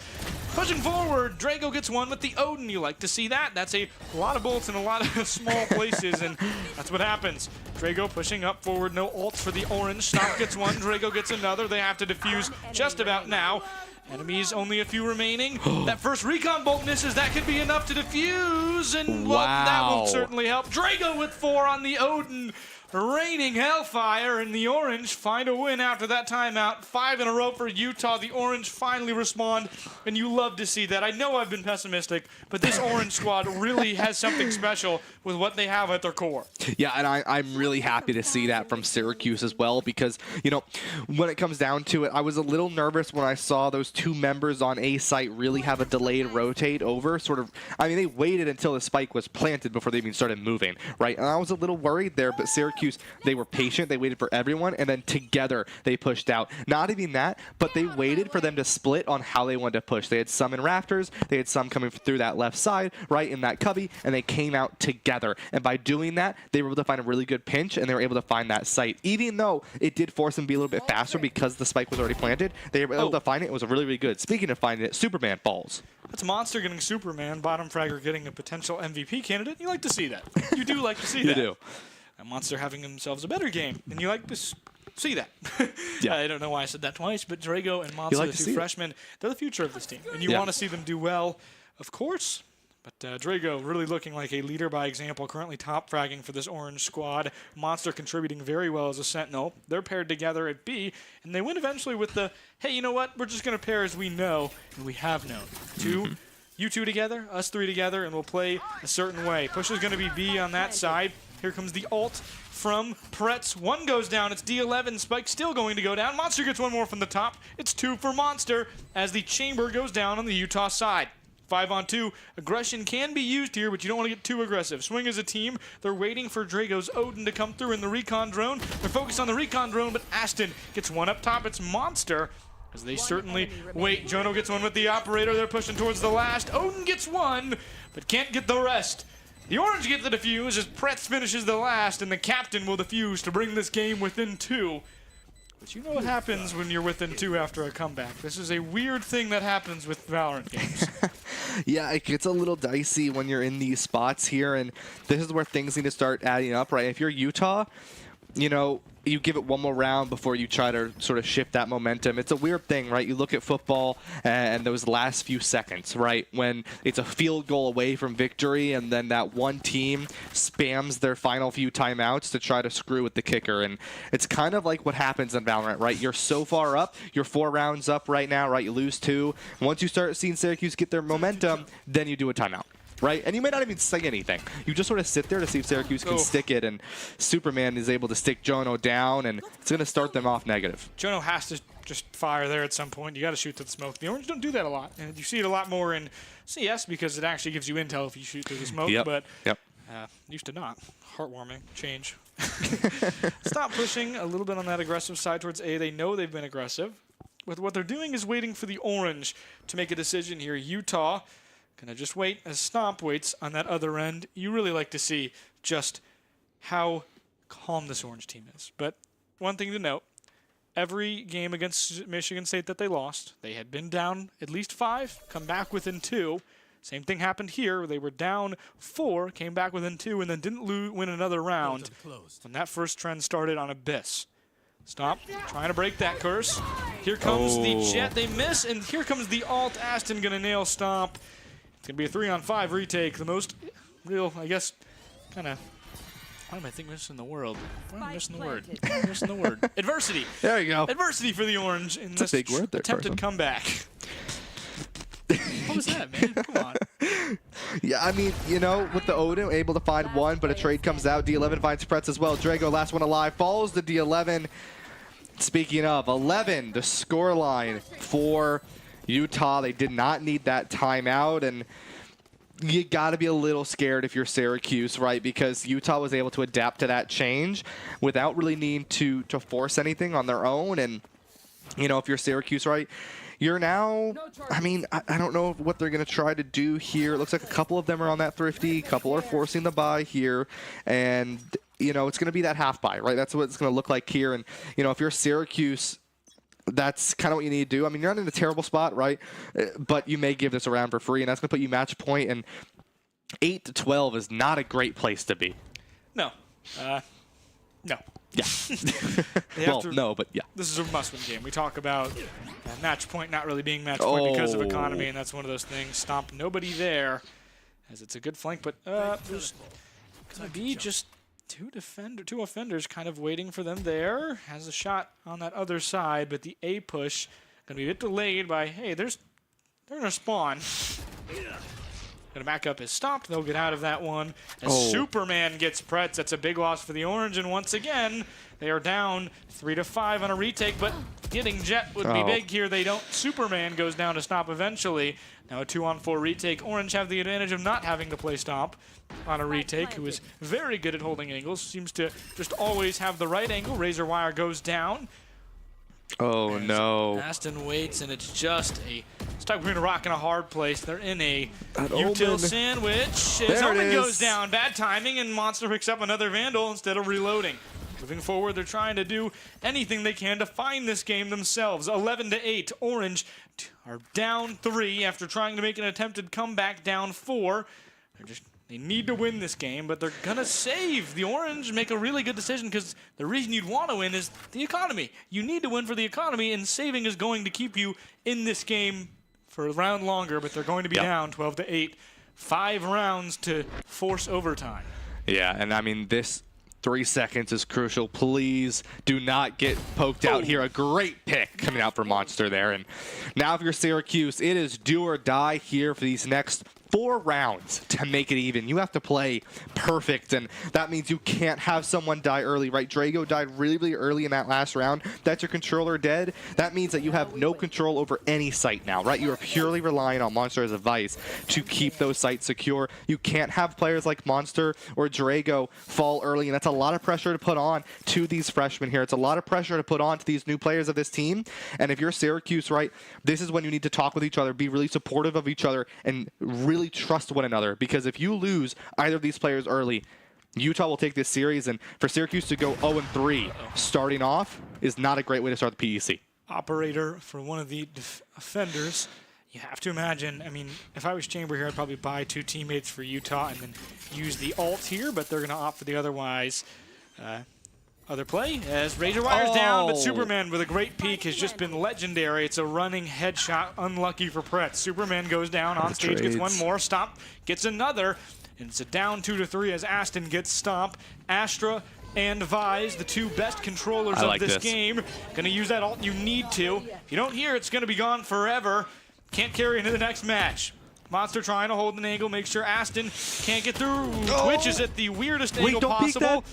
Pushing forward, Drago gets one with the Odin. You like to see that. That's a lot of bolts in a lot of small places, and that's what happens. Drago pushing up forward. No ults for the Orange. Stomp gets one. Drago gets another. They have to defuse just about now. Enemies, only a few remaining. That first recon bolt misses. That could be enough to defuse, and well, that will certainly help. Drago with 4 on the Odin. Raining Hellfire, and the Orange find a win after that timeout. 5 in a row for Utah. The Orange finally respond, and you love to see that. I know I've been pessimistic, but this Orange squad really has something special with what they have at their core. Yeah, and I'm really happy to see that from Syracuse as well because, you know, when it comes down to it, I was a little nervous when I saw those 2 members on A site really have a delayed rotate over. Sort of, I mean, they waited until the spike was planted before they even started moving, right? And I was a little worried there, but Syracuse, they were patient. They waited for everyone, and then together they pushed out. Not even that, but they waited for them to split on how they wanted to push. They had some in rafters. They had some coming through that left side, right, in that cubby, and they came out together. And by doing that, they were able to find a really good pinch, and they were able to find that site. Even though it did force them to be a little bit faster because the spike was already planted, they were able to find it. It was really, really good. Speaking of finding it, Superman falls. That's Monster getting Superman, Bottom Fragger getting a potential MVP candidate. You like to see that. You do like to see that. You do. And Monster having themselves a better game, and you like to see that. Yeah. I don't know why I said that twice, but Drago and Monster, the 2 freshmen, they're the future of this team, and you want to see them do well, of course. But Drago really looking like a leader by example, currently top fragging for this Orange squad. Monster contributing very well as a Sentinel. They're paired together at B, and they win eventually with the, hey, you know what? We're just going to pair as we know, and we have known. You two together, us 3 together, and we'll play a certain way. Push is going to be B on that side. Here comes the ult from Pretz. 1 goes down. It's D11. Spike still going to go down. Monster gets 1 more from the top. It's 2 for Monster as the chamber goes down on the Utah side. 5 on 2. Aggression can be used here, but you don't want to get too aggressive. Swing as a team. They're waiting for Drago's Odin to come through in the recon drone. They're focused on the recon drone, but Aston gets 1 up top. It's Monster as they certainly wait. Jono gets 1 with the operator. They're pushing towards the last. Odin gets 1, but can't get the rest. The Orange get the defuse as Pretz finishes the last, and the captain will defuse to bring this game within 2. But you know what happens when you're within 2 after a comeback. This is a weird thing that happens with Valorant games. Yeah, it gets a little dicey when you're in these spots here, and this is where things need to start adding up, right? If you're Utah, you know, you give it 1 more round before you try to sort of shift that momentum. It's a weird thing, right? You look at football and those last few seconds, right? When it's a field goal away from victory and then that one team spams their final few timeouts to try to screw with the kicker. And it's kind of like what happens in Valorant, right? You're so far up. You're 4 rounds up right now, right? You lose 2. Once you start seeing Syracuse get their momentum, then you do a timeout. Right? And you may not even say anything. You just sort of sit there to see if Syracuse can stick it, and Superman is able to stick Jono down, and it's going to start them off negative. Jono has to just fire there at some point. You got to shoot through the smoke. The Orange don't do that a lot, and you see it a lot more in CS because it actually gives you intel if you shoot through the smoke, but used to not. Heartwarming. Change. Stop pushing a little bit on that aggressive side towards A. They know they've been aggressive. But what they're doing is waiting for the Orange to make a decision here. Utah gonna just wait as Stomp waits on that other end. You really like to see just how calm this Orange team is. But one thing to note, every game against Michigan State that they lost, they had been down at least 5, come back within 2. Same thing happened here. They were down 4, came back within 2, and then didn't win another round when that first trend started on Abyss. Stop. Trying to break that curse. Here comes the Jet. They miss, and here comes the ult. Aston gonna nail Stomp. It's going to be a 3-on-5 retake. The most real, I guess, kind of, why am I thinking missing the world? Why am I missing the word? I'm missing the word. Adversity. There you go. Adversity for the Orange in this big word there, attempted comeback. What was that, man? Come on. Yeah, I mean, you know, with the Odin, able to find one, but a trade comes out. D11 finds Pretz as well. Drago, last one alive, follows the D11. Speaking of, 11, the scoreline for Utah. They did not need that timeout, and you got to be a little scared if you're Syracuse, right? Because Utah was able to adapt to that change without really needing to force anything on their own. And, you know, if you're Syracuse, right, you're now, I mean, I don't know what they're going to try to do here. It looks like a couple of them are on that thrifty. A couple are forcing the buy here. And, you know, it's going to be that half buy, right? That's what it's going to look like here. And, you know, if you're Syracuse, that's kind of what you need to do. I mean, you're not in a terrible spot, right? But you may give this around for free, and that's going to put you match point. And 8 to 12 is not a great place to be. No. No. Yeah. Well, no, but yeah. This is a must-win game. We talk about match point not really being match point because of economy, and that's one of those things. Stomp nobody there, as it's a good flank, but there's going to be just two offenders kind of waiting for them there. Has a shot on that other side, but the A push going to be a bit delayed by, hey, they're going to spawn. Going to back up his stop. They'll get out of that one. As Superman gets Pretz, that's a big loss for the Orange. And once again, they are down 3 to 5 on a retake. But getting Jet would be big here. They don't. Superman goes down to stop eventually. Now a 2-on-4 retake. Orange have the advantage of not having to play stop on a retake, who is very good at holding angles. Seems to just always have the right angle. Razor wire goes down. Oh, no. Aston waits, and it's just stuck between a rock and a hard place. They're in a util sandwich. As Omen goes down, bad timing, and Monster picks up another Vandal instead of reloading. Moving forward, they're trying to do anything they can to find this game themselves. 11 to 8. Orange are down 3 after trying to make an attempted comeback, down 4. They need to win this game, but they're going to save. The Orange make a really good decision because the reason you'd want to win is the economy. You need to win for the economy, and saving is going to keep you in this game for a round longer, but they're going to be down 12 to 8. 5 rounds to force overtime. Yeah, and I mean, this 3 seconds is crucial. Please do not get poked out here. A great pick coming out for Monster there. And now if you're Syracuse, it is do or die here for these next 4 rounds to make it even. You have to play perfect, and that means you can't have someone die early, right? Drago died really, really early in that last round. That's your controller dead. That means that you have no control over any site now, right? You are purely relying on Monster as a vice to keep those sites secure. You can't have players like Monster or Drago fall early, and that's a lot of pressure to put on to these freshmen here. It's a lot of pressure to put on to these new players of this team, and if you're Syracuse, right, this is when you need to talk with each other, be really supportive of each other, and really trust one another, because if you lose either of these players early, Utah will take this series, and for Syracuse to go 0-3 starting off is not a great way to start the PEC. Operator for one of the offenders. You have to imagine, I mean, if I was Chamber here, I'd probably buy 2 teammates for Utah and then use the ult here, but they're going to opt for the otherwise other play as Razor Wire's down, but Superman with a great peek has just been legendary. It's a running headshot, unlucky for Pretz. Superman goes down on stage, gets one more, Stomp gets another, and it's a down 2 to 3 as Aston gets Stomp. Astra and Vise, the 2 best controllers of this game, gonna use that ult. You need to. If you don't hear, it's gonna be gone forever. Can't carry into the next match. Monster trying to hold an angle, make sure Aston can't get through. Twitch is at the weirdest angle possible.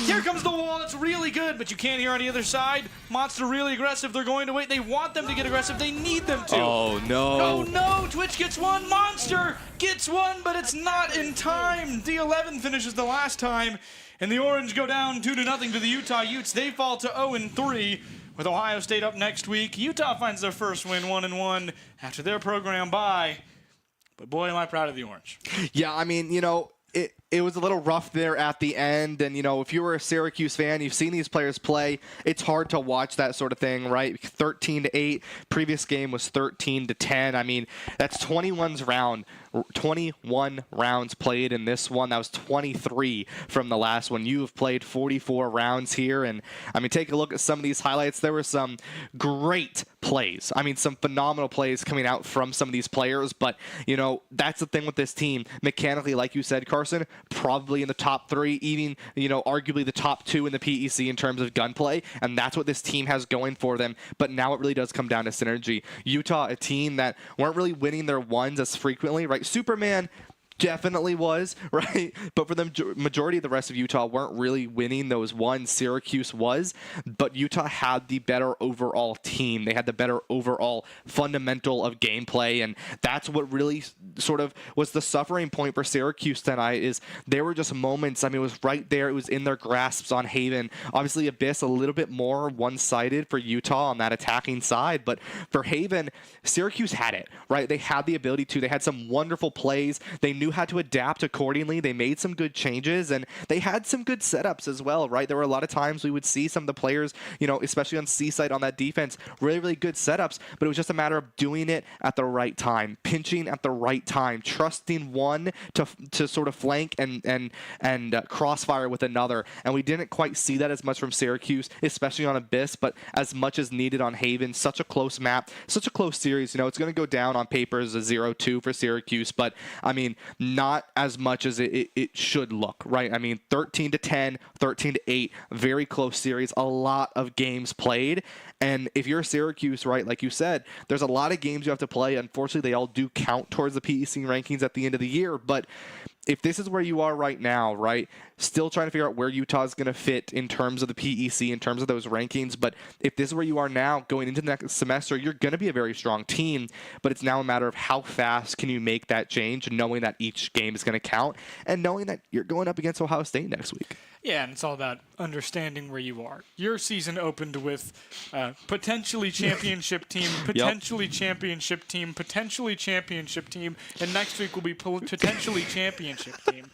Here comes the wall. It's really good, but you can't hear on the other side. Monster really aggressive. They're going to wait. They want them to get aggressive. They need them to. Oh, no. Oh, no. Twitch gets one. Monster gets one, but it's not in time. D11 finishes the last time, and the Orange go down 2-0 to the Utah Utes. They fall to 0-3. With Ohio State up next week. Utah finds their first win, 1-1, after their program bye. But boy, am I proud of the Orange. Yeah, I mean, you know, it was a little rough there at the end. And, you know, if you were a Syracuse fan, you've seen these players play. It's hard to watch that sort of thing, right? 13 to 8. Previous game was 13 to 10. I mean, that's 21 rounds played in this one. That was 23 from the last one. You have played 44 rounds here. And, I mean, take a look at some of these highlights. There were some great plays. I mean, some phenomenal plays coming out from some of these players. But, you know, that's the thing with this team. Mechanically, like you said, Carson, probably in the top 3, even, you know, arguably the top 2 in the PEC in terms of gunplay. And that's what this team has going for them. But now it really does come down to synergy. Utah, a team that weren't really winning their ones as frequently, right? Superman definitely was, right? But for the majority of the rest of Utah weren't really winning those ones. Syracuse was, but Utah had the better overall team. They had the better overall fundamental of gameplay, and that's what really sort of was the suffering point for Syracuse tonight. Is there were just moments, I mean, it was right there. It was in their grasps on Haven. Obviously, Abyss a little bit more one-sided for Utah on that attacking side, but for Haven, Syracuse had it, right? They had the ability to. They had some wonderful plays. They knew how to adapt accordingly. They made some good changes, and they had some good setups as well, right? There were a lot of times we would see some of the players, especially on C-side on that defense, really, really good setups, but it was just a matter of doing it at the right time, pinching at the right time, trusting one to sort of flank and crossfire with another. And we didn't quite see that as much from Syracuse, especially on Abyss, but as much as needed on Haven. Such a close map, such a close series. It's going to go down on paper as a 0-2 for Syracuse, but I mean, not as much as it should look, right? I mean, 13-10, 13-8, very close series, a lot of games played. And if you're Syracuse, right, like you said, there's a lot of games you have to play. Unfortunately, they all do count towards the PEC rankings at the end of the year. But if this is where you are right now, right, still trying to figure out where Utah is going to fit in terms of the PEC, in terms of those rankings. But if this is where you are now, going into the next semester, you're going to be a very strong team. But it's now a matter of how fast can you make that change, knowing that each game is going to count, and knowing that you're going up against Ohio State next week. Yeah, and it's all about understanding where you are. Your season opened with potentially championship team, potentially championship team, potentially championship team, and next week will be potentially championship team.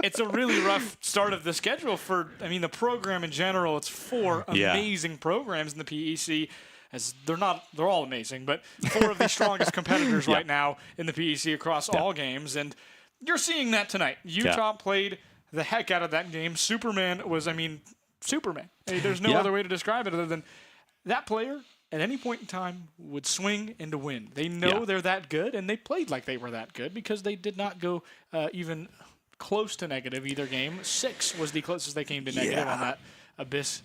It's a really rough start of the schedule for, the program in general. It's 4 amazing programs in the PEC. As they're all amazing, but 4 of the strongest competitors right now in the PEC across all games, and you're seeing that tonight. Utah played the heck out of that game. Superman was, Superman. There's no other way to describe it other than that player at any point in time would swing and to win. They know they're that good, and they played like they were that good because they did not go even close to negative either game. 6 was the closest they came to negative on that Abyss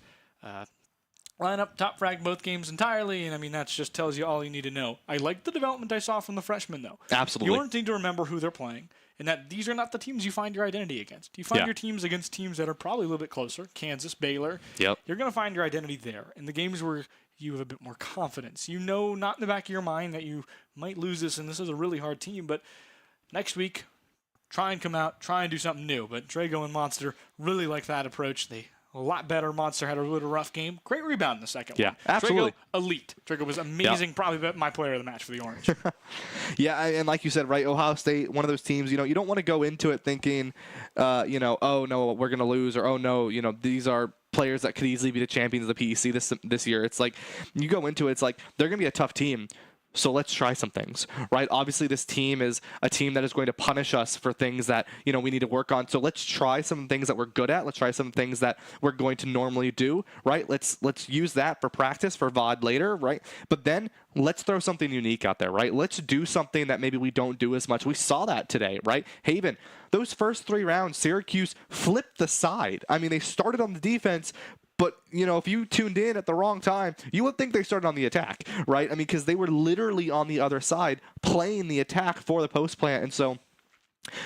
lineup. Top fragged both games entirely, and that just tells you all you need to know. I like the development I saw from the freshmen, though. Absolutely. You need to remember who they're playing, and that these are not the teams you find your identity against. You find your teams against teams that are probably a little bit closer. Kansas, Baylor. Yep. You're going to find your identity there. In the games where you have a bit more confidence, not in the back of your mind that you might lose this, and this is a really hard team, but next week, try and come out, try and do something new. But Drago and Monster really like that approach. They a lot better. Monster had a little rough game. Great rebound in the second one. Absolutely. Drago, elite. Drago was amazing. Probably my player of the match for the Orange. And like you said, right, Ohio State, one of those teams, you don't want to go into it thinking, oh, no, we're going to lose, or, oh, no, these are players that could easily be the champions of the PEC this year. It's like, you go into it, it's like, they're going to be a tough team. So let's try some things, right? Obviously, this team is a team that is going to punish us for things that, we need to work on. So let's try some things that we're good at. Let's try some things that we're going to normally do, right? Let's use that for practice, for VOD later, right? But then let's throw something unique out there, right? Let's do something that maybe we don't do as much. We saw that today, right? Haven, those first 3 rounds, Syracuse flipped the side. They started on the defense, but, if you tuned in at the wrong time, you would think they started on the attack, right? Because they were literally on the other side playing the attack for the post plant. And so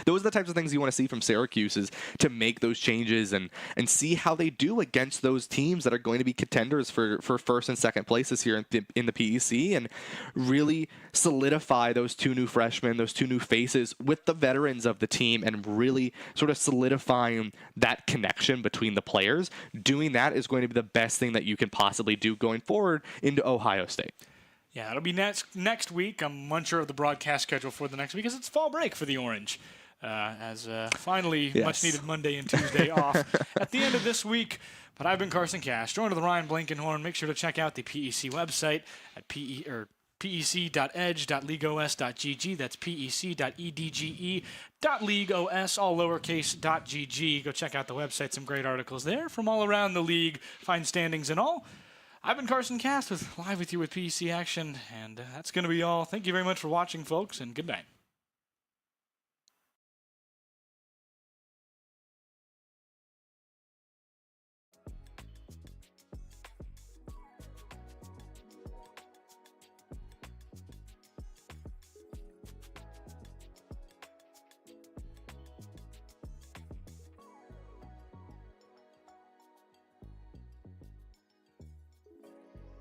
those are the types of things you want to see from Syracuse, is to make those changes and see how they do against those teams that are going to be contenders for first and second places here in the PEC, and really solidify those 2 new freshmen, those 2 new faces with the veterans of the team, and really sort of solidifying that connection between the players. Doing that is going to be the best thing that you can possibly do going forward into Ohio State. Yeah, it'll be next week. I'm unsure of the broadcast schedule for the next week because it's fall break for the Orange. Finally, much-needed Monday and Tuesday off at the end of this week. But I've been Carson Cash, joined with Ryan Blankenhorn. Make sure to check out the PEC website at pec.edge.leagueos.gg. That's pec.edge.leagueos, all lowercase, .gg. Go check out the website. Some great articles there from all around the league, fine standings and all. I've been Carson Cast live with you with PEC Action, and that's going to be all. Thank you very much for watching, folks, and good night.